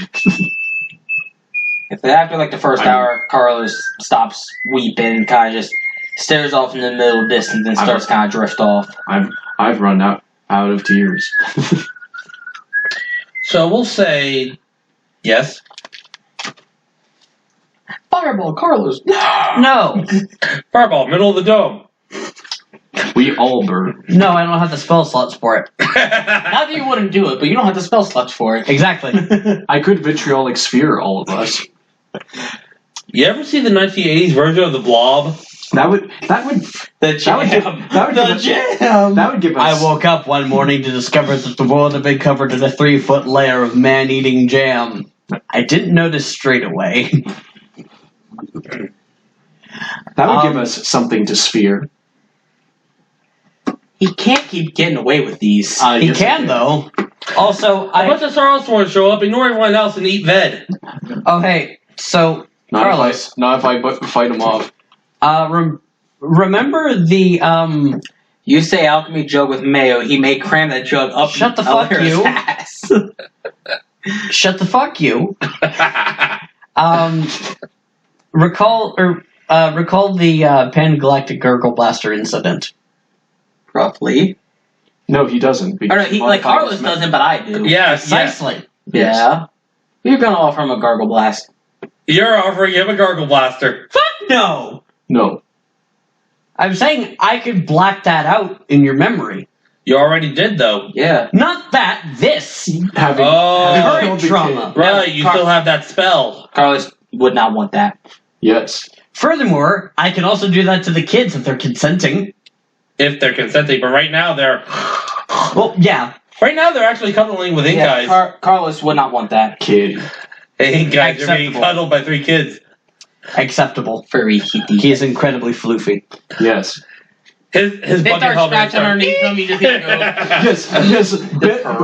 after like the first hour, Carlos stops weeping, kind of just stares off in the middle distance and starts kind of drift off. I've run out of tears. So we'll say yes. Fireball, Carlos. No! Fireball, middle of the dome. We all burn. No, I don't have the spell slots for it. Not that you wouldn't do it, but you don't have the spell slots for it. Exactly. I could vitriolic sphere all of us. You ever see the 1980s version of the Blob? That would The jam. that would give us. I woke up one morning to discover that the world had been covered in a 3-foot layer of man-eating jam. I didn't notice straight away. That would give us something to sphere. He can't keep getting away with these. He can, though. Also, A bunch of Sarlsworn show up, ignore everyone else, and eat Ved. Oh, hey, so, Carlos. Not if I fight him off. Remember the, You say alchemy jug with mayo, he may cram that jug up Shut the fuck Alara's you. ass. Shut the fuck you. Recall the Pan-Galactic Gurgle Blaster incident. Roughly. No, he doesn't. Or no, like Carlos doesn't, but I do. Yeah, Precisely. Yeah. You're gonna offer him a gargle blast. You're offering him a Gargle Blaster. Fuck no! No. I'm saying I could black that out in your memory. You already did, though. Yeah. Not that, this. Having Current killed the trauma. kid. Right, you still have that spell. Carlos would not want that. Yes. Furthermore, I can also do that to the kids if they're consenting. If they're consenting, but right now they're Well, yeah. right now they're actually cuddling with ink guys. Carlos would not want that. Kid. Hey, ink guys are being Acceptable. cuddled by 3 kids. Acceptable. Furry kitty. He is incredibly floofy. Yes. His They bucket start helmet scratching underneath him, you just hear it go. Yes.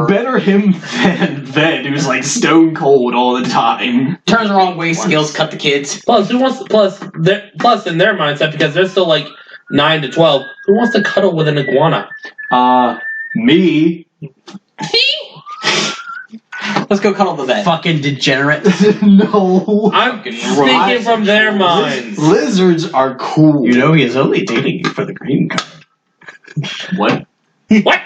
Better him than Ved, who's like stone cold all the time. Turns the wrong way, skills, cut the kids. Plus, who wants? Plus in their mindset, because they're still like 9 to 12. Who wants to cuddle with an iguana? Me. Let's go cuddle the bed. Fucking degenerate. No. I'm speaking from their minds. Lizards are cool. You know he is only dating you for the green card. What? What?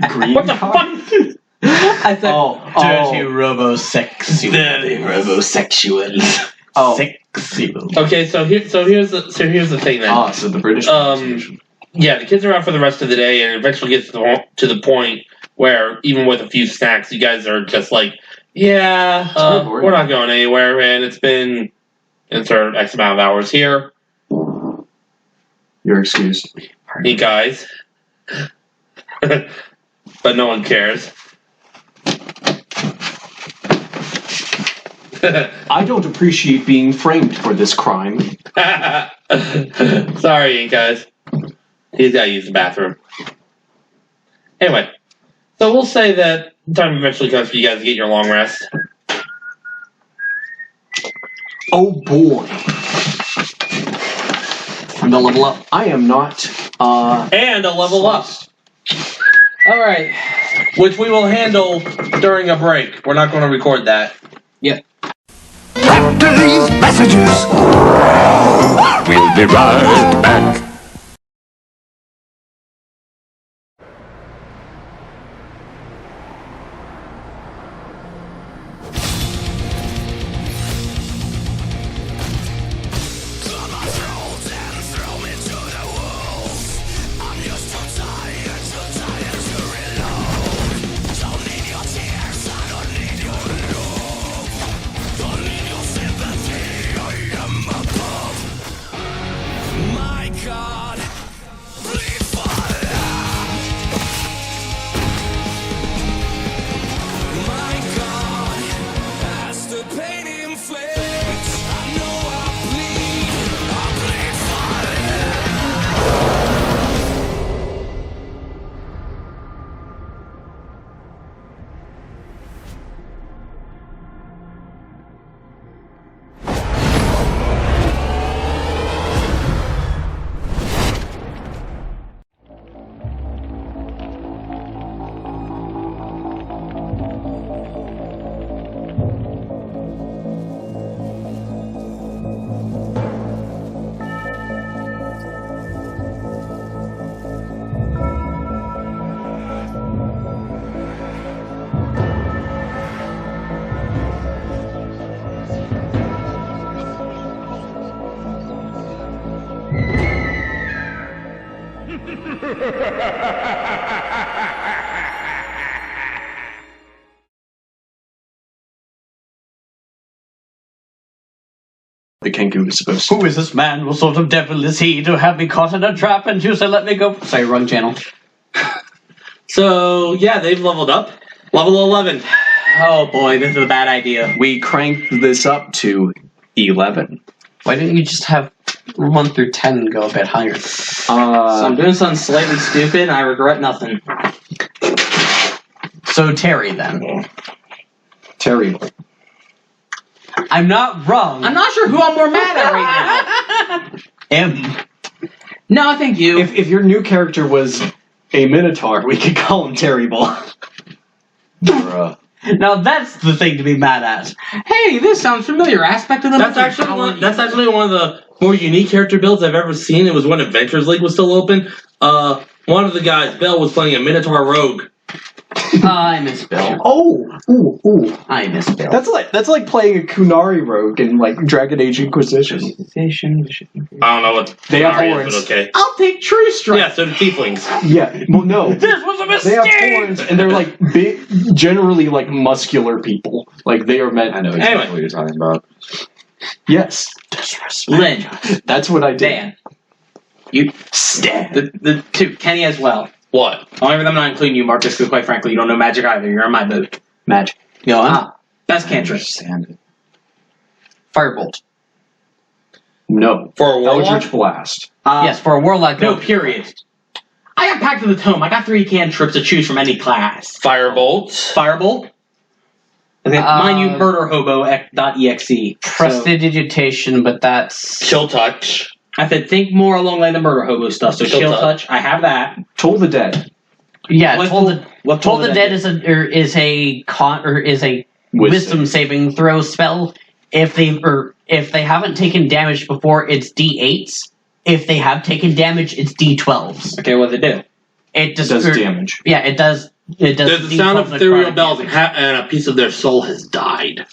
Green What the card? fuck? I said, Dirty robosexual. dirty robosexual. Sexual. Okay, so here's the thing then. So the British. Yeah, the kids are out for the rest of the day, and it eventually gets to the point where even with a few snacks, you guys are just like, yeah, we're not going anywhere, and it's our X amount of hours here. You're excused. You guys. But no one cares. I don't appreciate being framed for this crime. Sorry, guys. He's gotta use the bathroom. Anyway, so we'll say that time eventually comes for you guys to get your long rest. Oh boy. I'm gonna level up. I am not, And a level up, Alright. which we will handle during a break. We're not going to record that. After these messages, we'll be right back. My God. the Kenku is supposed to. Who is this man? What sort of devil is he to have me caught in a trap and you say let me go? Sorry, wrong channel. So, yeah, they've leveled up. Level 11. Oh boy, this is a bad idea. We cranked this up to 11. Why didn't you just have 1 through 10 and go a bit higher? So I'm doing something slightly stupid, and I regret nothing. So Terry then. Terry. I'm not wrong. I'm not sure who I'm more mad at right now. No, I think you. If your new character was a Minotaur, we could call him Terry Ball. Now that's the thing to be mad at. Hey, this sounds familiar. Aspect of the That's actually one of the more unique character builds I've ever seen. It was when Adventures League was still open. One of the guys, Bill, was playing a Minotaur Rogue. I miss Bill. Ooh. I miss Bill. That's like playing a Kunari rogue in like Dragon Age Inquisition. I don't know what They have Kunari horns. is, but okay. I'll take True Strike. Yeah, so do Tieflings. Yeah, well, no. This was a They have mistake! horns, and they're like big, generally like muscular people. Like they are meant. I know exactly Anyway. what you're talking about. Yes, Lynn, that's what I did. Dan, you, Stan. the two, Kenny as well. What? Only I'm not including you, Marcus, because quite frankly, you don't know magic either. You're in my boat. Magic. Go on. Best cantrip. Understand it. Firebolt. No. For a warlock? Eldritch Blast. Yes, for a warlock. No, period. I got Pact of the Tome. I got 3 cantrips to choose from any class. Firebolt. Firebolt. Okay, mind you, murderhobo.exe. Prestidigitation, but that's... Chill Touch. I said think more along like the murder hobo stuff. So Chill chill touch. touch. I have that. Toll the Dead. Yeah, What Toll the Toll the Dead is a wisdom saving throw spell. If they haven't taken damage before, it's D8s. If they have taken damage, it's D12s. Okay, what does it do? It just Does damage. Yeah, it does. It does. There's the sound of D12 ethereal necrotic bells, damage. and a piece of their soul has died.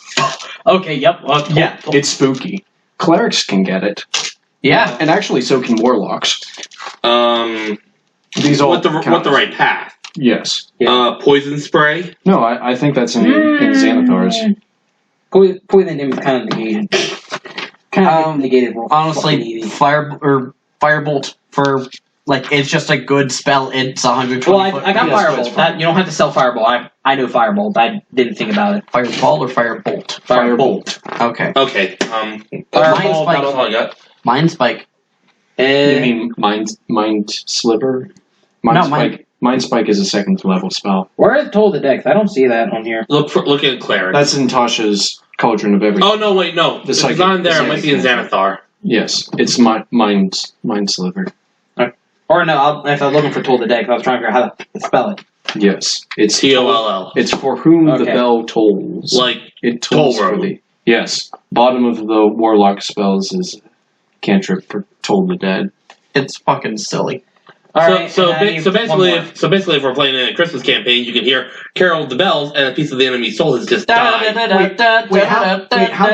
Okay, yep. Yeah, it's spooky. Clerics can get it, Yeah, and actually so can warlocks. These all With the count. right path. Yes. Poison spray. No, I think that's in Xanathar's. Poison damage kind of negated. Kind of negated. honestly, firebolt for like it's just a good spell. It's 120. Well, I got Yes, Firebolt. that's fine. That, you don't have to sell Fireball. I know Firebolt. I didn't think about it. Fireball or firebolt. Firebolt. Okay, Okay. Fireball, That's all I got. Mind spike. You mean Mind Sliver? Mind Spike. Mind Spike is a 2nd level spell. where is Toll the Dex? I don't see that on here. Look at Cleric. That's in Tasha's Cauldron of Everything. Oh no! Wait, no. The It's psychic- not in there. It the might be in psychic. Xanathar. Yes, it's Mind Sliver. Or no, if I was looking for Toll the Dex, I was trying to figure out how to spell it. Yes, it's Toll. It's for whom the Okay. bell tolls. Like it tolls Toll for Road. the. Yes, bottom of the warlock spells is cantrip for Toll the Dead. It's fucking silly. So basically, if we're playing in a Christmas campaign, you can hear Carol of the Bells, and a piece of the enemy's soul has just died. How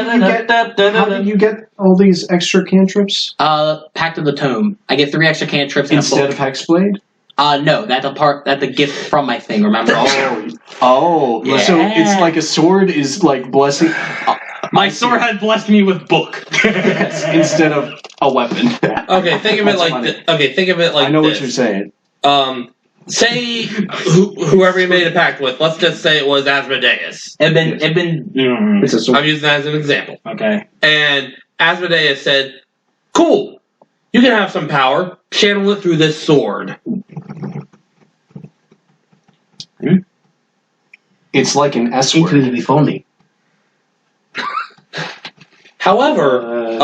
did you get all these extra cantrips Pact of the Tome. I get 3 extra cantrips and instead a of Hexblade? book. No, that's a gift from my thing. Remember? Oh, Yeah. so it's like a sword is like blessing. My sword had blessed me with book. Yes, instead of a weapon. Okay, think of it That's like funny. think of it like I know this. what you're saying. Say whoever you made a pact with. Let's just say it was Asmodeus. It's been. It's a sword. I'm using that as an example. Okay. And Asmodeus said, "Cool, you can have some power. Channel it through this sword." It's like an S word. Including if only. However,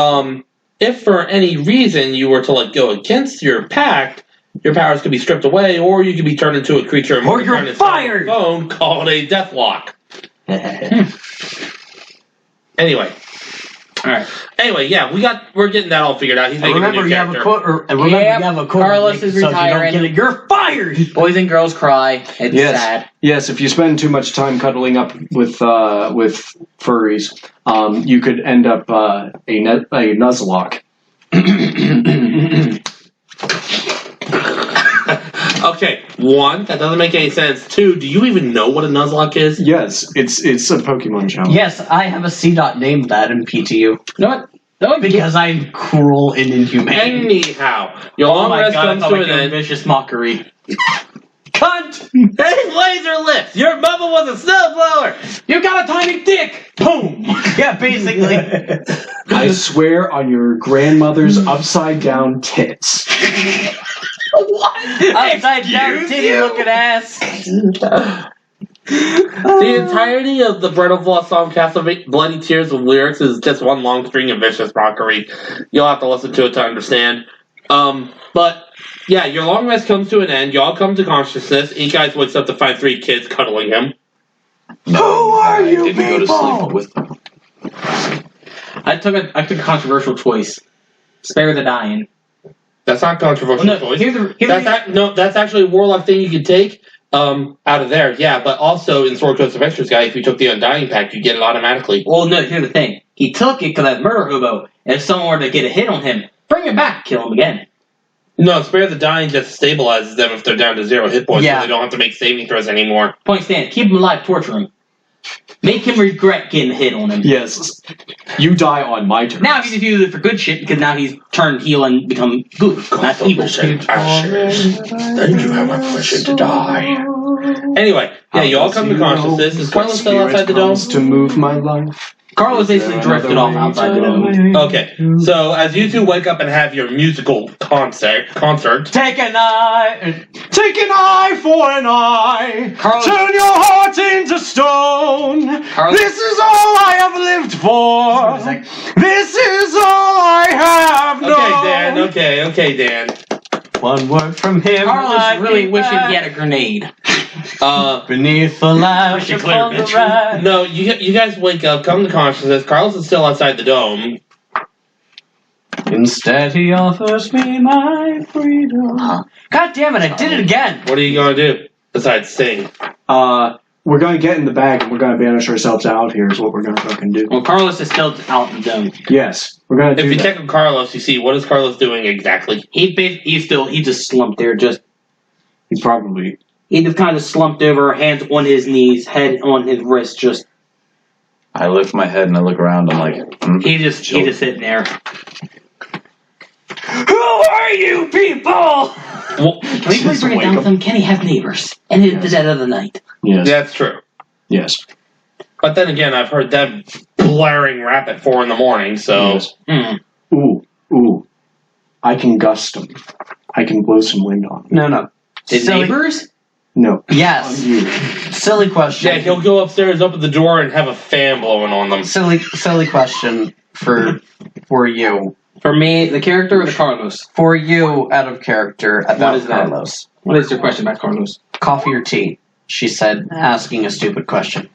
if for any reason you were to go against your pact, your powers could be stripped away, or you could be turned into a creature. Or you're fired! Phone called a deathlock. Anyway. Alright. Anyway, yeah, we're getting that all figured out. He's making Remember, a new you have a character. quote. Remember, Yep, you have a quote. Carlos is so if you don't retiring. get it, you're fired. Boys and girls cry. It's Yes. sad. Yes, if you spend too much time cuddling up with furries, you could end up a Nuzlocke. Okay, 1, that doesn't make any sense. 2, do you even know what a Nuzlocke is? Yes, it's a Pokemon challenge. Yes, I have a C dot named that in PTU. You know what? Because I'm cruel and inhumane. Anyhow, your Oh long my rest god, I comes thought to I an killed end. vicious mockery. Cunt! Hey, laser lips! Your mother was a snowblower! You got a tiny dick! Boom! Yeah, basically. I swear on your grandmother's upside down tits. Upside down titty looking ass. The entirety of the Bread of Law song Cast of Bloody Tears with lyrics is just one long string of vicious mockery. You'll have to listen to it to understand. But yeah, your long rest comes to an end. You all come to consciousness. Each guy wakes up to find 3 kids cuddling him. Who are you didn't go to sleep with them. I took a controversial choice. Spare the dying. That's not controversial choice. That's actually a warlock thing you can take out of there. Yeah, but also in Sword Coast Adventures guy, if you took the Undying Pact, you get it automatically. Well, no, here's the thing. He took it because that murder hobo. If someone were to get a hit on him, bring him back, kill him again. No, Spare the Dying just stabilizes them if they're down to 0 hit points, so they don't have to make saving throws anymore. Point stand. Keep him alive, torture him. Make him regret getting a hit on him. Yes. You die on my turn. Now he just uses it for good shit because now he's turned heel and become good, not evil shit. Then you have a permission to die. Anyway, yeah, you all come to consciousness. Is Carlos still outside the dome? To move my life. Carlos basically drifted off outside the dome. Okay, so as you two wake up and have your musical concert, Take an eye. Take an eye for an eye. Carlos- Turn your heart into stone. Carlos- This is all I have lived for. This is all I have known. Okay, Dan. One word from him. Carlos really wishing he had a grenade. Beneath the lash Pretty clear, upon the bitch. ride. No, you guys wake up, come to consciousness. Carlos is still outside the dome. Instead, he offers me my freedom. God damn it, I did it again. What are you gonna do besides sing? We're gonna get in the bag and we're gonna banish ourselves out here is what we're gonna fucking do. Well, Carlos is still out in the dome. Yes, we're gonna do If you that. check on Carlos, you see what is Carlos doing exactly? He just slumped there. He probably... He just kind of slumped over, hands on his knees, head on his wrist. Just I lift my head and I look around. I'm like, he just sitting there. Who are you people? Well, Can we please bring it down to them? Can he have neighbors? And in the dead of the night. Yes. that's true. Yes. But then again, I've heard them blaring rap at 4 in the morning, so... Yes. Ooh. I can gust them. I can blow some wind on them. No. His Silly- neighbors? No. Yes. You. Silly question. Yeah, he'll go upstairs, open the door, and have a fan blowing on them. Silly question for you. For me, the character or the Carlos? For you, out of character, What about is that? Carlos. What is your question about Carlos? Coffee or tea? She said, asking a stupid question.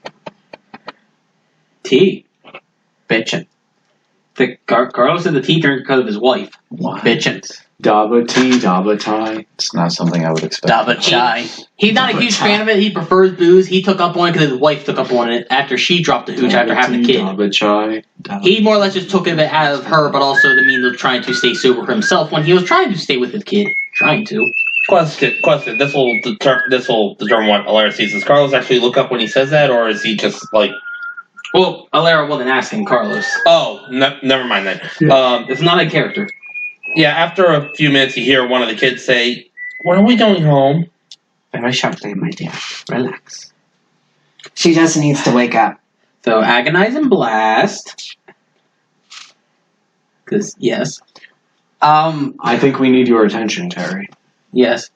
Tea. Bitchin'. Carlos is the tea drinker because of his wife. Bitchin'. Daba tea, daba tie. it's not something I would expect. Daba chai. He's not a huge fan of it. He prefers booze. He took up on it because his wife took up on it after she dropped the hooch after having a kid. Daba chai. He more or less just took it out of her, but also the means of trying to stay sober for himself when he was trying to stay with his kid. Trying to. Question. This will determine what Alara sees. Does Carlos actually look up when he says that, or is he just like... Well, Alara wasn't asking Carlos. Oh, never mind then. It's not a character. Yeah, after a few minutes, you hear one of the kids say, "When are we going home?" Very shortly, my dear. Relax. She just needs to wake up. So, Agonize and Blast. Because, yes. I think we need your attention, Terry. Yes.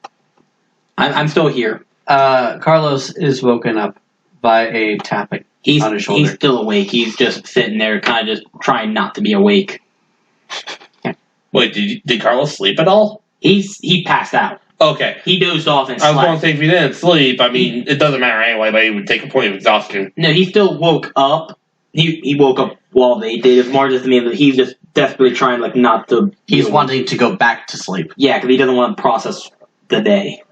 I'm still here. Carlos is woken up by a tapping on his shoulder. He's still awake. He's just sitting there, kind of just trying not to be awake. Wait, did Carlos sleep at all? He passed out. Okay. He dozed off and I was slept. going to say, if he didn't sleep, I mean, it doesn't matter anyway, but he would take a point of exhaustion. No, he still woke up. He woke up while they did. It's more just to me that he's just desperately trying, like, not to... He's wanting to go back to sleep. Yeah, because he doesn't want to process the day.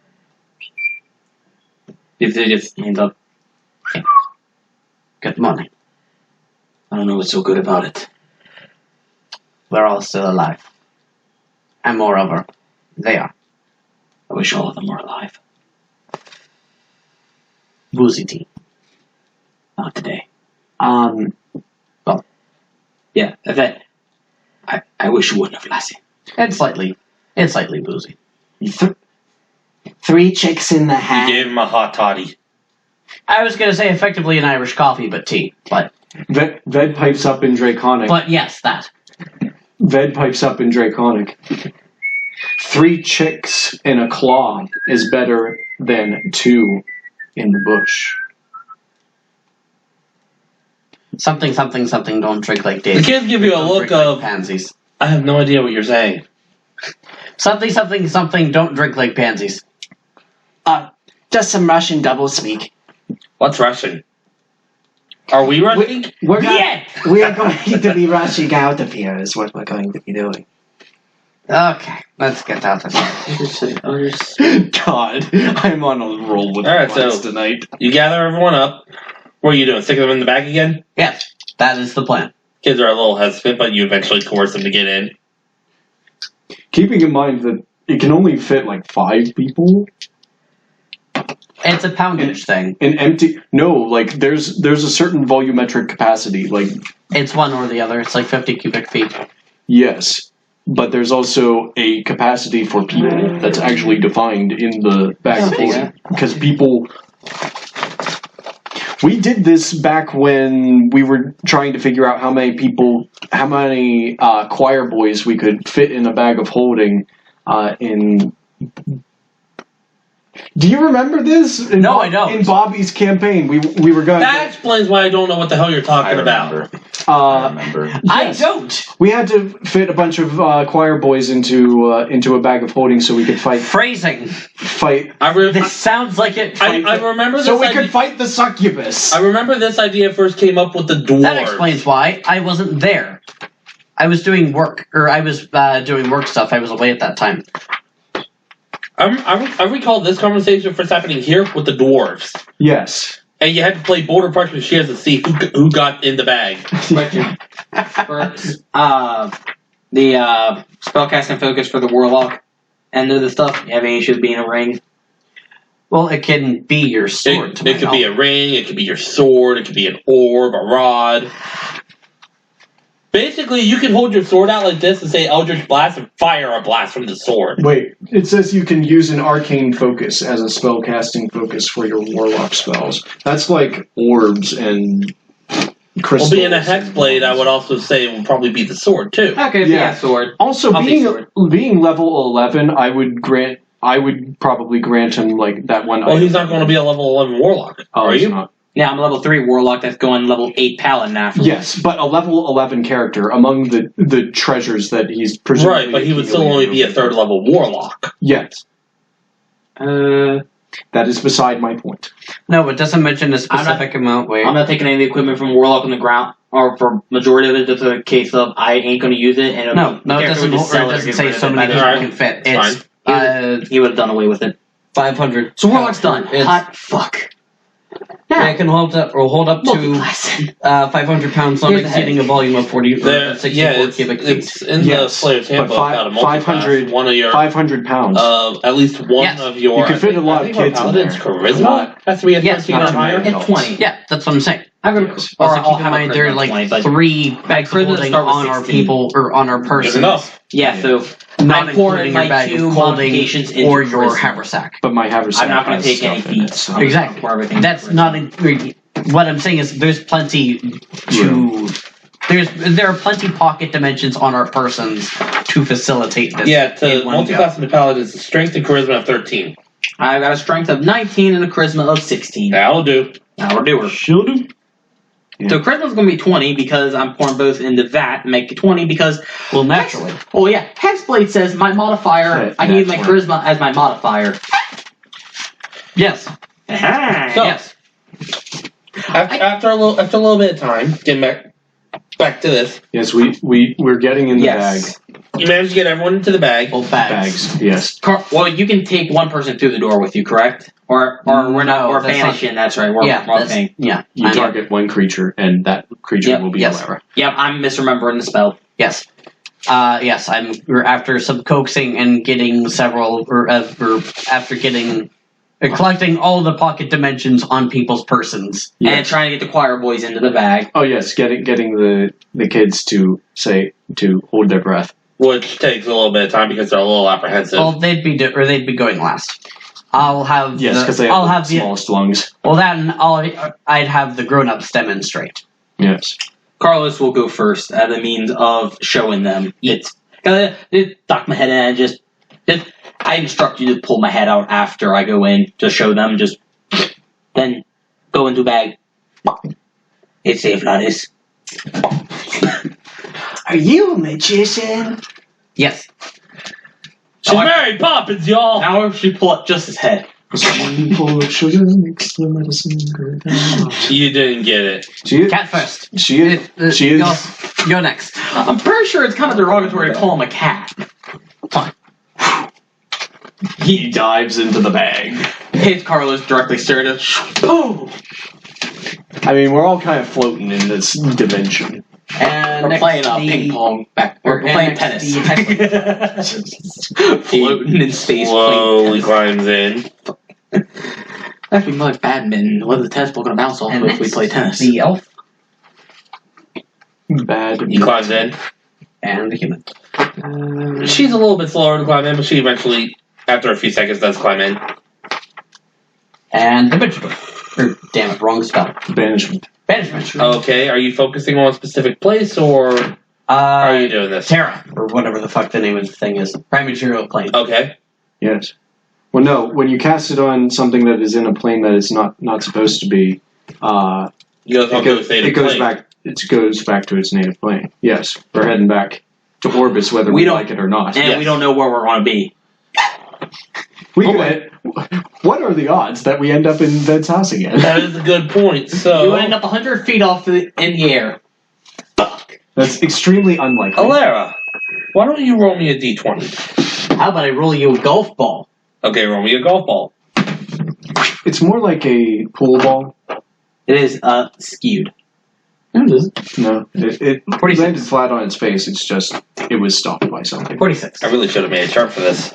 He just ends up... Good morning. I don't know what's so good about it. We're all still alive. And moreover, they are. I wish all of them were alive. Boozy tea. Not today. Um, Yeah, that's it. I wish you wouldn't have, Lassie. It's slightly boozy. 3 chicks in the You hat. gave him a hot toddy. I was going to say effectively an Irish coffee, but tea. But Ved pipes up in Draconic. yes, that. Ved pipes up in Draconic. 3 chicks in a claw is better than 2 in the bush. Something. Don't drink like The David. kids give you a Don't look drink like of, pansies. I have no idea what you're saying. Something. Don't drink like pansies. Just some Russian double speak. What's Russian? Are we Russian? We are going to be rushing out of here is what we're going to be doing. Okay, let's get out of here. God, I'm on a roll with Alright, words so- tonight. You gather everyone up. What are you doing? Stick them in the bag again? Yes, that is the plan. Kids are a little hesitant, but you eventually coerce them to get in. Keeping in mind that it can only fit like 5 people. It's a poundage thing. An empty like there's a certain volumetric capacity, like It's one or the other. It's like 50 cubic feet. yes, but there's also a capacity for people that's actually defined in the bag of holding. Because people, we did this back when we were trying to figure out how many choir boys we could fit in a bag of holding in. Do you remember this? No, I don't. In Bobby's campaign, we were going. That explains why I don't know what the hell you're talking about. I remember. I don't. We had to fit a bunch of choir boys into a bag of holding so we could fight. Phrasing. This sounds like it. I remember this So we idea. could fight the succubus. I remember this idea first came up with the dwarves. That explains why I wasn't there. I was doing work, or I was doing work stuff. I was away at that time. I recall this conversation first happening here with the dwarves. Yes. And you had to play border parchment shares to see who got in the bag. The spellcasting focus for the warlock and the stuff. You have any issues being a ring? Well, it can be your sword. It could be a ring, it could be your sword, it could be an orb, a rod. Basically, you can hold your sword out like this and say Eldritch Blast and fire a blast from the sword. Wait, it says you can use an arcane focus as a spellcasting focus for your warlock spells. That's like orbs and crystals. Well, being a hexblade, I would also say would probably be the sword too. Okay, yeah, sword. Also, I'll take sword. being level 11, I would probably grant him like that one. Well, he's not going to be a level 11 warlock, are he's you? not. Yeah, I'm a level 3 warlock that's going level 8 paladin after. Yes, but a level 11 character among the treasures that he's presumably Right, but he would still only be a 3rd level warlock. Yes. That is beside my point. No, it doesn't mention a specific amount. Wait. I'm not taking any of the equipment from warlock on the ground, or for majority of it, just a case of I ain't going to use it. And No, the it character doesn't. would just Or sell it or doesn't get say rid of so it. many people Alright, can fit. it's It's He would have done away with it. 500. So warlock's done. It's- Hot fuck. Yeah, it can hold up to Multi-class. 500 pounds, not Here's the exceeding a volume of 40 or 64 Yeah, cubic feet. it's in Yes, the player's but handbook about a multi-class. 500 One of your 500 pounds. at least one Yes. of your. You can fit a lot I of think our kids in paladin's there. charisma Not- has to be at Yes, 13 not or higher. tonight. At 20. Yeah, that's what I'm saying. I'm gonna, Also, or keep I'll in have mind a there are charisma like 20, but 3 bags of charisma holding start with on our 16. people or on our Good person. enough. yeah, so Not I'm pouring including my your bag 2 of holding modifications into or your charisma. haversack. But my haversack I'm not going has to take any stuff in it, feats. so- Exactly. Pour everything That's into not charisma. what I'm saying is there's plenty to there are plenty pocket dimensions on our persons to facilitate this. Yeah, to in one multi-class in the paladin's strength and charisma of 13. I've got a strength of 19 and a charisma of 16. That'll do. That'll do her. She'll do. So charisma's going to be 20 because I'm pouring both into that and make it 20 because... Well, naturally. Oh yeah, Hexblade says my modifier, I need my Naturally. charisma as my modifier. Yes. Aha, So- yes. After a little bit of time, getting back to this, Yes, we're getting in the Yes. you managed to get everyone into the bag. Well, bag. bags. Bags. Yes. Well, you can take one person through the door with you, correct? Or we're not, No, we're that's banishing, that's right, we're that's- paying. yeah. You I'm- target one creature, and that creature Yep, will be yes. a Lara. Yep, I'm misremembering the spell. Yes. Yes, we're after some coaxing and getting several, or after getting collecting all the pocket dimensions on people's persons. And trying to get the choir boys into the bag. Oh yes, getting the kids to hold their breath. Which takes a little bit of time because they're a little apprehensive. Well, they'd be going last. I'll have because they have the smallest lungs. Well, then I'd have the grown-ups demonstrate. Yes. Carlos will go first as a means of showing them. It's duck my head in and just I instruct you to pull my head out after I go in to show them. Just then go into bag. It's safe, Lattice. Are you a magician? Yes. She's Mary Poppins, y'all! Now she pull up just his head. Sugar makes the medicine go down. You didn't get it. Cat first. She is. Go next. I'm pretty sure it's kind of derogatory to call him a cat. He dives into the bag. Hits Carlos directly straight at. Oh! I mean, we're all kind of floating in this dimension. And We're playing ping pong back. We're playing tennis. Floating in space. Slowly climbs in. Actually, more like badminton. What is the tennis ball going to bounce off if we play tennis? The elf Bad. He climbs in. and the human. She's a little bit slower to climb in, but she eventually, after a few seconds, does climb in. And the vegetable. Damn it, wrong spell. Banishment. Banishment. Okay, are you focusing on a specific place, or how are you doing this? Terra, or whatever the fuck the name of the thing is. Prime material plane. Okay. Yes. Well, no. When you cast it on something that is in a plane that is not supposed to be, it goes back. It goes back to its native plane. Yes, we're heading back to Orbis, whether we like it or not. And we don't know where we're going to be. What are the odds that we end up in Ved's house again? That is a good point. So You end up 100 feet off in the air. Fuck. That's extremely unlikely. Alara, why don't you roll me a d20? How about I roll you a golf ball? Okay, roll me a golf ball. It's more like a pool ball. It is skewed. No, it isn't. No, it landed flat on its face. It's just it was stopped by something. 46. I really should have made a chart for this.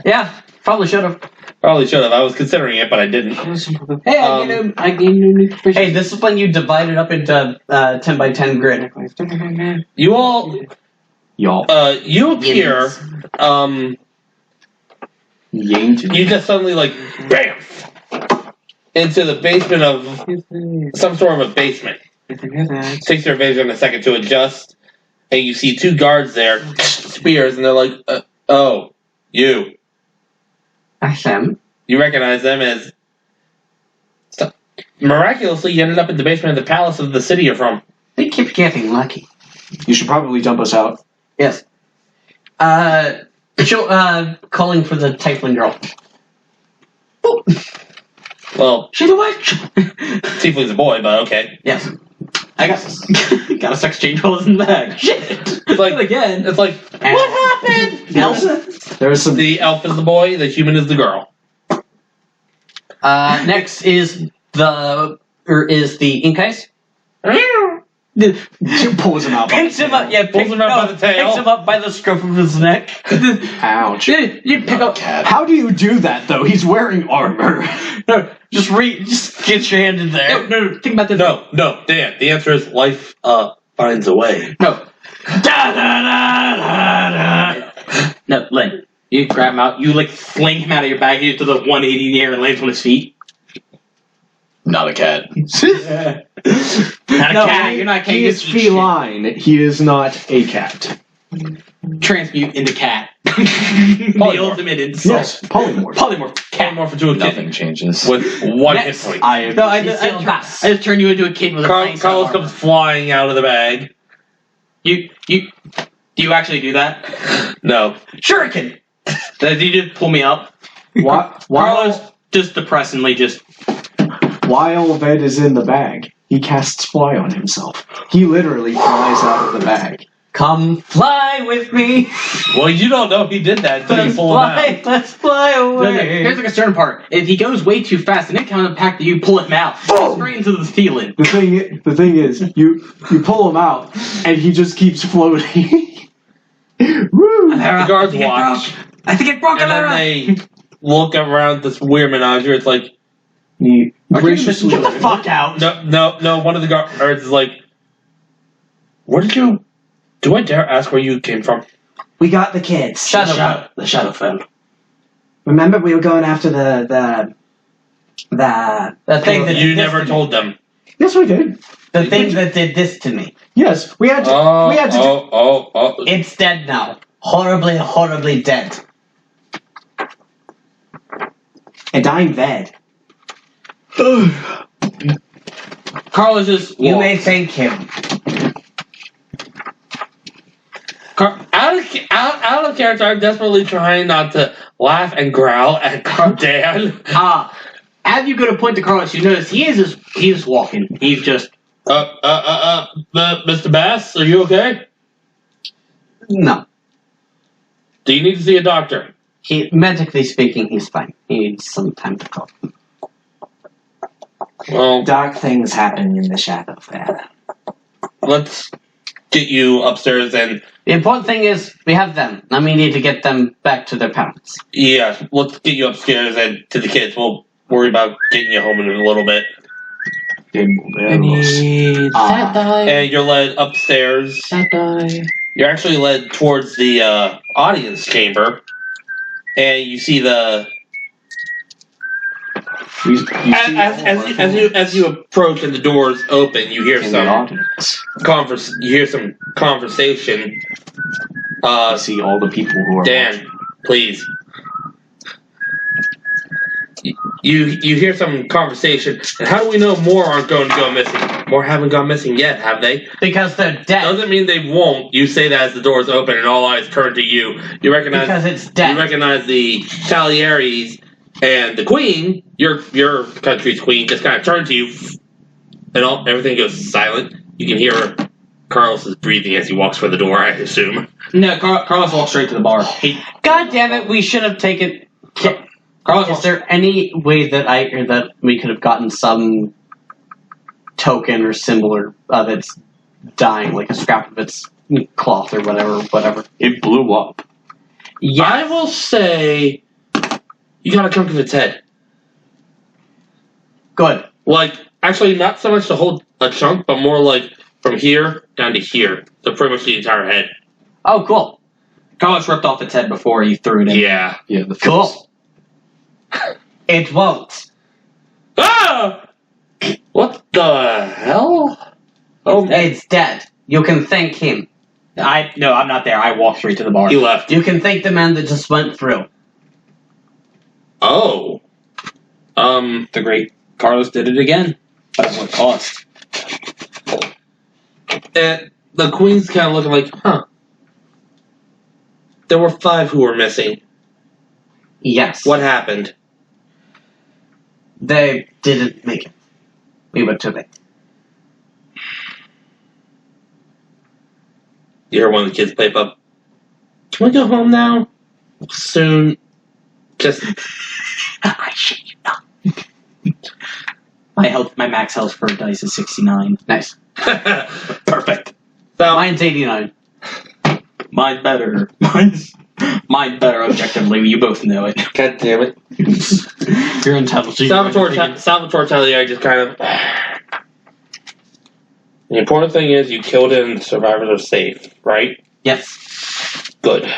Yeah, probably should have. Probably should have. I was considering it, but I didn't. Hey, I gave him Hey, this is when you divide it up into 10 by 10 grid. You all, Y'all. you appear, you just suddenly bam, into the basement of some sort of a basement. Takes your vision a second to adjust, and you see two guards there, spears, and they're like, "Oh, you." Hashem. You recognize them as. Miraculously, you ended up in the basement of the palace of the city you're from. They keep getting lucky. You should probably dump us out. Yes. Calling for the Typhling girl. Well, She's a witch! Tiefling's a boy, but okay. Yes. I got a sex change while I was in the bag. Shit! It's like again. It's like what happened? There's some. The elf is the boy, the human is the girl. Next is the Inkais. She pulls him out. Picks him up, Pulls him out by the tail. Picks him up by the scruff of his neck. Ouch. You pick up. How do you do that though? He's wearing armor. No, just get your hand in there. No, think about this. No, Dan. The answer is life finds a way. No. No, Lynn. You grab him out, you fling him out of your bag into the 180 in the air and lands on his feet. Not a cat. Not a cat, you're not a cat. He is feline. He is not a cat. Transmute into cat. The ultimate insult. Yes, polymorph. Polymorph. Cat. Polymorph into a Nothing kid changes. with one hit Next. point. I just turn you into a kid with a Carlos comes flying out of the bag. Do you actually do that? No. Shuriken! Did you just pull me up? Carlos just depressingly just... While Ved is in the bag, he casts fly on himself. He literally flies out of the bag. Come fly with me. Well, you don't know he did that until you pull him out. Let's fly away. Here's the concern part. If he goes way too fast, and then kind of impact you pull him out. Straight into the ceiling. The thing is, you pull him out, and he just keeps floating. Woo! The guards watch, I think it broke and then they look around this weird menagerie. It's like, He Are you graciously just- Get the fuck out! no. One of the guards is like, where did you? Do I dare ask where you came from? We got the kids. The Shadowfell. Remember, we were going after the The thing that You did this never to me. told them. Yes, we did. The thing that did this to me. Yes, we had to. we had to. Oh. It's dead now. Horribly, horribly dead. and I'm dead. Carlos just You walks. may thank him. Out of character, I'm desperately trying not to laugh and growl at Dan. As you go to point to Carlos, you notice he is walking. He's just Mr. Bass, are you okay? No. Do you need to see a doctor? Medically speaking, he's fine. He needs some time to talk. Well, Dark things happen in the Shadowfell. let's get you upstairs and The important thing is we have them. Now we need to get them back to their parents. let's get you upstairs and to the kids. We'll worry about getting you home in a little bit. And you're led upstairs. You're actually led towards the audience chamber, and you see the. As you approach and the doors open, you hear in the some audience. You hear some conversation. I see all the people who are Dan, please. You hear some conversation, and how do we know more aren't going to go missing? More haven't gone missing yet, have they? Because they're dead. Doesn't mean they won't. You say that as the doors open and all eyes turn to you. You recognize Because it's dead. You recognize the Talieres and the Queen. Your country's Queen just kind of turn to you, and everything goes silent. You can hear Carlos's breathing as he walks for the door. I assume. No, Carlos walks straight to the bar. God damn it! We should have taken. Carlos Is there any way that we could have gotten some token or symbol of its dying, like a scrap of its cloth or whatever? It blew up. Yeah. I will say you got a chunk of its head. Good. Like, actually, not so much to hold a chunk, but more like from here down to here. So pretty much the entire head. Oh, cool. Carlos ripped off its head before he threw it in. Yeah. Yeah, the Cool. It won't. Ah! What the hell? Oh, it's dead. You can thank him. No, I'm not there. I walked straight to the bar. He left. You can thank the man that just went through. Oh. The great Carlos did it again. But at what cost? The Queen's kind of looking like, huh. There were 5 who were missing. Yes. What happened? They didn't make it. We were too late. You hear one of the kids pipe up. Can we go home now? Soon. Just. I shit you not. My max health for dice is 69. Nice. Perfect. So, Mine's 89. Mine's better. Mine's better objectively. You both know it. God damn it. You're entitled to your Salvatore Tagliari just kind of. The important thing is you killed it and the survivors are safe, right? Yes. Good.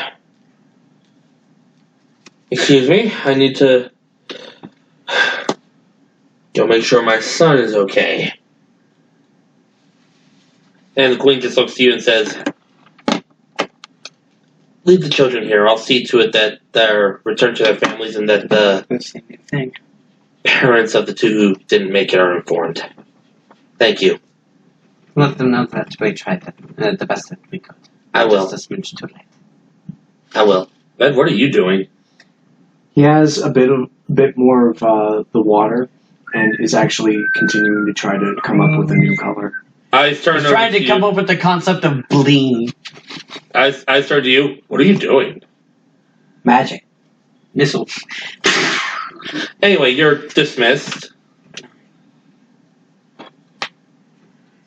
Excuse me, I need to go make sure my son is okay. And the Queen just looks to you and says, leave the children here. I'll see to it that they're returned to their families and that the parents of the 2 who didn't make it are informed. Thank you. Let them know that we tried the best that we could. I will. Just this much too late. I will. Ben, what are you doing? He has a bit more of the water, and is actually continuing to try to come up with a new color. Eyes turn He's over trying to come up with the concept of bling. Eyes turn to you. What are you doing? Magic. Missile. Anyway, you're dismissed.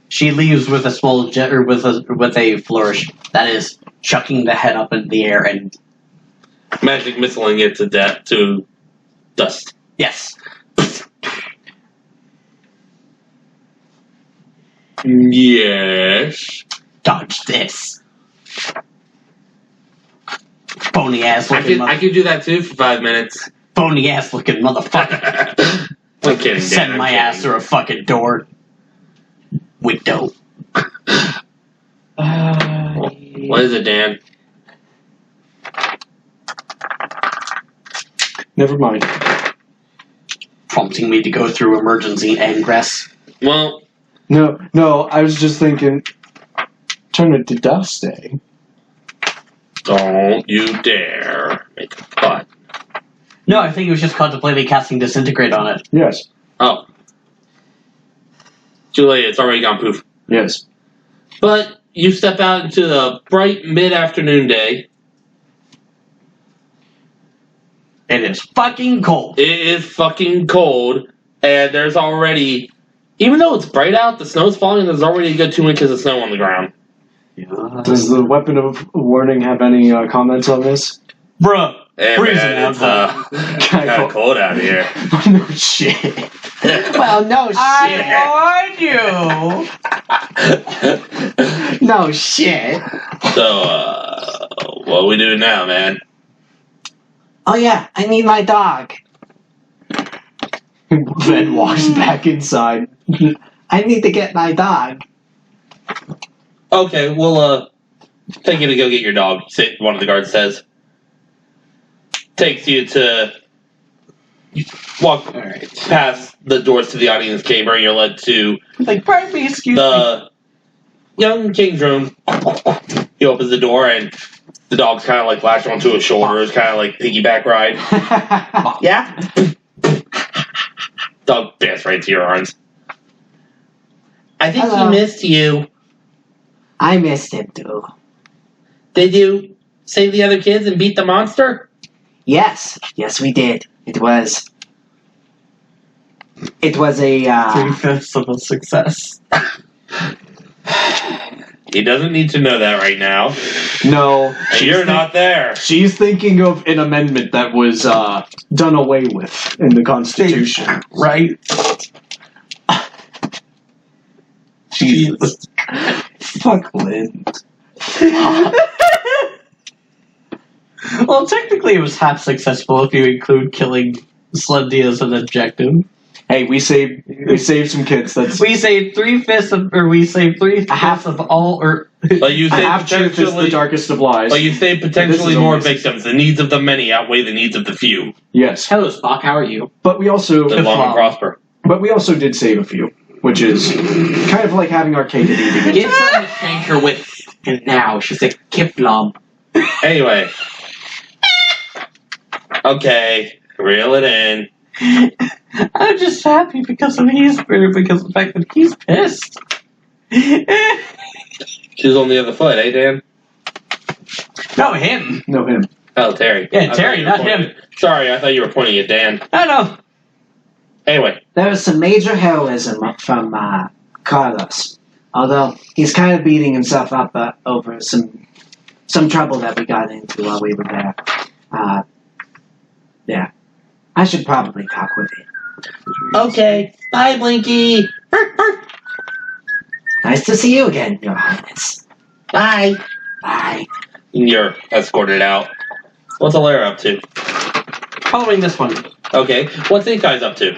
She leaves with a small jet or with a flourish. That is chucking the head up in the air and Magic missiling it to death to Dust. Yes. Yes. Dodge this. Phony ass looking I could do that too for 5 minutes. phony ass looking motherfucker. I'm kidding, Dan. Send my ass through a fucking door. Window. What is it, Dan? Never mind. Prompting me to go through emergency ingress. Well, No, I was just thinking, turn it to dust, eh? don't you dare make a cut. No, I think he was just contemplating casting Disintegrate on it. Yes. Oh. Too late, it's already gone poof. Yes. But you step out into the bright mid-afternoon day. It is fucking cold. It is fucking cold, and there's already, even though it's bright out, the snow's falling, and there's already a good 2 inches of snow on the ground. Does the weapon of warning have any comments on this? Bruh. Hey, Freezing man, it's outside. kind of cold out here. No shit. Well, no shit. I warned you. No shit. So, what we doing now, man? Oh yeah, I need my dog. Ben walks back inside. I need to get my dog. Okay, we'll, take you to go get your dog, one of the guards says. Takes you to walk past the doors to the audience chamber, and you're led to Like, pardon me, excuse me. the young king's room. He opens the door, and the dog's kind of like latched onto his shoulders, kind of like piggyback ride. Yeah? Dog bits right to your arms. I think Hello. he missed you. I missed him too. Did you save the other kids and beat the monster? Yes, we did. It was a 3/5 of a success. He doesn't need to know that right now. No. And you're not there. She's thinking of an amendment that was done away with in the Constitution. Right? Jesus. fuck Lynn. Well, technically it was half successful if you include killing Slendy as an objective. Hey, we saved some kids. That's We saved 3/5 of, or we saved 3/5 of all, or But you a say half truth is the potentially. darkest of lies. But you say This potentially is more always- victims. The needs of the many outweigh the needs of the few. Yes, Hello, Spock. How are you? but we also Live long and prosper. did save a few, which is kind of like having our cake and eating it. Get something to shank her with. And now she's a kiplom. Anyway. Okay, reel it in. I'm just happy because of because of the fact that he's pissed. She's on the other foot, eh, Dan? No, him. No, him. Oh, Terry. Yeah, I thought Terry, you were not pointing- him. Sorry, I thought you were pointing at Dan. I know. Anyway, There was some major heroism from Carlos, although he's kind of beating himself up over some trouble that we got into while we were there. Yeah, I should probably talk with him. okay. Bye, Blinky. Nice to see you again, Your Highness. Bye. Bye. You're escorted out. What's Alara up to? Following this one. Okay. What's Inkai's up to?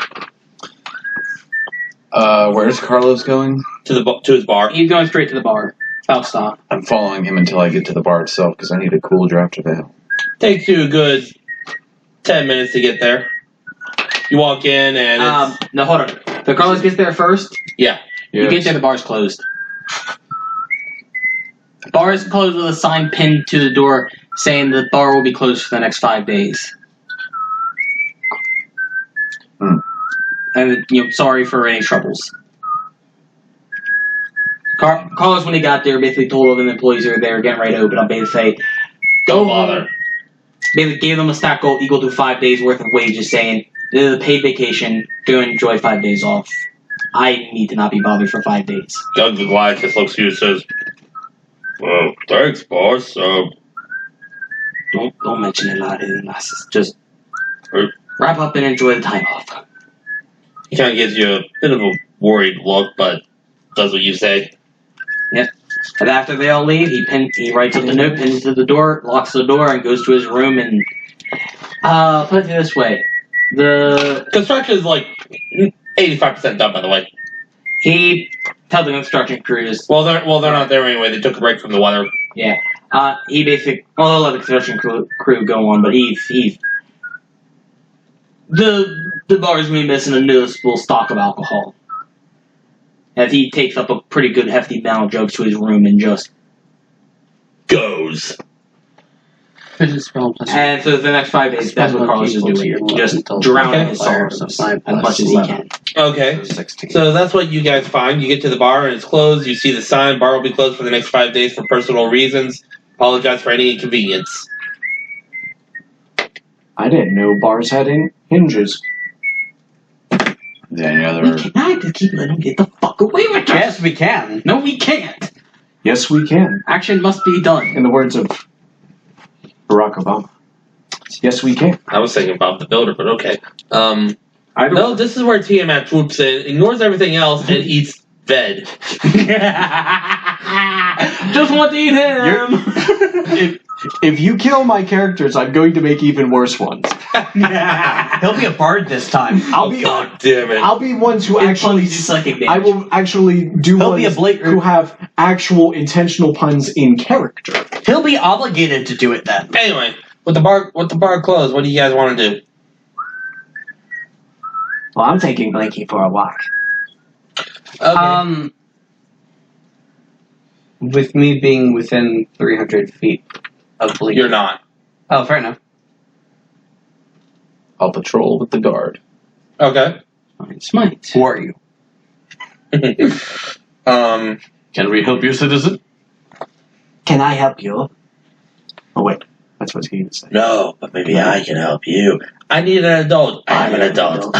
Where's Carlos going? To his bar. He's going straight to the bar. I'll stop. I'm following him until I get to the bar itself because I need a cool draft of ale. Takes you a good 10 minutes to get there. You walk in and it's, No, hold on. So Carlos gets there first. yeah. You get there, the bar's closed. Bar is closed with a sign pinned to the door saying the bar will be closed for the next 5 days. And sorry for any troubles. Carlos, when he got there, basically told all the employees who were there getting ready to open up, basically say, Don't bother. Basically gave them a stack goal equal to 5 days worth of wages, saying, this is a paid vacation, go and enjoy 5 days off. I need to not be bothered for 5 days. Doug the Goliath just looks at you and says, well, thanks, boss. Don't mention it louder than us. Just wrap up and enjoy the time off. He kind of gives you a bit of a worried look, but does what you say. And after they all leave, he writes up the note, pins it to the door, locks the door, and goes to his room. And put it this way: the Construction is like 85% done, by the way. he tells the construction crews. Well, they're not there anyway. They took a break from the weather. Yeah. He basically, well, they'll let the construction crew go on, but he's the bar's gonna be missing a noticeable stock of alcohol. As he takes up a pretty good hefty amount of jugs to his room and just goes. Fidget spell plus And for the next 5 days, that's what Carlos is doing. Just drowning his sorrows as much as he can. Okay. 16. So that's what you guys find. You get to the bar and it's closed. You see the sign, bar will be closed for the next 5 days for personal reasons. Apologize for any inconvenience. I didn't know bars had hinges. Is there any We other? cannot just keep letting him get the fuck away with us. Yes, we can. No, we can't. Yes, we can. Action must be done. In the words of Barack Obama. Yes, we can. I was thinking about the builder, but okay. I don't No, this is where Tiamat swoops in, ignores everything else, and eats Ved. Just want to eat him. If you kill my characters, I'm going to make even worse ones. He'll be a bard this time. I'll be God damn it. I'll be ones who actually psychic I will actually do He'll be ones a Blake- who have actual intentional puns in character. He'll be obligated to do it then. Anyway, with the bar closed, what do you guys want to do? Well, I'm taking Blakey for a walk. Okay. With me being within 300 feet of Blake. You're not. Oh, fair enough. I'll patrol with the guard. Okay. Smite. Who are you? Can we help you, citizen? Can I help you? Oh wait, that's what he was saying. No, but maybe I can help you. I need an adult. I'm an adult.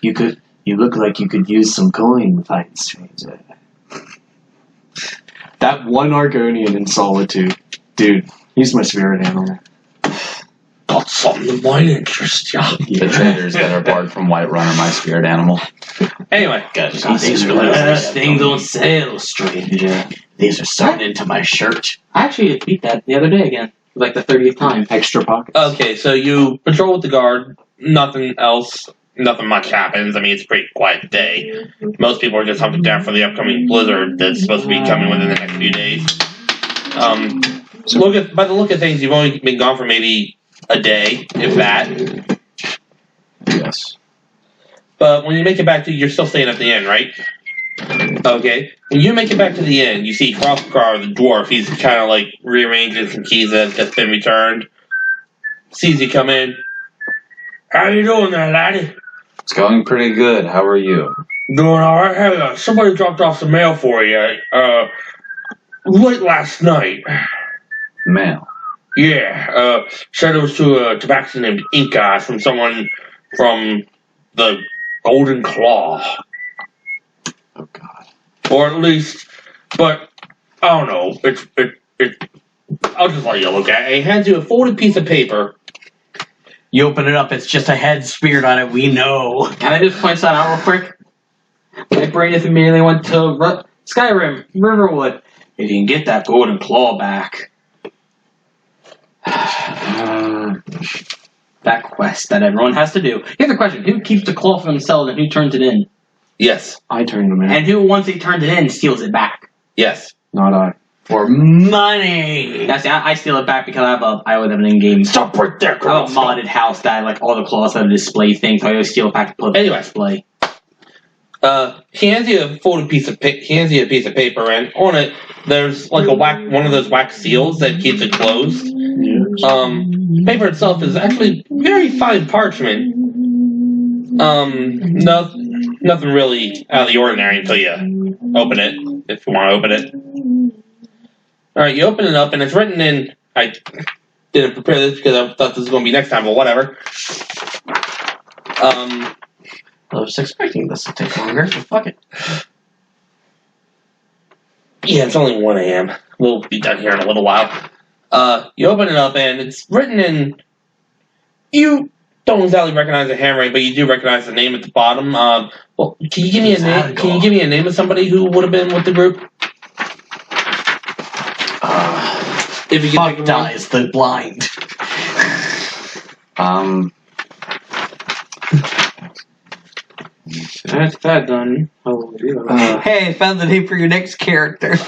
You look like you could use some coin, fine stranger. That one Argonian in Solitude. Dude, he's my spirit animal. Got something that might interest ya. The traders that are barred from Whiterun are my spirit animal. Anyway, Things don't sell, stranger. These are sewn into my shirt. I actually beat that the other day again. Like the 30th time. Extra pockets. okay, so you patrol with the guard. Nothing else. Nothing much happens. I mean, it's a pretty quiet day. Most people are just hunting down for the upcoming blizzard that's supposed to be coming within the next few days. By the look of things, you've only been gone for maybe a day, if that. Yes. But when you make it back to, you're still staying at the inn, right? Okay. When you make it back to the inn, you see Hrothgar, the dwarf. He's kind of like rearranging some keys that have been returned. Sees you come in. How you doing there, laddie? It's going pretty good. How are you? Doing alright. Hey, somebody dropped off some mail for you. Late last night. Mail. Yeah. Said it was to a tabaxi named Inca from someone from the Golden Claw. Oh God. Or at least, but I don't know. It. I'll just let you look at it. He hands you a folded piece of paper. You open it up, it's just a head speared on it, we know. Can I just point that out real quick? My brain just immediately went to Skyrim, Riverwood. If you can get that golden claw back. That quest that everyone has to do. Here's the question. Who keeps the claw for themselves and who turns it in? Yes. I turned them in. And who, once they turned it in, steals it back? Yes. Not I. For money! Now, see, I steal it back because I would have an in-game. Stop right there, I have a modded house that like all the claws have a display thing, so I always steal it back to put it Anyway. on display. He hands you a folded piece of paper, and on it there's like one of those wax seals that keeps it closed. Paper itself is actually very fine parchment. Nothing really out of the ordinary until you open it, if you want to open it. Alright, you open it up, and it's written in... I didn't prepare this because I thought this was going to be next time, but whatever. I was expecting this to take longer, but fuck it. Yeah, it's only 1 a.m. We'll be done here in a little while. You open it up, and it's written in. You don't exactly recognize the handwriting, but you do recognize the name at the bottom. Well, can you give me a name? Can you give me a name of somebody who would have been with the group? If you can Fuck dies the blind. That's that done. Hey, found the name for your next character.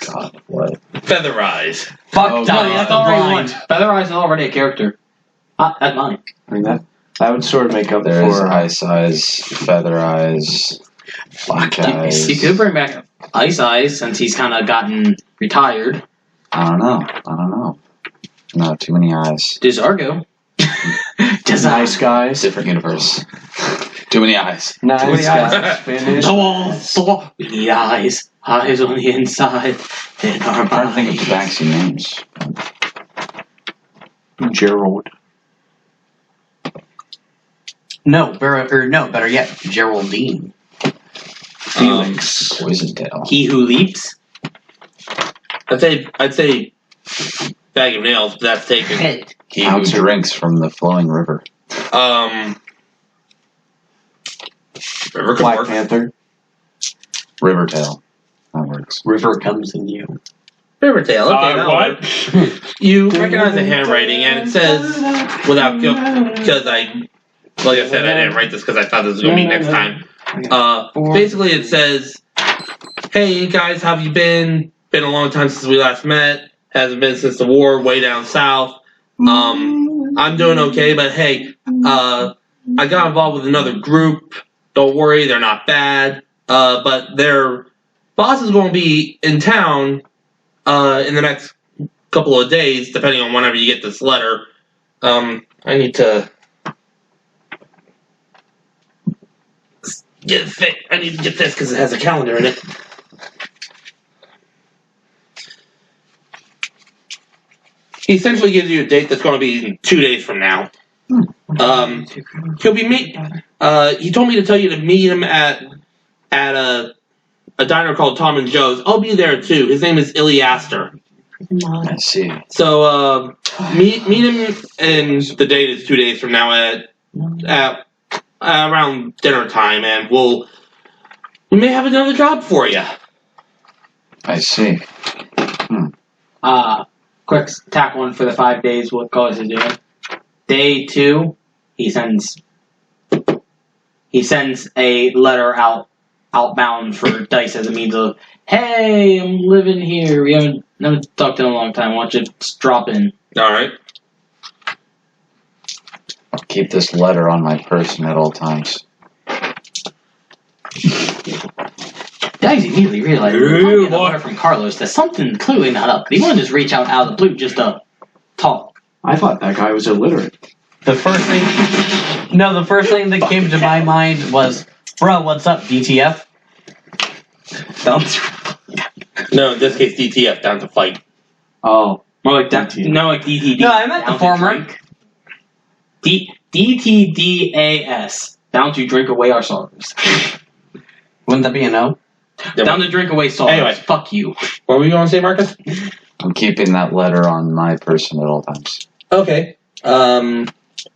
God, what? Feather Eyes. Fuck No, dies that's the already one. blind. Feather Eyes is already a character. That's mine. I mean that would sort of make up There's for Ice Eyes, Feather Eyes, Black Eyes. You could bring back Ice Eyes since he's kind of gotten retired. I don't know. No, too many eyes. Desargo. nice guys. Different universe. Too many eyes. Nice many guys. Finished. We need eyes. Eyes on the inside. In our I'm trying to think of the bodies. backseat names. Gerald. No, better yet, Geraldine. Felix. Poisondale. He who leaps. I'd say Bag of Nails, but that's taken. Head. He who drinks from the flowing river. River could Black work. Panther. Riverdale. That works. River comes in you. Riverdale. Okay, that'll what? work. You recognize the handwriting, and it says, without guilt, because like I said, I didn't write this because I thought this was going to be next time. Basically, it says, "Hey guys, how have you been? Been a long time since we last met. Hasn't been since the war way down south. I'm doing okay, but hey, I got involved with another group. Don't worry, they're not bad. But their boss is going to be in town in the next couple of days, depending on whenever you get this letter. I need to get this because it has a calendar in it." He essentially gives you a date that's going to be 2 days from now. He'll be he told me to tell you to meet him at a diner called Tom and Joe's. I'll be there too. His name is Iliaster. I see. So meet him, and the date is 2 days from now at around dinner time, and we may have another job for you. I see. Quick tack one for the 5 days. What Cause is doing? Day 2, he sends a letter outbound for Dice as a means of, hey, I'm living here. We haven't talked in a long time. Why don't you just drop in? All right. I'll keep this letter on my person at all times. Dice immediately realized a letter from Carlos that something clearly not up. He wouldn't just reach out of the blue just to talk. I thought that guy was illiterate. The first thing that came to my mind was, bro, what's up, DTF? No, in this case, DTF down to fight. Oh. More like that. No, like DTD. No, I meant the former. DTDAS. Down to drink away our sorrows. Wouldn't that be a no? Down to drink away sorrows. Anyway. Fuck you. What were you going to say, Marcus? I'm keeping that letter on my person at all times. Okay. The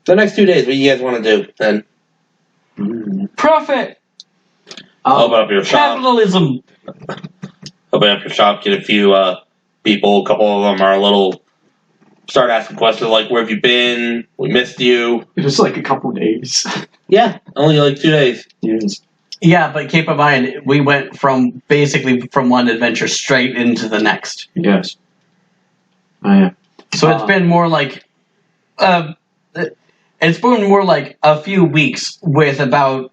next 2 days, what do you guys want to do then? Profit! Open up your shop. Capitalism! Open up your shop, get a few people. A couple of them are start asking questions like, where have you been? We missed you. It was like a couple days. Yeah, only like 2 days. Yes. Yeah, but keep in mind, we went from one adventure straight into the next. Yes. I am. So it's been more like, a few weeks with about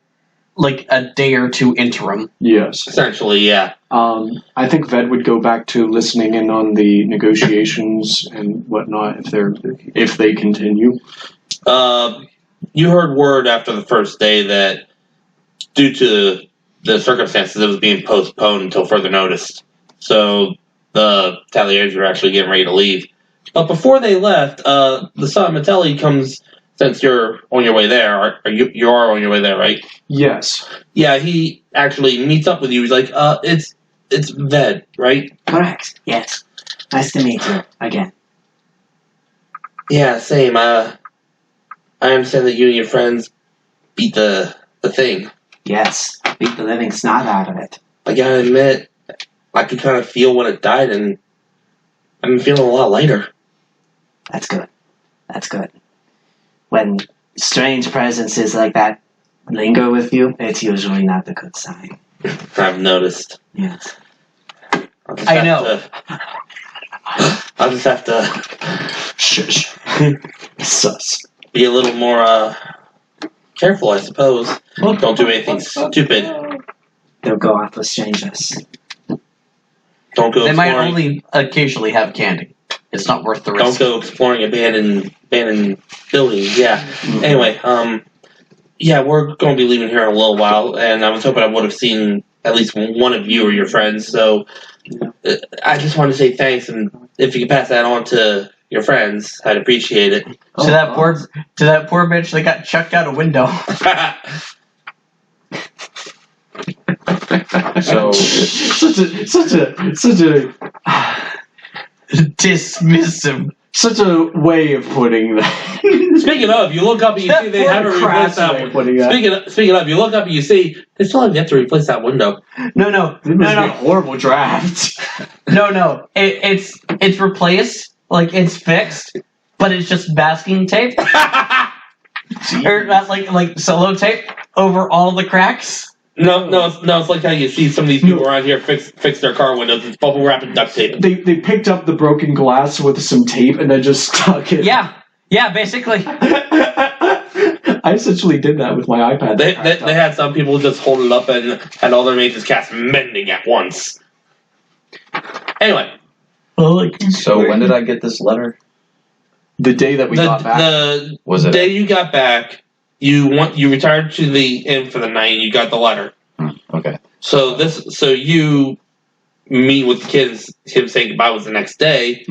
like a day or two interim. Yes. Essentially, yeah. I think Ved would go back to listening in on the negotiations and whatnot if they continue. You heard word after the first day that due to the circumstances, it was being postponed until further notice. So the Taliers are actually getting ready to leave. But before they left, the son Matelli comes. Since you're on your way there, you are on your way there, right? Yes. Yeah, he actually meets up with you. He's like, it's Ved, right? Correct. Yes. Nice to meet you again. Yeah, same. I understand that you and your friends beat the thing. Yes, beat the living snot out of it. I gotta admit, I could kind of feel when it died, and I'm feeling a lot lighter. That's good. That's good. When strange presences like that linger with you, it's usually not a good sign. I've noticed. Yes. I'll just have to Shush. Sus. be a little more careful, I suppose. Don't do anything stupid. They'll go off with strangers. Don't go They might exploring. only occasionally have candy. It's not worth the Don't risk. go exploring abandoned buildings. Yeah. Anyway, yeah, we're going to be leaving here in a little while, and I was hoping I would have seen at least one of you or your friends. So I just wanted to say thanks, and if you could pass that on to your friends, I'd appreciate it. To that poor bitch that got chucked out a window. So such a Dismissive. such a way of putting that. Speaking of, you look up and you see they haven't replaced that way of one. putting that. Speaking of, you look up and you see they still have yet to replace that window. No. It must be a horrible draft. No. It's replaced. Like it's fixed, but it's just masking tape. Or not like solo tape over all the cracks. No, it's like how you see some of these people around here fix their car windows. It's bubble wrap and duct tape. They picked up the broken glass with some tape and then just stuck it. Yeah, basically. I essentially did that with my iPad. They had some people just hold it up and all their mates cast mending at once. Anyway, so when did I get this letter? The day that we got back. the Was it- day you got back, you retired to the inn for the night and you got the letter. Okay. So you meet with the kids. Him saying goodbye was the next day,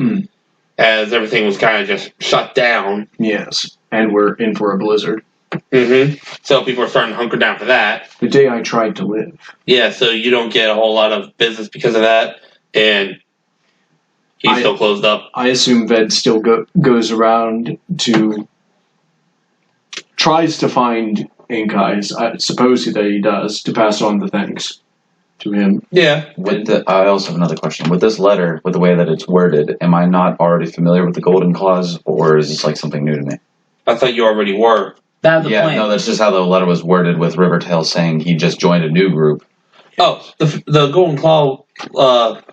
as everything was kind of just shut down. Yes, and we're in for a blizzard. Mm-hmm. So people are starting to hunker down for that. The day I tried to live. Yeah, so you don't get a whole lot of business because of that, and he's still closed up. I assume Ved still goes around to tries to find ink eyes. I suppose that he does to pass on the thanks to him. Yeah. I also have another question. With this letter, with the way that it's worded, am I not already familiar with the Golden Clause, or is this like something new to me? I thought you already were. That's the plan. No, that's just how the letter was worded with Rivertail saying he just joined a new group. Oh, the Golden Claw,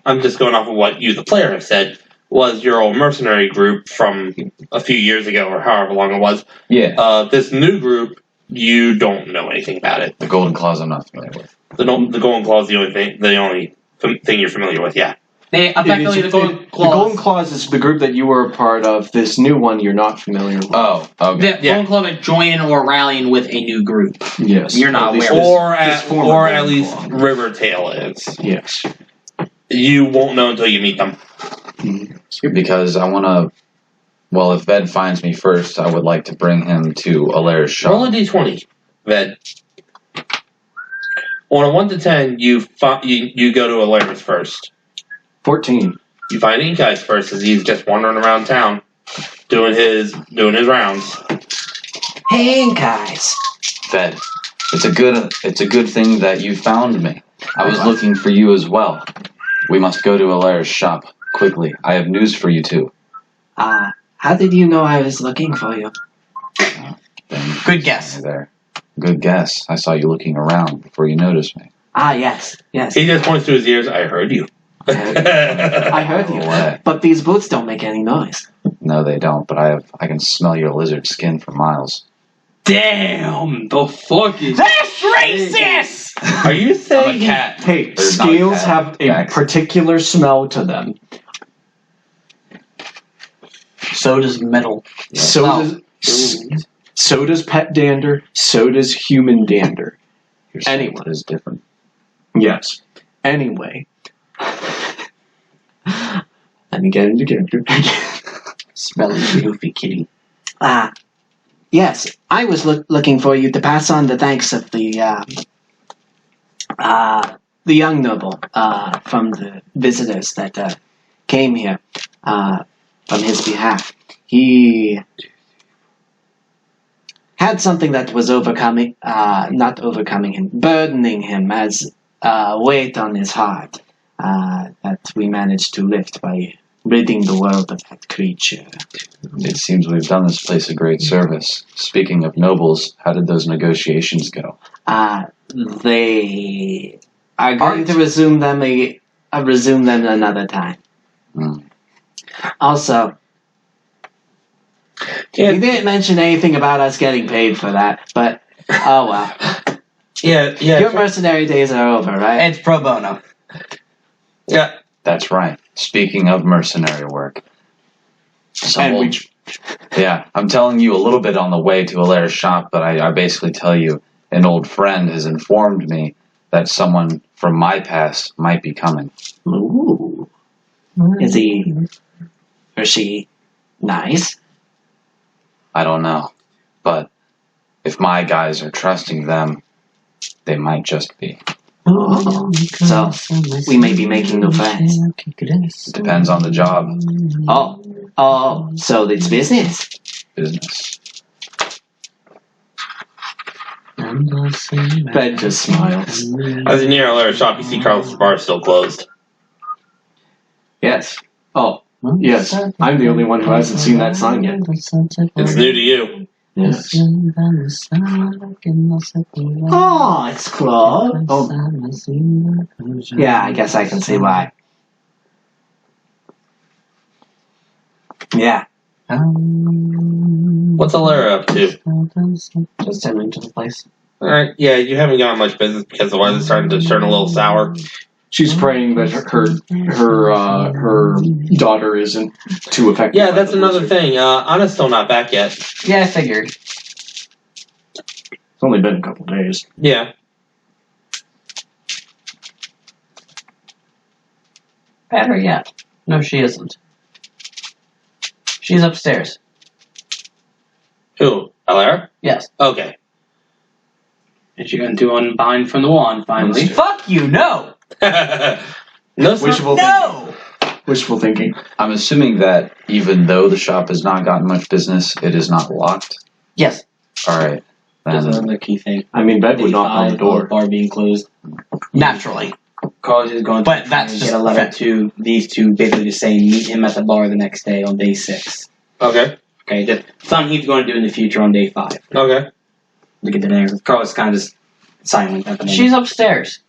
I'm just going off of what you, the player, have said, was your old mercenary group from a few years ago, or however long it was. Yeah. This new group, you don't know anything about it. The Golden Clause I'm not familiar with. The Golden Claw is the only thing you're familiar with, yeah. They effectively the Golden Claws. The Golden Claws is the group that you were a part of. This new one you're not familiar with. Oh, okay. The Golden Claws are joining or rallying with a new group. Yes. You're not least aware. Or at least Claw. Rivertail is. Yes. You won't know until you meet them. Because I want to... Well, if Ved finds me first, I would like to bring him to Alair's shop. Roll a d20, Ved. On a 1 to 10, you go to Alaris first. 14. You find Ink Eyes first as he's just wandering around town, doing his rounds. Hey, guys. Ved, it's a good thing that you found me. I was looking for you as well. We must go to Alair's shop quickly. I have news for you too. How did you know I was looking for you? Good guess. There. Good guess. I saw you looking around before you noticed me. Yes. He just points to his ears. I heard you. I heard you. What? But these boots don't make any noise. No, they don't, but I can smell your lizard skin for miles. Damn, the fuck is That's racist! Are you saying cat? Hey, There's not a scales cat. have a Jackson. particular smell to them. So does metal. So Well, so does pet dander. So does human dander. Your scent Anyway. is different. Yes. Anyway. Let me get into character. smelling goofy kitty. Yes, I was looking for you to pass on the thanks of the young noble from the visitors that came here on his behalf. He had something that was burdening him as a weight on his heart that we managed to lift by ridding the world of that creature. It seems we've done this place a great service. Speaking of nobles, how did those negotiations go? They are going to resume them another time. Also, he didn't mention anything about us getting paid for that, but oh well. Yeah. Your mercenary days are over, right? It's pro bono. Yeah. That's right. Speaking of mercenary work. I'm telling you a little bit on the way to Alair's shop, but I basically tell you an old friend has informed me that someone from my past might be coming. Ooh. Is he or she nice? I don't know. But if my guys are trusting them, they might just be. Oh. So, we may be making new friends. It depends on the job. Oh, so it's business. Business. Ben just smiles. As you near Alair's shop, you see Carlos's bar is still closed. Yes. Oh, yes. I'm the only one who hasn't seen that sign yet. It's new to you. Yes. Oh, it's closed. Oh. Yeah, I guess I can see why. Yeah. What's Alair up to? Just tending to the place. Alright, yeah, you haven't got much business because the weather's starting to turn a little sour. She's praying that her daughter isn't too affected. Yeah, by that's the another blizzard. thing. Anna's still not back yet. Yeah, I figured. It's only been a couple days. Yeah. Better yet. No, she isn't. She's upstairs. Who? Alair? Yes. Okay. And you're going to unbind from the wand, finally. Fuck you, no! No, sir. Wishful thinking. I'm assuming that even though the shop has not gotten much business, it is not locked. Yes. Alright. That's Then another key thing. I mean, Ben would knock on the door. Bar being closed. Naturally. Carlos is going to But that's get just a letter fact. to these two, basically just saying meet him at the bar the next day on day 6. Okay. Okay, that's something he's going to do in the future on day 5. Okay. Look at the there. Carlos is kind of just silent at the moment. She's upstairs.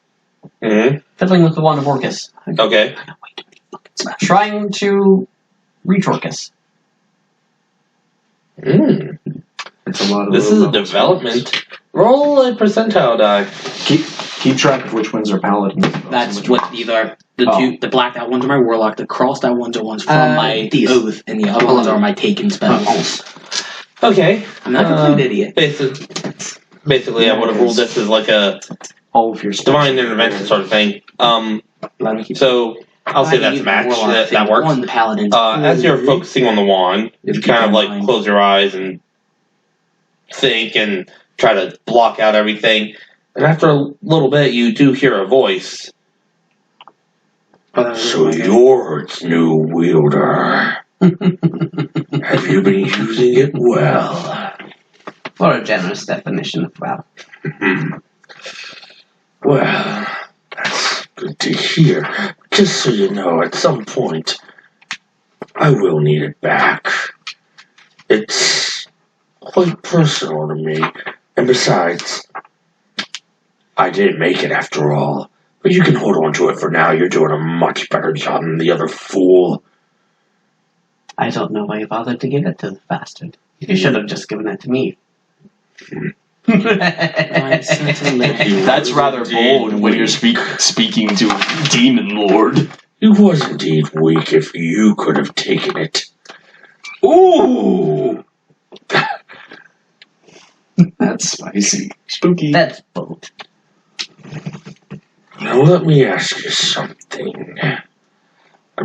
Mm-hmm. Fiddling with the wand of Orcus. Okay. Trying to reach Orcus. It's a lot of. This is a development. Roll a percentile die. Keep track of which ones are paladins. That's what these are. The two, the blacked out ones are my warlock. The crossed out ones are ones from my these. oath, and the other ones are my taken spells. Okay. I'm not a complete idiot. Basically, I would have ruled this as like a all of your stuff. divine intervention sort of thing. Let me keep. So I'll say that's a match. That works. One, the paladin. As you're focusing on the wand, you kind of like close your eyes and think and try to block out everything. And after a little bit, you do hear a voice. So you're its new wielder. Have you been using it well? What a generous definition of well. Well, that's good to hear. Just so you know, at some point, I will need it back. It's quite personal to me. And besides, I didn't make it after all. But you can hold on to it for now. You're doing a much better job than the other fool. I don't know why you bothered to give it to the bastard. You should have just given it to me. That's rather bold when you're speaking to a demon lord. It was indeed weak if you could have taken it. Ooh! That's spicy. Spooky. That's bold. Now let me ask you something. I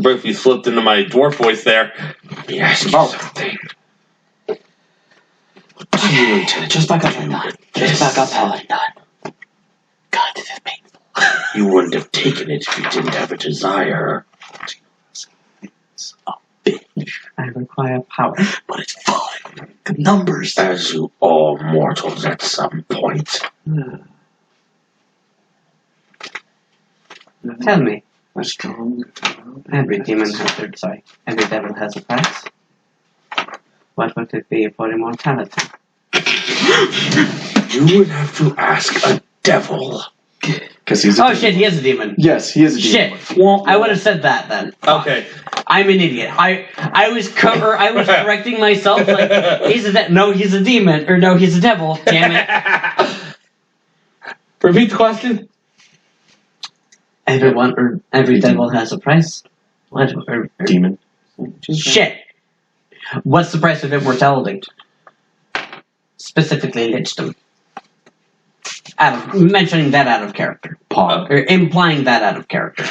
briefly slipped into my dwarf voice there. Let me ask you something. What do you intend Just back up, to do Paladin. with Just this? back up, Paladin. God, this is painful. You wouldn't have taken it if you didn't have a desire. I require power. But it's fun. Good numbers. As you all mortals at some point. Tell me, A strong. every demon has every devil has a price. What would it be for immortality? You would have to ask a devil. Because he's. Oh shit, he is a demon. Yes, he is a demon. Shit. Well, I would have said that then. Okay. I'm an idiot. I was correcting myself. Like he's a demon, or no, he's a devil. Damn it! Repeat the question. Every devil has a price. What? Demon. Shit. What's the price of immortality? Specifically, lichdom. Mentioning that out of character. Pog. Or implying that out of character.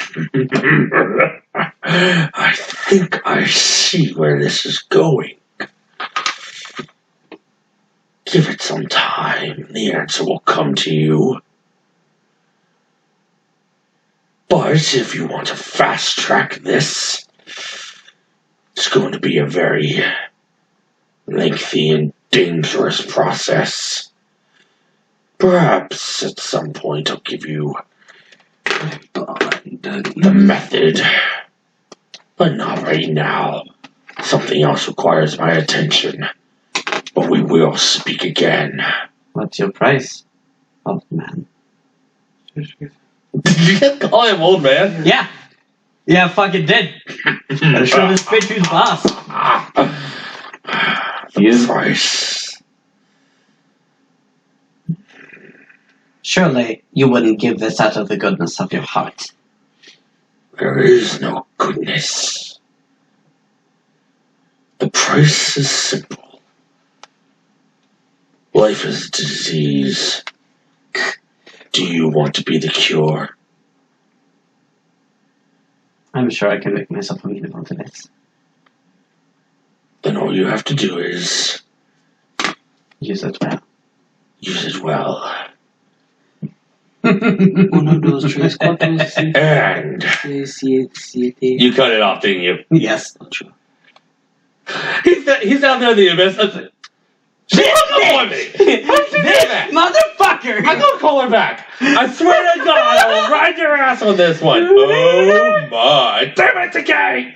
I think I see where this is going. Give it some time. The answer will come to you. But if you want to fast track this, it's going to be a very lengthy and dangerous process. Perhaps at some point I'll give you the method, but not right now. Something else requires my attention, but we will speak again. What's your price, old man? Did you just call him old man? Yeah. Yeah, fucking did. Gotta show this bitch who's boss. The price. Surely you wouldn't give this out of the goodness of your heart. There is no goodness. The price is simple. Life is a disease. Do you want to be the cure? I'm sure I can make myself amenable to this. Then all you have to do is Use it well. use it well. Uno, dos, tres, cuatro, cinco, And seis, siete. You cut it off, didn't you? Yes. He's down there in the abyss. I was like, she hung up on me. How did you do that? Motherfucker! I'm gonna call her back. I swear to God, I will ride your ass on this one. Oh my! Damn it, the game!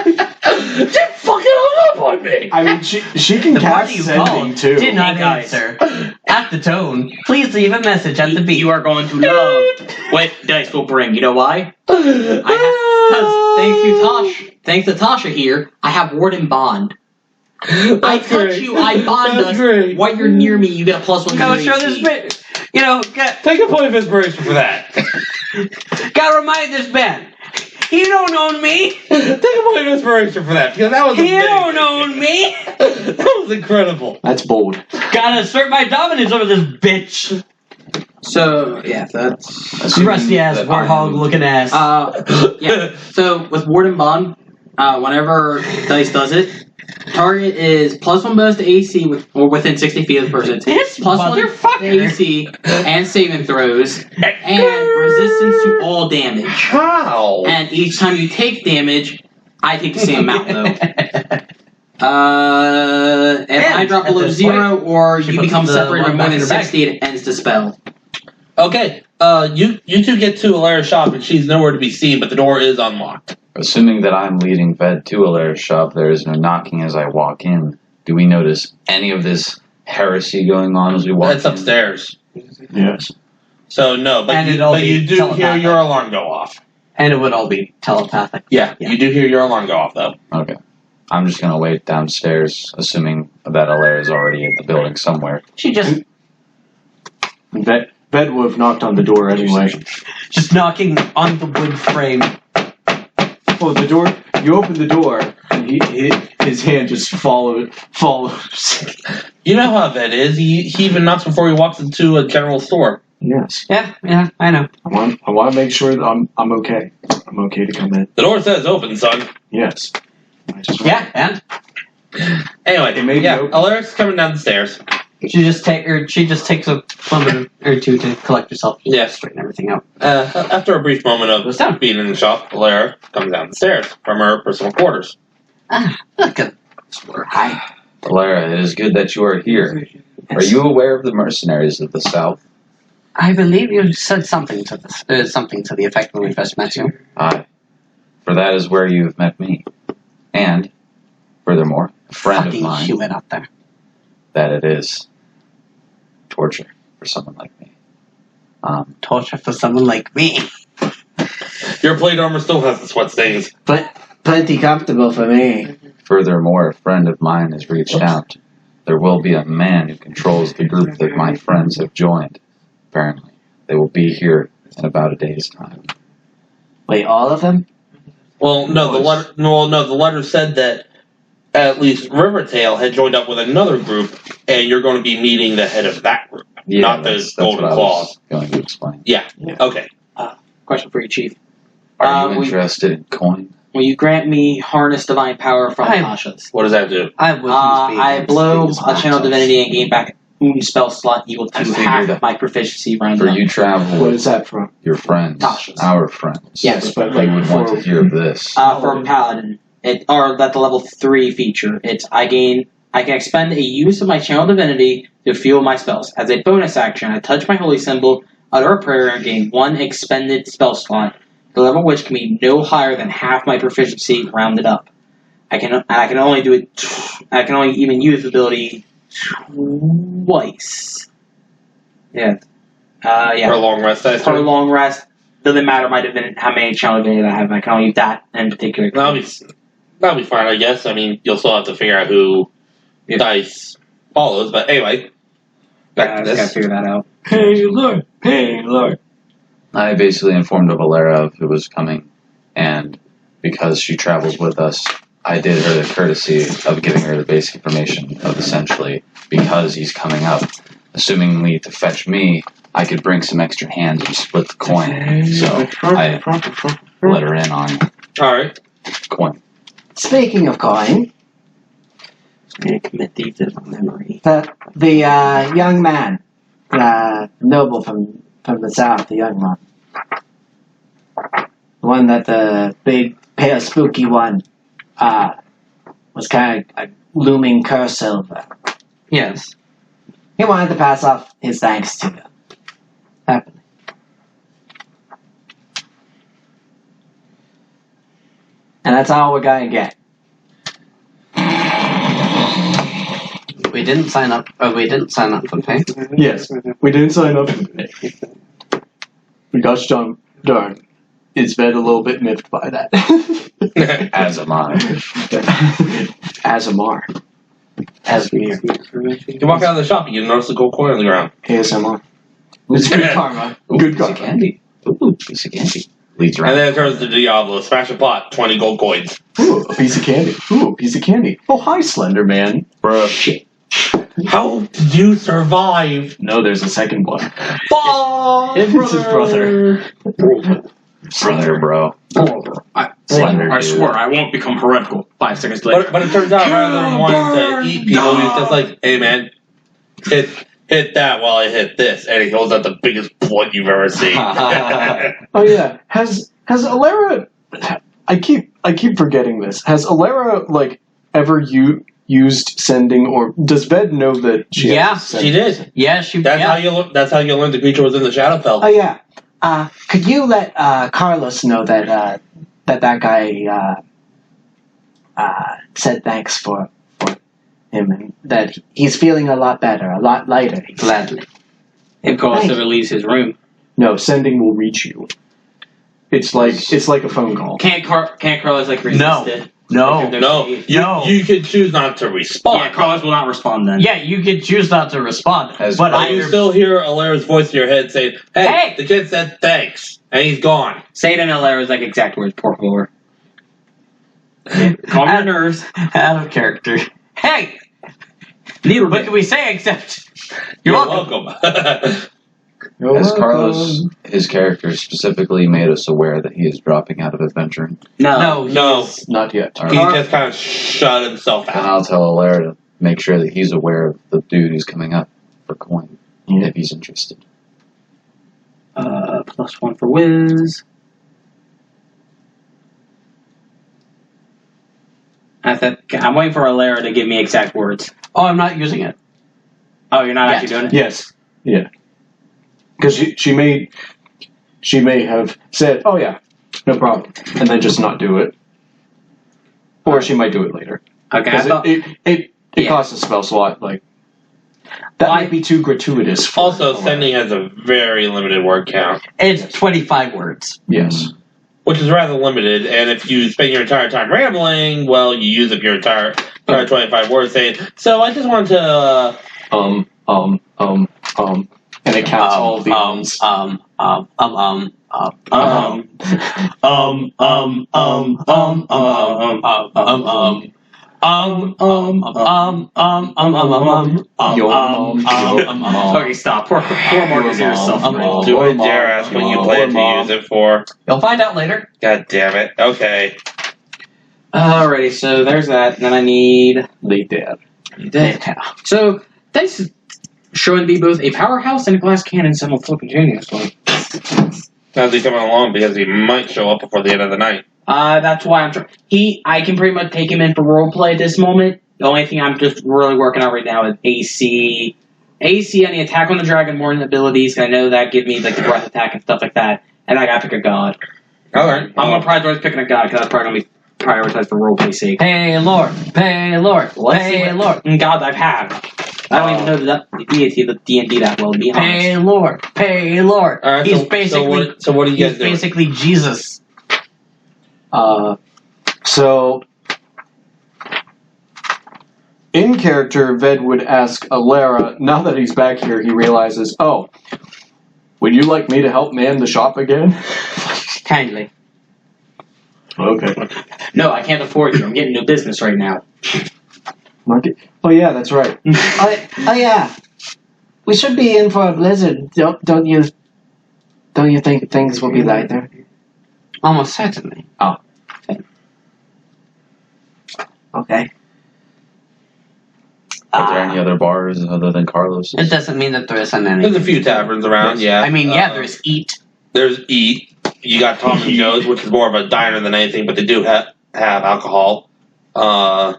She fucking hung up on me. I mean, she can The cast party you sending called too. did not Hey, guys. answer. At the tone, please leave a message at the beat. You are going to love what Dice will bring. You know why? Because thanks to Tasha here, I have Ward and Bond. I touch great. you, I bond That's us. great. While you're near me, you get a +1 to Go your show AC. this bit. You know, Take a point of inspiration for that. gotta remind this man. He don't own me. Take a point of inspiration for that, because that was He amazing. don't own me. That was incredible. That's bold. Gotta assert my dominance over this bitch. So, yeah, that's... Rusty ass, warthog looking ass. Yeah. So, with Ward and Bond, whenever Dice does it, target is +1 bonus to AC or within 60 feet of the person. This +1 to motherfucker. AC and saving throws, and resistance to all damage. How? And each time you take damage, I take the same amount though. If I drop at below this 0 or she you puts become the separated one by more back in than her bag. 60, it ends the spell. Okay, you two get to Alara's shop, and she's nowhere to be seen, but the door is unlocked. Assuming that I'm leading Ved to Alara's shop, there is no knocking as I walk in. Do we notice any of this heresy going on as we walk That's in? upstairs. Yes. So no, but And you, it'll but be you do hear telepathic. your alarm go off. And it would all be telepathic. Yeah, Yeah. you do hear your alarm go off, though. Okay. I'm just going to wait downstairs, assuming that Alara's already at the building somewhere. She just Ved would have knocked on the door anyway. knocking on the wood frame. Well, the door. You open the door, and his hand just follows. You know how that is. He even knocks before he walks into a general store. Yes. Yeah, I know. I want to make sure that I'm okay. I'm okay to come in. The door says open, son. Yes. I just Yeah, and Anyway, It may be yeah, open. Alara's coming down the stairs. she just takes a moment or two to collect herself. Yeah. Straighten everything out. After a brief moment Goes down. of being in the shop, Alara comes down the stairs from her personal quarters. Look at explore. Hi. Alara, it is good that you are here. Are you aware of the mercenaries of the south? I believe you said something to the effect when we first met you. Aye. For that is where you have met me. And, furthermore, a friend of Fucking mine, human up there. that it is torture for someone like me. Torture for someone like me. Your plate armor still has the sweat stains. But plenty comfortable for me. Furthermore, a friend of mine has reached out. There will be a man who controls the group that my friends have joined. Apparently, they will be here in about a day's time. Wait, all of them? Well, no, the letter said that at least Rivertail had joined up with another group, and you're going to be meeting the head of that group, not the that's Golden what I Claws. was going to explain. Yeah. Okay. Question for you, Chief. Are you we- interested in coin? Will you grant me harness divine power from I- Tasha's? What does that do? I would. I blow a channel divinity and gain back a spell slot equal I to figured half that. my proficiency rounded For up. you travel What with is that from? your friends, Tasha's. our friends. Yes, but They would want to hear of this. For a paladin, or that's the level 3 feature. I can expend a use of my channel divinity to fuel my spells. As a bonus action, I touch my holy symbol, utter a prayer, and gain 1 expended spell slot, the level of which can be no higher than half my proficiency rounded up. I can only do it. I can only even use the ability twice. Yeah. For a long rest, I For a assume? long rest, doesn't matter how many channel divinity I have. I can only use that in particular. That'll be fine, I guess. I mean, you'll still have to figure out who Dice follows, but anyway. Back to I gotta this. figure that out. Hey, Lord. I basically informed Valera of who was coming, and because she travels with us, I did her the courtesy of giving her the basic information of essentially, because he's coming up, assumingly to fetch me, I could bring some extra hands and split the coin. So I let her in on Alright. coin. Speaking of coin, I'm gonna commit these to memory. the young man, noble from the south, the young one. The one that the big, pale, spooky one was kind of a looming curse over. Yes. He wanted to pass off his thanks to you. Happily. And that's all we're gonna get. We didn't sign up. We didn't sign up for pay. Yes, we didn't sign up for it. We got darn. It's been a little bit miffed by that. As am I. ASMR. As me. You walk out of the shop, you notice the gold coin on the ground. ASMR. It's good karma. Ooh, Good piece of karma. candy. Ooh, piece of candy. Leads And around. then it turns to Diablo. Smash a pot, 20 gold coins. Ooh, a piece of candy. Ooh, a piece of candy. Oh, hi, Slender Man. Bruh. Shit. How did you survive? No, there's a second one. Bye! It's his brother. Slender, bro. I Slender, dude. swear I won't become heretical 5 seconds later. But it turns out rather than wanting to eat people, he's just like, hey man, hit that while I hit this. And he holds out the biggest blood you've ever seen. Oh yeah. Has Alara? I keep forgetting this. Has Alara ever used sending, or does Ved know that she? Yeah, has She did. Yeah, she. That's how you learned the creature was in the Shadowfell. Oh yeah. Could you let Carlos know that that guy said thanks for him, and that he's feeling a lot better, a lot lighter. Gladly. If Carlos Thank ever leaves his room. No, sending will reach you. It's like a phone call. Can't Carlos resist No. it? No. No, you can choose not to respond. Yeah, Carlos will not respond then. Yeah, you can choose not to respond, As but But you still hear Alara's voice in your head saying, hey, the kid said thanks, and he's gone. Say it in Alara's exact words, por favor. Calm your nerves. out of character. Hey, Neither what can we say except you're welcome. As Carlos, his character specifically made us aware that he is dropping out of adventuring. No. No, Not yet. All he right. just kind of shut himself And out. I'll tell Alara to make sure that he's aware of the dude who's coming up for coin, if he's interested. +1 for Wiz. I'm waiting for Alara to give me exact words. Oh, I'm not using it. Oh, you're not Yes. actually doing it? Yes. Yeah. Because she may have said, "Oh yeah, no problem," and then just not do it, or she might do it later. Okay, I Because thought, it Yeah. costs a spell slot. Like that Why- might be too gratuitous. For Also, Alara. sending has a very limited word count, It's 25 words. Yes. which is rather limited. And if you spend your entire time rambling, well, you use up your entire 25 words saying, "So I just want to." And it counts all of the ums. Okay, stop. Poor Marcus here is suffering. Do I dare ask what you plan to use it for? You'll find out later. God damn it. Okay. Alrighty, so there's that. And then I need... Late dad. So, thanks for showing to be both a powerhouse and a glass cannon simultaneously. How's he coming along? Because he might show up before the end of the night. That's why I'm trying. I can pretty much take him in for roleplay at this moment. The only thing I'm just really working on right now is AC and the attack on the dragon more than abilities. I know that give me like the breath attack and stuff like that. And I gotta pick a god. Alright. I'm gonna prioritize picking a god because that's probably gonna be prioritized for roleplay sake. Pay Lord, pay Lord, Let's see pay what Lord, gods I've had. I don't even know the deity of the D&D that well, to be honest. pay Lord, pay Lord. Alright, He's so basically what are you guys he's doing? basically Jesus. So, in character, Ved would ask Alara, now that he's back here, he realizes, oh, would you like me to help man the shop again? Kindly. Okay. No, I can't afford you. I'm getting new business right now. Market. Oh yeah, that's right. Oh yeah, we should be in for a blizzard. Don't you think things will be lighter? Almost certainly. Okay. Are there any other bars other than Carlos? It doesn't mean that there isn't There's any. a few taverns around, yeah. I mean, yeah, there's Eat. There's Eat. You got Tom and Joe's, which is more of a diner than anything, but they do have alcohol. Yeah,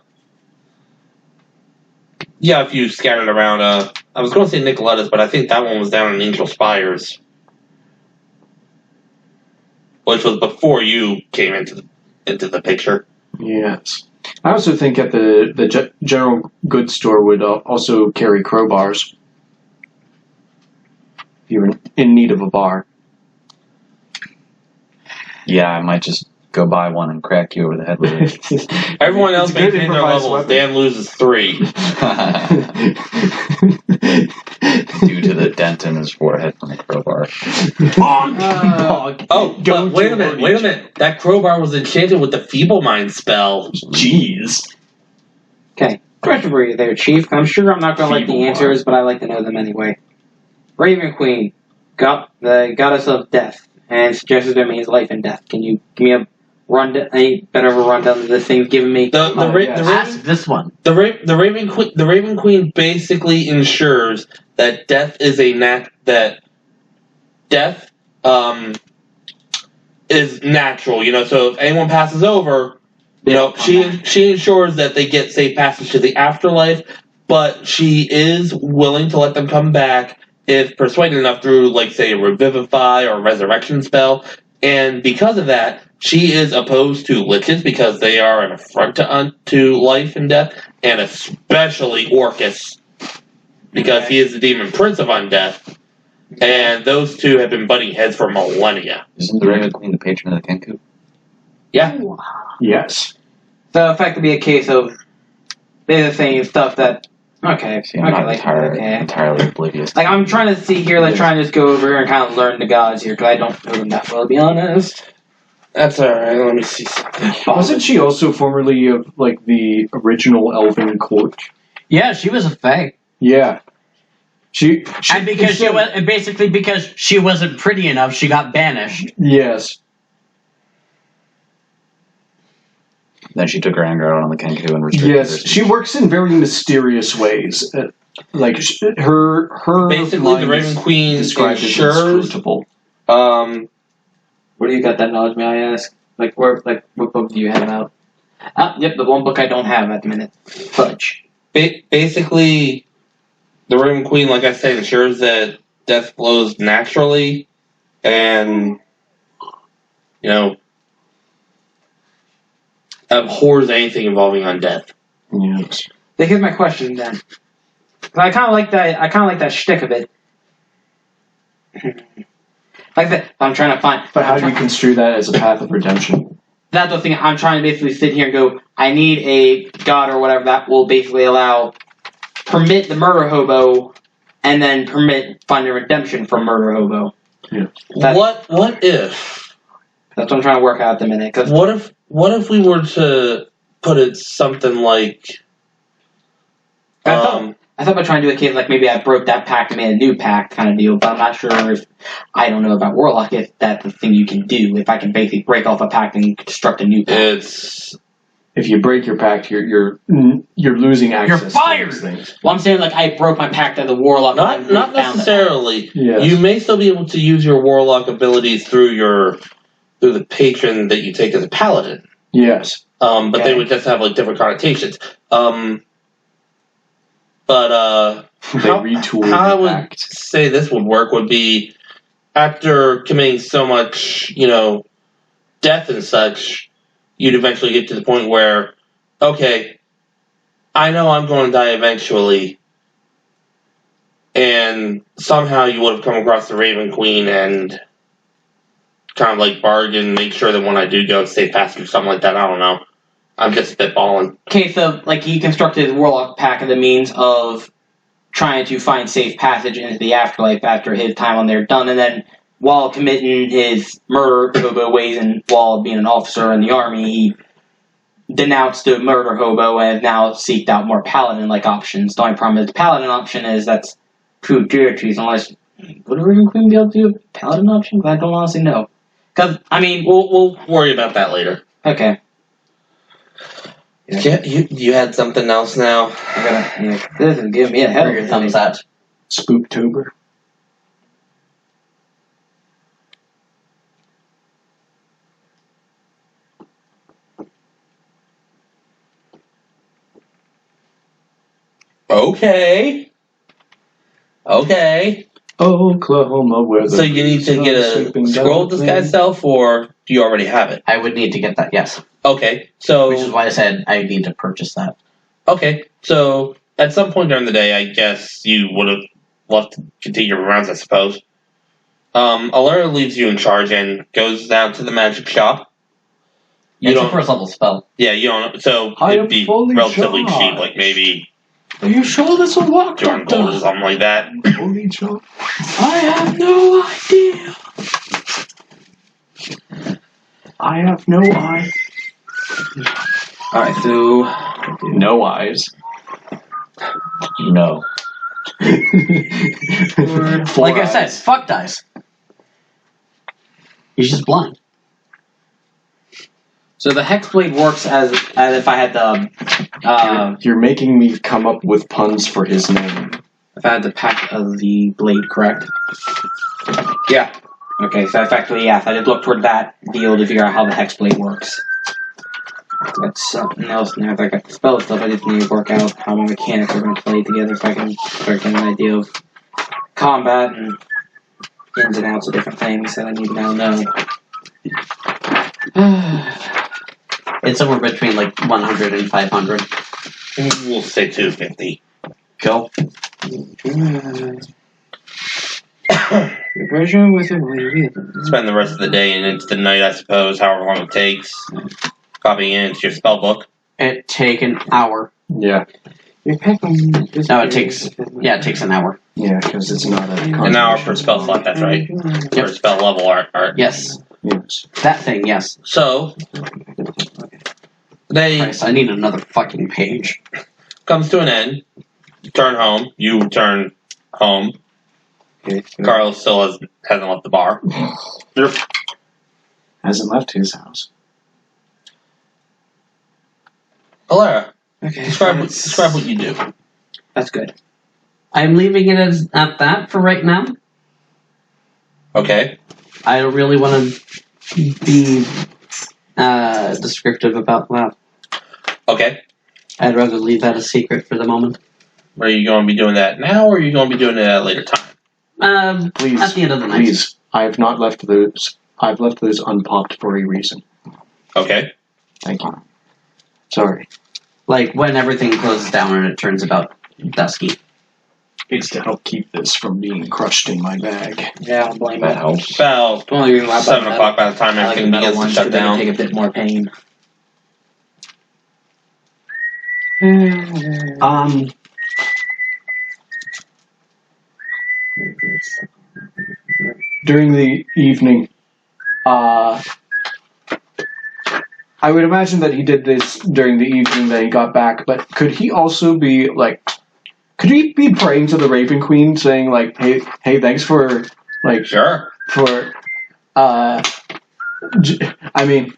a few scattered around. I was going to say Nicoletta's, but I think that one was down in Angel Spires, which was before you came into the picture. Yes. I also think at the general goods store would also carry crowbars. If you're in need of a bar. Yeah, I might just go buy one and crack you over the head with it. Everyone else It's a good maintains their improvised levels. weapon. Dan loses 3. Due to the dent in his forehead from the crowbar. Oh, Go but wait to a minute. That crowbar was enchanted with the Feeble Mind spell. Jeez. Okay. Question for you there, Chief. I'm sure I'm not going to like the Feeble answers, but I like to know them anyway. Raven Queen, the goddess of death, and suggested to me his life and death. Can you give me a bit of a rundown of the things given me? Ask this one. The Raven Queen basically ensures that death is is natural. So if anyone passes over, she ensures that they get safe passage to the afterlife. But she is willing to let them come back if persuaded enough through, like, say, a revivify or a resurrection spell. And because of that, she is opposed to liches because they are an affront to life and death, and especially Orcus because he is the demon prince of undeath. And those two have been butting heads for millennia. Isn't the Raven Queen the patron of the Kenku? Yeah. Yes. So, effectively, a case of they're the same stuff that. Okay. See, I'm not okay. entirely oblivious. Like, I'm trying to see here, trying to just go over and kind of learn the gods here, because I don't know them that well, to be honest. That's alright, let me see something. Wasn't she also formerly of, like, the original Elven court? Yeah, she was a fae. Yeah. She And because because she wasn't pretty enough, she got banished. Yes. Then she took her anger out on the Kenku and restricted Yes, her she works in very mysterious ways. Like her Basically, the Raven Queen described as ensures. inscrutable. Where do you got that knowledge, may I ask? What book do you have out? Yep, the one book I don't have at the minute. Fudge. Basically, the Raven Queen, like I said, ensures that death flows naturally, and abhors anything involving undeath. Yes. Here's my question then. I kind of like that. I kind of like that shtick of it. Like that, I'm trying to find. But how do you construe that as a path of redemption? That's the thing. I'm trying to basically sit here and go. I need a god or whatever that will basically permit the murder hobo, and then permit finding redemption from murder hobo. Yeah. What if? That's what I'm trying to work out at the minute. Cause what if we were to put it something like? I thought about trying to do a case like maybe I broke that pact and made a new pact kind of deal, but I'm not sure if I don't know about Warlock if that's the thing you can do. If I can basically break off a pact and construct a new pact. If you break your pact, you're losing access. You're fired. To these things. Well, I'm saying like I broke my pact as a Warlock. Not necessarily. Yes. You may still be able to use your Warlock abilities through the patron that you take as a paladin. Yes. But they would just have like different connotations. But how I would say this would work would be after committing so much, death and such, you'd eventually get to the point where, okay, I know I'm going to die eventually, and somehow you would have come across the Raven Queen and kind of like bargain, make sure that when I do go, safe passage or something like that. I don't know. I'm just spitballing. Okay, so like he constructed his Warlock pact as a means of trying to find safe passage into the afterlife after his time on there done, and then while committing his murder hobo ways and while being an officer in the army, he denounced the murder hobo and has now seeked out more paladin-like options. The only problem with the paladin option is that's true deities, unless would a Raven Queen be able to do a paladin option? I don't honestly know. Because I mean, we'll worry about that later. Okay. Yeah, you had something else now. This is giving me a hell of a thumbs up. Spooktober. Okay. Oklahoma, where the so you need to get a scroll disguise self, or do you already have it? I would need to get that, yes. Okay, so... Which is why I said I need to purchase that. Okay, so at some point during the day, I guess you would have left to continue your rounds, I suppose. Alara leaves you in charge and goes down to the magic shop. It's a first level spell. Yeah, you don't... So I it'd be fully relatively charged. cheap, like maybe... Are you sure this will work? 200 gold or something like that. Fully charged. I have no idea. I have no eye. Alright, so No eyes. No. Like I said, fuck dice. He's just blind. So the Hexblade works as if I had the You're making me come up with puns for his name. if I had the pack of the blade, correct? Yeah. Okay, so effectively, yes, I did look toward that deal to figure out how the Hexblade works. That's something else now. If I got the spell stuff, I just need to work out how my mechanics are going to play together so I can start getting an idea of combat and ins and outs of different things that I need to now know. It's somewhere between like 100 and 500. We'll say 250. Go. Spend the rest of the day and into the night, I suppose, however long it takes. Copying it into your spell book. It take an hour. Yeah. No, it takes an hour. Yeah, because it's not a... An hour per spell slot, that's right. Per spell level art. Yes. Yes. That thing, yes. So, they Christ, I need another fucking page. comes to an end. You turn home. You turn home. Carlos still hasn't left the bar. Hasn't left his house. Alara, Okay, describe what you do. that's good. I'm leaving it at that for right now. Okay. I don't really want to be descriptive about that. Okay. I'd rather leave that a secret for the moment. Are you going to be doing that now, or are you going to be doing it at a later time? Please, at the end of the night. please. I have not left those. I've left those unpopped for a reason. Okay. Thank you. Sorry. Like when everything closes down and it turns about dusky. It's to help keep this from being crushed in my bag. Yeah, I'll blame That it. helps. About The only reason why I bought 7 metal- o'clock by the time I like the everything metal begins to ones, shut but they down. take a bit more pain. During the evening, I would imagine that he did this during the evening that he got back, but could he also be, like, could he be praying to the Raven Queen saying, like, hey, thanks for, like, Sure. for, I mean,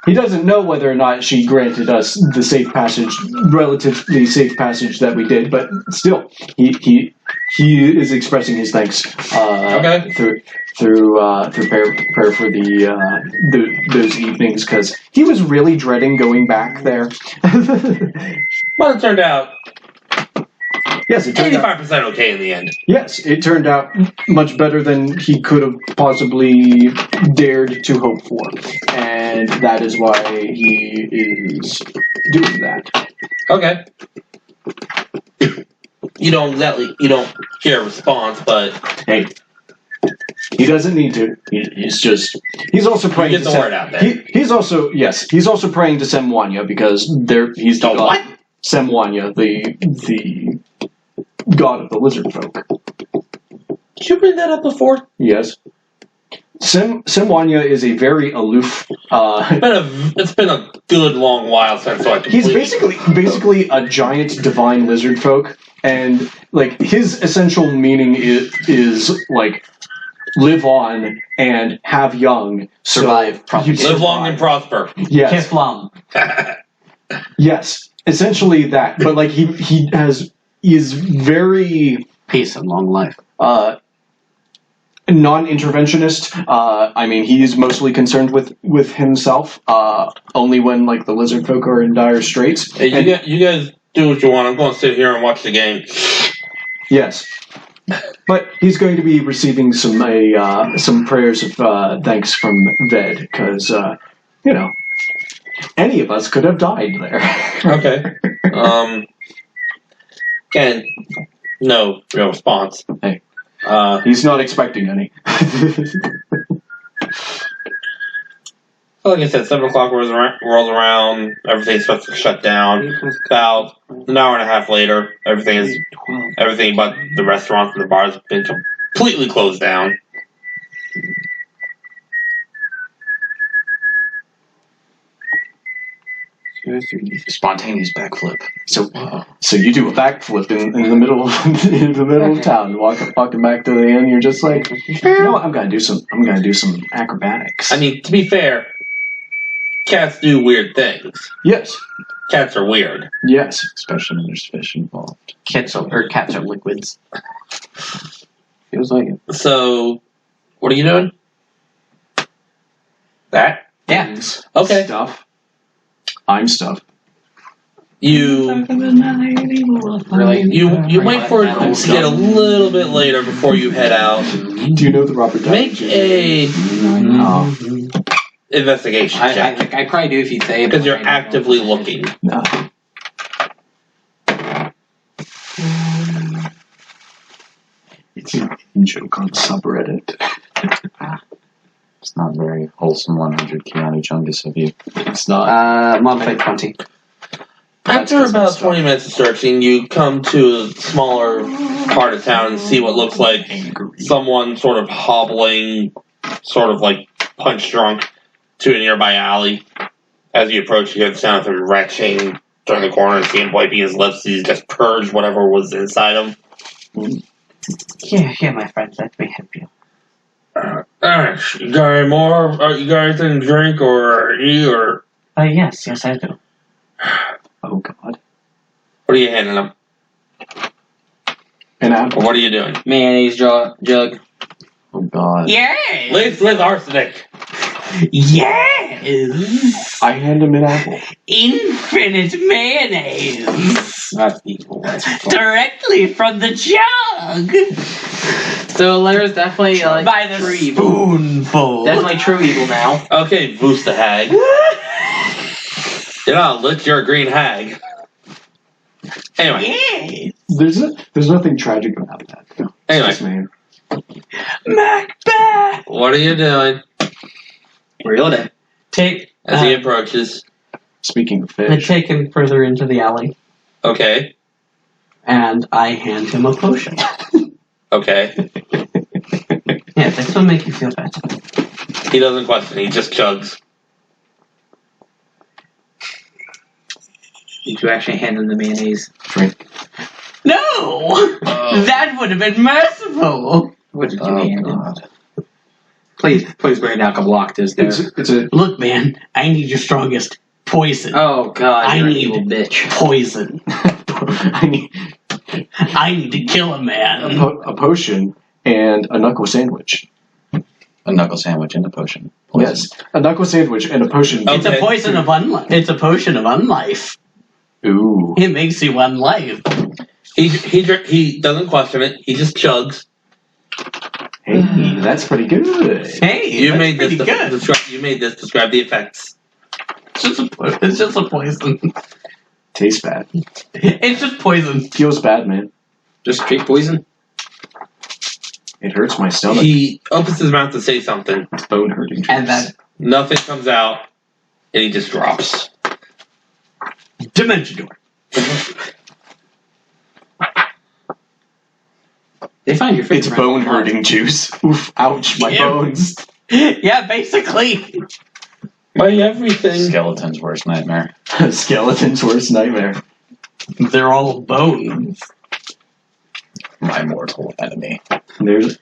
he doesn't know whether or not she granted us the safe passage, relatively safe passage that we did, but still, he is expressing his thanks Okay. through prayer for those evenings, because he was really dreading going back there. But it turned out Yes, it turned out. 85% okay in the end. Yes, it turned out much better than he could have possibly dared to hope for, and that is why he is doing that. Okay. You don't hear a response, but Hey, he doesn't need to. He's also praying get to the Sem- word out there. He's also praying to Semwanya because he's the god. what? Semwanya, the god of the lizard folk. Did you bring that up before? Yes. Semwanya is a very aloof. It's been a good long while since I He's completely... basically a giant divine lizard folk, and like his essential meaning is like live on and have young, Survive, so probably. you Live long and prosper. Yes, Kiflum. yes, essentially that. But like he is very Peace and long life. non-interventionist. I mean, he's mostly concerned with himself. Only when like the lizard folk are in dire straits. Hey, you guys do what you want. I'm going to sit here and watch the game. Yes, but he's going to be receiving some prayers of thanks from Ved because any of us could have died there. Okay. Again, no real response. Hey. He's not expecting any. Like I said, 7 o'clock rolls around, everything's supposed to shut down. About an hour and a half later, everything but the restaurants and the bars have been completely closed down. Spontaneous backflip. So you do a backflip in the middle of town, walking back to the inn. You're just like, you know what? I'm gonna do some acrobatics. I mean, to be fair, cats do weird things. Yes, Cats are weird. yes. Especially when there's fish involved. Cats are liquids. Feels like it. So, what are you doing? That? Yeah. Okay. Stuff. I'm stuff. You Really? you wait for it to get a little bit later before you head out. Do you know the Robert Downey Make a investigation check. I probably do if you say it. Because you're actively looking. No. It's an joke on subreddit. It's not very wholesome 100 Keanu Chungus of you. It's not. Modified 20. After about 20 minutes of searching, you come to a smaller part of town and see what looks like someone sort of hobbling, sort of like punch drunk, to a nearby alley. As you approach, you hear the sound of him retching, turn the corner and see him wiping his lips. He's just purged whatever was inside him. Here, my friend, let me help you. You got any more? You got anything to drink or eat or? Yes, I do. Oh God. What are you handing him? An apple. Or what are you doing? Mayonnaise jug. Oh God. Yay! Laced with arsenic. Yes! I hand him an apple. Infinite mayonnaise! That's evil. That's fun. Directly from the jug! So Lara's definitely like By the true evil. spoonful! Definitely true evil now. Okay, Boost the Hag. You're not lit, you're a green hag. Anyway. Yes! There's nothing tragic about that. No, Anyway. it's just man. Macbeth! What are you doing Reel it in. Take. as he approaches? Speaking of I fish, take him further into the alley, Okay. and I hand him a potion. Okay. Yeah, this will make you feel better. He doesn't question, he just chugs. Did you actually hand him the mayonnaise? drink. No! That would have been merciful! What did you Oh, hand him? God. Please bring it down a couple octaves there. It's a Look, man, I need your strongest poison. Oh God, I you're an need- evil bitch. Poison. I need I need to kill a man. a potion and a knuckle sandwich. A knuckle sandwich and a potion. Yes, a knuckle sandwich and a potion. Oh. It's a Okay. poison of unlife. It's a potion of unlife. Ooh. It makes you unlife. He doesn't question it, he just chugs. Hey, that's pretty good. Hey, You that's made pretty this good. describe the effects. It's just a poison. Tastes bad. It's just poison. Feels bad, man. Just straight poison. It hurts my stomach. He opens his mouth to say something. It's bone hurting. And that Nothing comes out, and he just drops. dimension door. They find your It's favorite. bone hurting juice. Oof! Ouch! My Yeah. bones. Yeah, basically. My everything. Skeleton's worst nightmare. Skeleton's worst nightmare. They're all bones. My mortal enemy. There's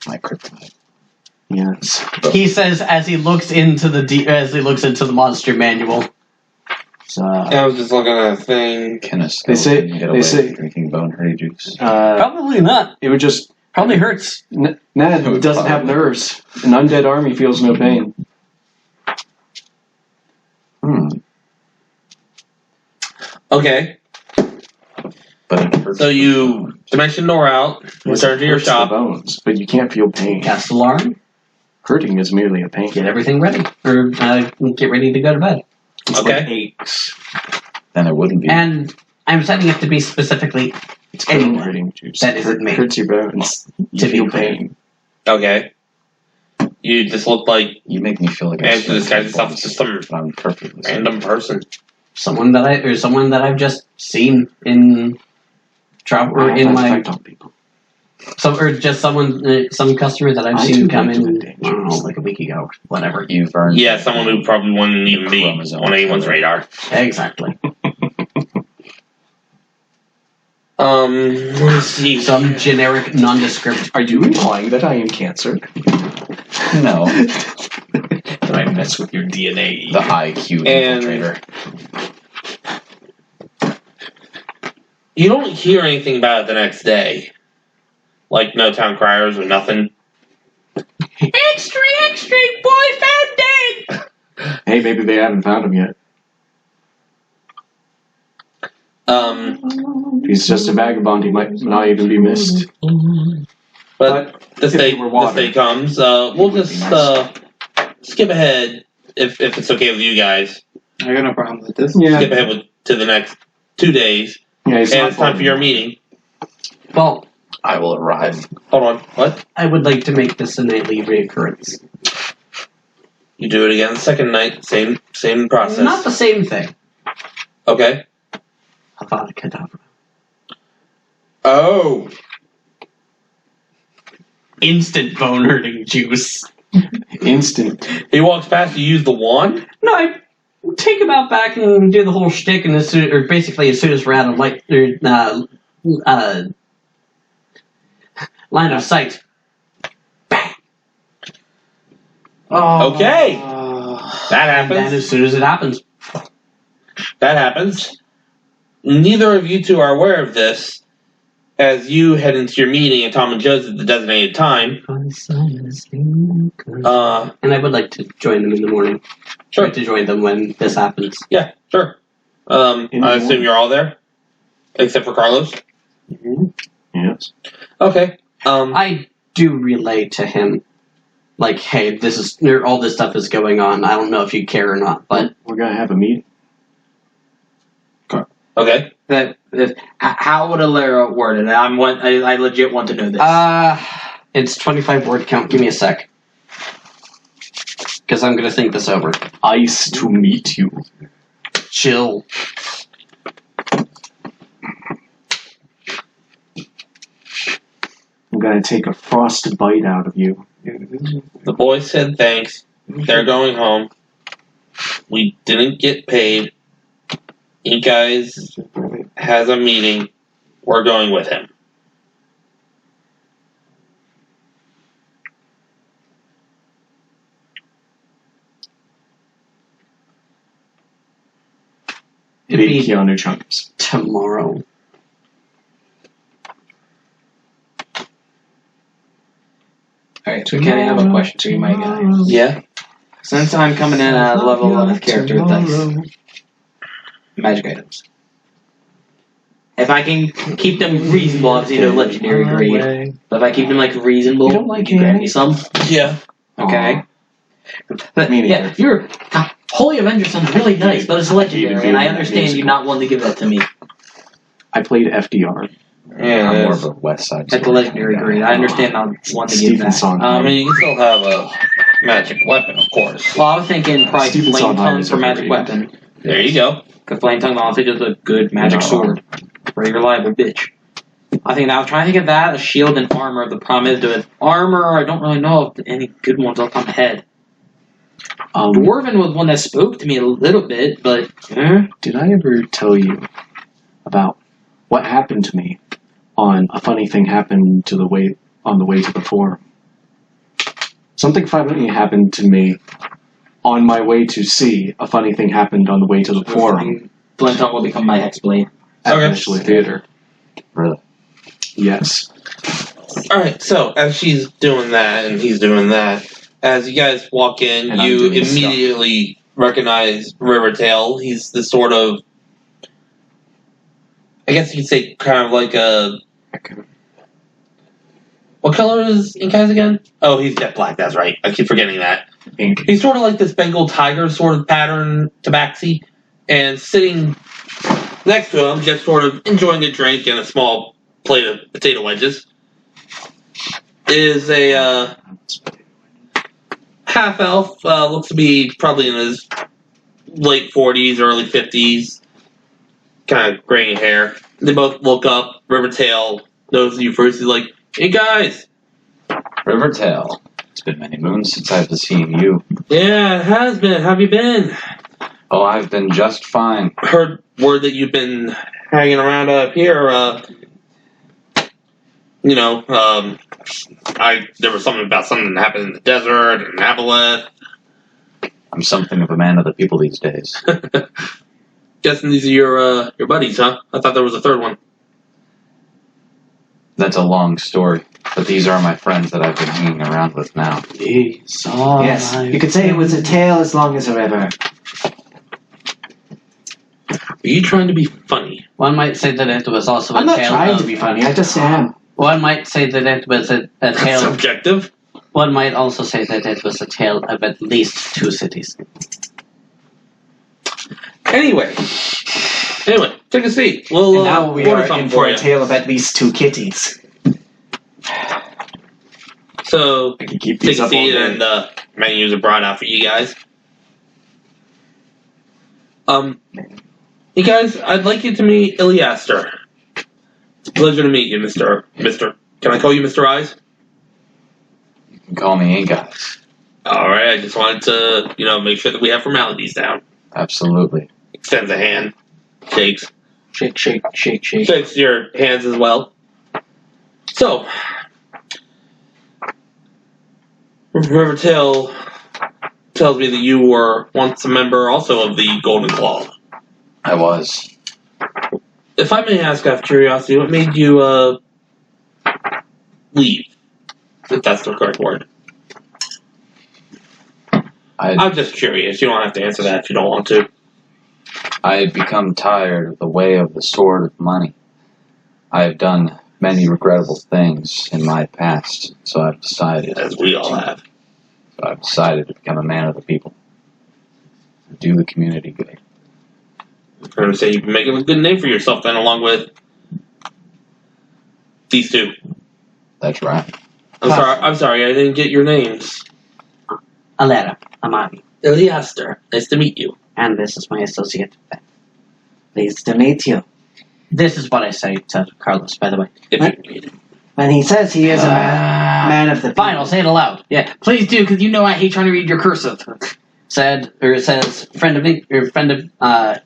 My kryptonite. yes. He says as he looks into the monster manual. So, I was just looking at a thing. Can a They say- skeleton get away say- with drinking bone hurting juice? Probably not. it would just Probably hurts. Ned It would doesn't have probably- nerves. An undead army feels no pain. Okay, But it hurts. so you dimension door out, return to your Hurts the shop. bones, but you can't feel pain. Cast alarm. Hurting is merely a pain. Get everything ready. Or get ready to go to bed. It's Okay. like aches. Then it wouldn't be. And I'm setting it to be specifically It's bone Anyone hurting juice. that isn't me. Hurts your bones. You To be feel clear. pain. Okay. You just look like You make me feel like Man, I so this guy's yourself just some but I'm perfectly safe. random person. someone that I've just seen in travel or I have in that my effect on people. some customer that I've I seen too come like to in. be I don't know, dangerous. like a week ago, whatever. You've earned. Yeah, someone who probably wouldn't even be Chromosome on anyone's killer. radar. Exactly. Let's see. Some generic, nondescript. Are you implying that I am cancer? No, I mess with your DNA. the IQ And- infiltrator. You don't hear anything about it the next day. Like no town criers or nothing. Extra, extra! Boy found dead. Hey, maybe they haven't found him yet. He's just a vagabond. He might not even be missed. But this if day, he were water, this day comes. We'll would be just nice. skip ahead if it's okay with you guys. I got no problem with this. Yeah. Skip ahead to the next 2 days, Yeah, he's and not it's time for your far. meeting. Well, I will arrive. Hold on, what? I would like to make this a nightly reoccurrence. You do it again the second night, same process. Not the same thing. Okay. Avada Kedavra. Oh. Instant bone hurting juice. Instant. He walks past. You use the wand. No, I take him out back and do the whole shtick, and as soon as we're out of line of sight. Okay. That And then happens. as soon as it happens, That happens. Neither of you two are aware of this, as you head into your meeting at Tom and Joe's at the designated time, And I would like to join them in the morning. Sure. I'd like to join them when this happens. yeah, sure. I assume you're all there, except for Carlos. Yes. Okay. I do relay to him, like, hey, all this stuff is going on. I don't know if you care or not, but We're gonna have a meeting. Okay. How would Alera word it? I legit want to know this. it's 25 word count. Give me a sec, because I'm gonna think this over. Ice to meet you. Chill. I'm gonna take a frosted bite out of you. The boys said thanks. They're going home. We didn't get paid. You guys has a meeting. We're going with him. It'd Big be Keanu chunks. tomorrow. Alright, so Kenny, I have a question for you, my guy. Yeah. Since I'm coming in at a level of character with dice, magic items. If I can keep them reasonable, obviously they're legendary grade. But if I keep them reasonable, You don't like you grab candy? me some. Yeah. Okay. But Me neither. yeah, your Holy Avenger sounds really nice, but it's legendary, and I understand you not wanting to give that to me I played FDR. Yeah. I'm more it's- of a West Side. at the legendary grade. I understand not wanting to give Stephen that. Sondheim. I mean, you can still have a magic weapon, of course. Well, I was thinking probably Stephen flame Sondheim tongue is for magic overrated. weapon. There you go. Because flame tongue honestly is a good magic No. sword. Very reliable bitch. I was trying to think of that, a shield and armor. The problem is with armor, I don't really know if any good ones off the top of my head. Dwarven was one that spoke to me a little bit, but Did I ever tell you about what happened to me on a funny thing happened on the way to the forum? Something funny happened to me on my way to see. A funny thing happened on the way to the forum flame tongue will become my hexblade. at Okay. Ashley Theater. Really? Yes. Alright, so as she's doing that and he's doing that, as you guys walk in, And I'm you doing stuff. immediately recognize Rivertail. He's the sort of, I guess you'd say, kind of like a. What color is Ink Eyes again? Oh, he's jet black, that's right. I keep forgetting that. Ink. He's sort of like this Bengal tiger sort of pattern tabaxi, and sitting next to him, just sort of enjoying a drink and a small plate of potato wedges, is a half elf. Looks to be probably in his late 40s, early 50s, kind of gray hair. They both look up. Rivertail knows you first. He's like, "Hey guys." Rivertail. It's been many moons since I've seen you. Yeah, it has been. How have you been? Oh, I've been just fine. Heard word that you've been hanging around up here. There was something about something that happened in the desert and Aboleth. I'm something of a man of the people these days. Guessing these are your buddies, huh? I thought there was a third one. That's a long story, but these are my friends that I've been hanging around with now. Yes, you could say it was a tale as long as a river. Are you trying to be funny? One might say that it was also a I'm not tale trying of, to be funny, I just am. One might say that it was a tale. Subjective. One might also say that it was a tale of at least 2 cities. Anyway, take a seat. We'll And now we order are something in for for you. a tale of at least 2 kitties. So I can keep take these a up all seat, day. and menus are brought out for you guys. You guys, I'd like you to meet Iliaster. It's a pleasure to meet you, Mr. Can I call you Mr. Eyes? You can call me Ink Eyes. Alright, I just wanted to, make sure that we have formalities down. Absolutely. Extends a hand. Shakes. Shake, shake, shake, shake. Shakes your hands as well. So, Rivertail tells me that you were once a member also of the Golden Claw. I was. If I may ask out of curiosity, what made you leave. If that's the correct word. I'm just curious. You don't have to answer that if you don't want to. I had become tired of the way of the sword of money. I have done many regrettable things in my past, so I've decided. As we all have. So I've decided to become a man of the people. Do the community good. I'm going to say you've been making a good name for yourself then, along with these two. That's right. I'm sorry, I didn't get your names. Alera, Amari, Eliaster, nice to meet you. and this is my associate, Ben. Pleased to meet you. This is what I say to Carlos, by the way. If you read it. When he says he is a man of the people. Fine, I'll say it aloud. Yeah, please do, because you know I hate trying to read your cursive. It says, friend of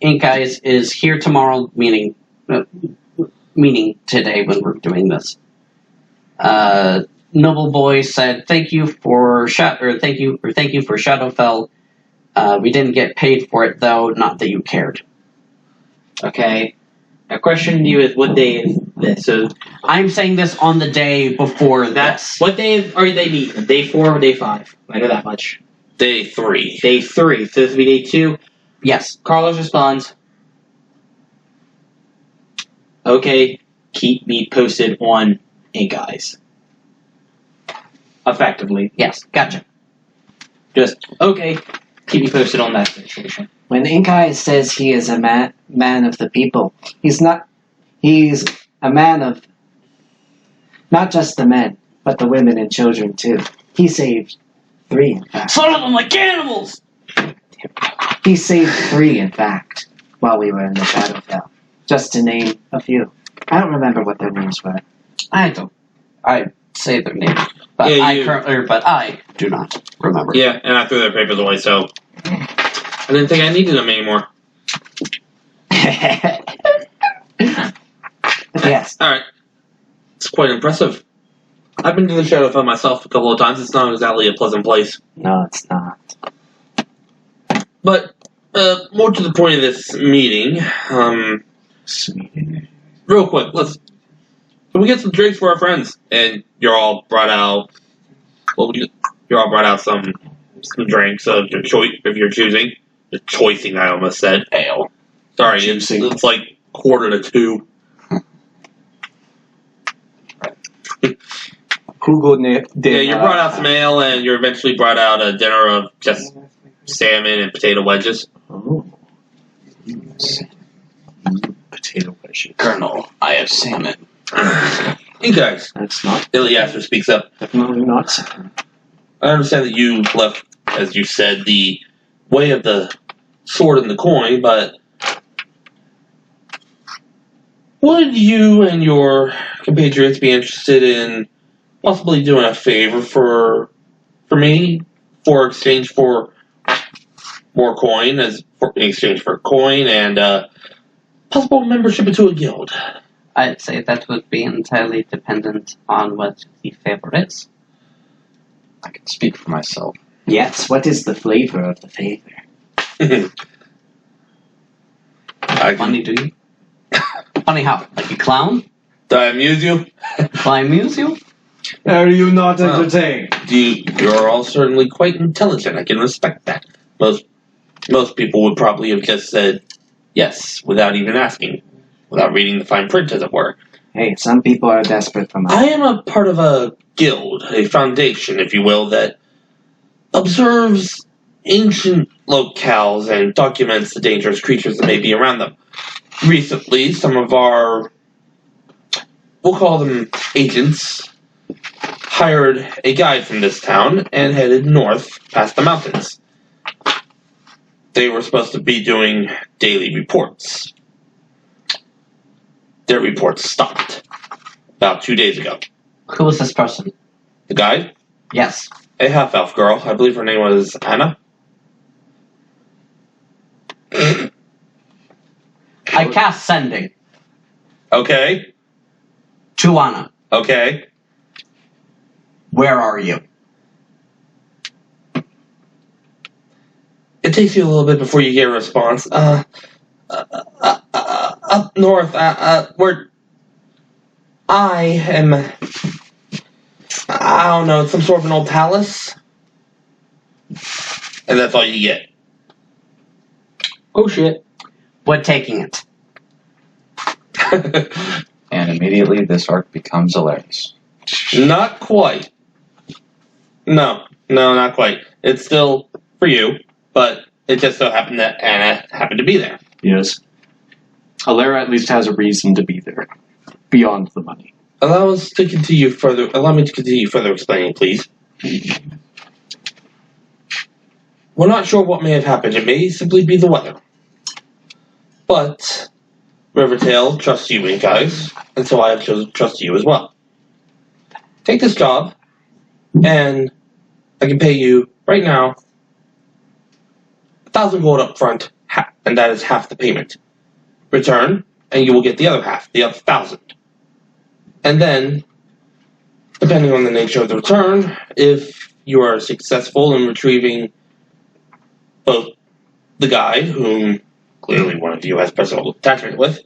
Ink Eyes is here tomorrow, meaning today when we're doing this. Noble Boy said, thank you for Shadowfell. We didn't get paid for it though, not that you cared. Okay. My question to you is, what day is this? So I'm saying this on the day before this. what day are they meeting? Day 4 or day 5? I know that much. Day 3. Day 3. So this will be day 2. Yes. Carlos responds, okay, keep me posted on Ink Eyes. Effectively. Yes. Gotcha. Just, okay, keep me posted on that situation. When Ink Eye says he is a man of the people, he's a man of not just the men, but the women and children too. He saved 3, in fact. Son of them like cannibals! He saved 3, in fact, while we were in the Shadowfell. Just to name a few. I don't remember what their names were. I say their name, but Yeah, I do not remember. Yeah, and I threw their papers away, so I didn't think I needed them anymore. Yes. Alright. It's quite impressive. I've been to the Shadowfell myself a couple of times. It's not exactly a pleasant place. No, it's not. But, more to the point of this meeting, real quick, can we get some drinks for our friends? And you're all brought out, some drinks of your choice, if you're choosing. The choicing, I almost said. Ale. Sorry, it's like 1:45. Yeah, you brought out some ale, and you eventually brought out a dinner of just salmon and potato wedges. Oh. Potato wedges. Colonel, I have salmon. You guys, That's not Eliaster speaks up. definitely not second. I understand that you left, as you said, the way of the sword and the coin, but would you and your compatriots be interested in possibly doing a favor for me for exchange for more coin, in exchange for coin and possible membership into a guild? I'd say that would be entirely dependent on what the favor is. I can speak for myself. Yes, what is the flavor of the favor? Funny, do you? Funny how? Like a clown? Do I amuse you? Will I amuse you? Are you not Well, entertained? You're all certainly quite intelligent. I can respect that. Most people would probably have just said yes without even asking, without reading the fine print, as it were. Hey, some people are desperate for money. I am a part of a guild, a foundation, if you will, that observes ancient locales and documents the dangerous creatures that may be around them. Recently, some of our, we'll call them agents, hired a guide from this town and headed north past the mountains. They were supposed to be doing daily reports. Their reports stopped about 2 days ago. Who was this person? The guide? Yes. A half-elf girl. I believe her name was Anna. I cast sending Okay. to Anna. Okay. Where are you? It takes you a little bit before you get a response. Up north, where I am I don't know, it's some sort of an old palace. And that's all you get. Oh shit. We're taking it. And immediately this arc becomes hilarious. Not quite. No, not quite. It's still for you, but it just so happened that Anna happened to be there. Yes. Alera at least has a reason to be there. Beyond the money. Allow me to continue further explaining, please. We're not sure what may have happened. It may simply be the weather. But Rivertail trusts you guys, and so I have chosen to trust you as well. Take this job, and I can pay you right now 1,000 gold up front, and that is half the payment. Return, and you will get the other half, the other 1,000. And then, depending on the nature of the return, if you are successful in retrieving both the guide, whom clearly one of you has personal attachment with,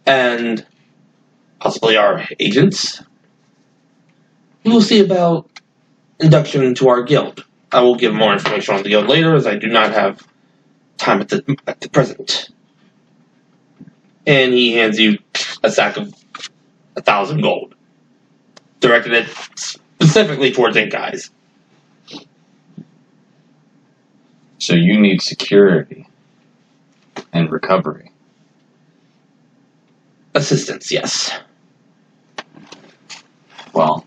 and possibly our agents, we will see about induction into our guild. I will give more information on the guild later, as I do not have time at the present. And he hands you a sack of 1,000 gold, directed it specifically towards ink guys. So you need security and recovery. Assistance, yes. Well,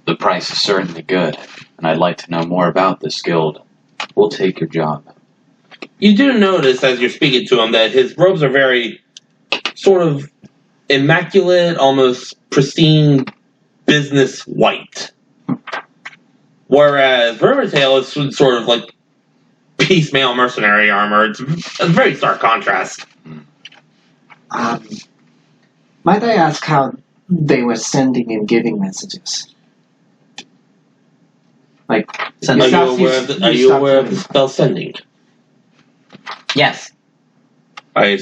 the price is certainly good, and I'd like to know more about this guild. We'll take your job. You do notice as you're speaking to him that his robes are very sort of immaculate, almost pristine business white. Whereas Rivertail is sort of like piecemeal mercenary armor. It's a very stark contrast. Might I ask how they were sending and giving messages? Like, Are you aware of the spell sending? Yes. I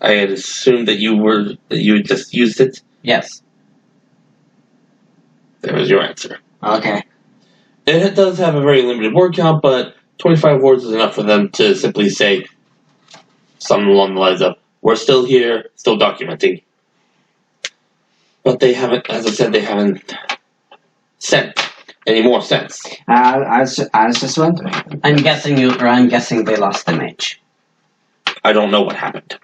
had assumed that you had just used it. Yes. There was your answer. Okay. It does have a very limited word count, but 25 words is enough for them to simply say something along the lines of, "We're still here, still documenting." But they haven't, as I said, they haven't sent any more since. I was just wondering. I'm guessing they lost their mage. I don't know what happened.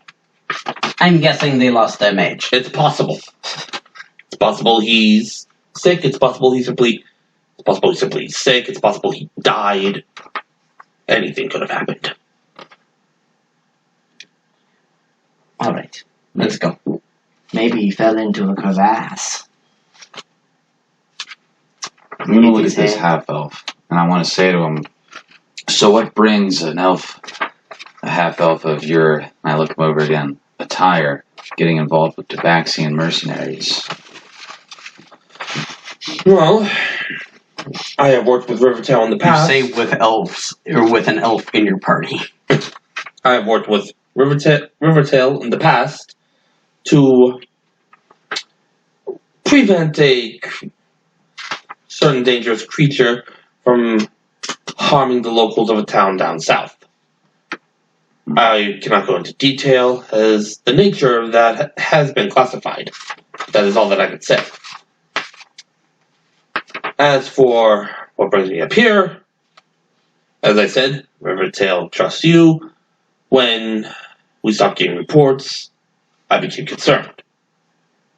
I'm guessing they lost their mage. It's possible. It's possible he's sick. It's possible he's simply sick. It's possible he died. Anything could have happened. All right, let's go. Maybe he fell into a crevasse. I'm going to look at this half-elf, and I want to say to him, so what brings an elf, a half-elf of your, and I look him over again, attire, getting involved with Tabaxian mercenaries? Well, I have worked with Rivertail in the past. You say with elves, or with an elf in your party. I have worked with Rivertail in the past to prevent a certain dangerous creature from harming the locals of a town down south. I cannot go into detail, as the nature of that has been classified. That is all that I can say. As for what brings me up here, as I said, Rivertail trusts you. When we stopped getting reports, I became concerned.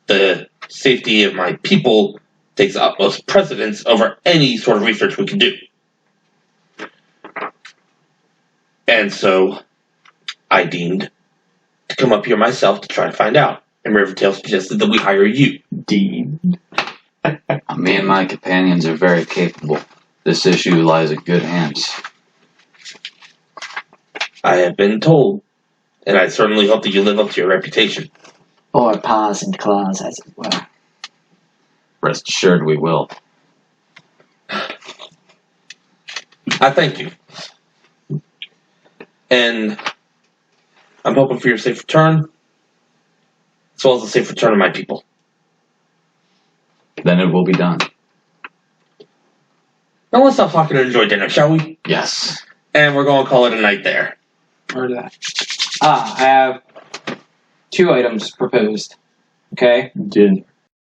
The safety of my people takes utmost precedence over any sort of research we can do. And so, I deemed to come up here myself to try to find out. And Rivertail suggested that we hire you. Dean. Me and my companions are very capable. This issue lies in good hands. I have been told, and I certainly hope that you live up to your reputation. Or paws and claws, as it were. Rest assured we will. I thank you. And I'm hoping for your safe return, as well as the safe return of my people. then it will be done. Now let's stop talking and enjoy dinner, shall we? Yes. And we're going to call it a night there. Or that. I have 2 items proposed. Okay? Did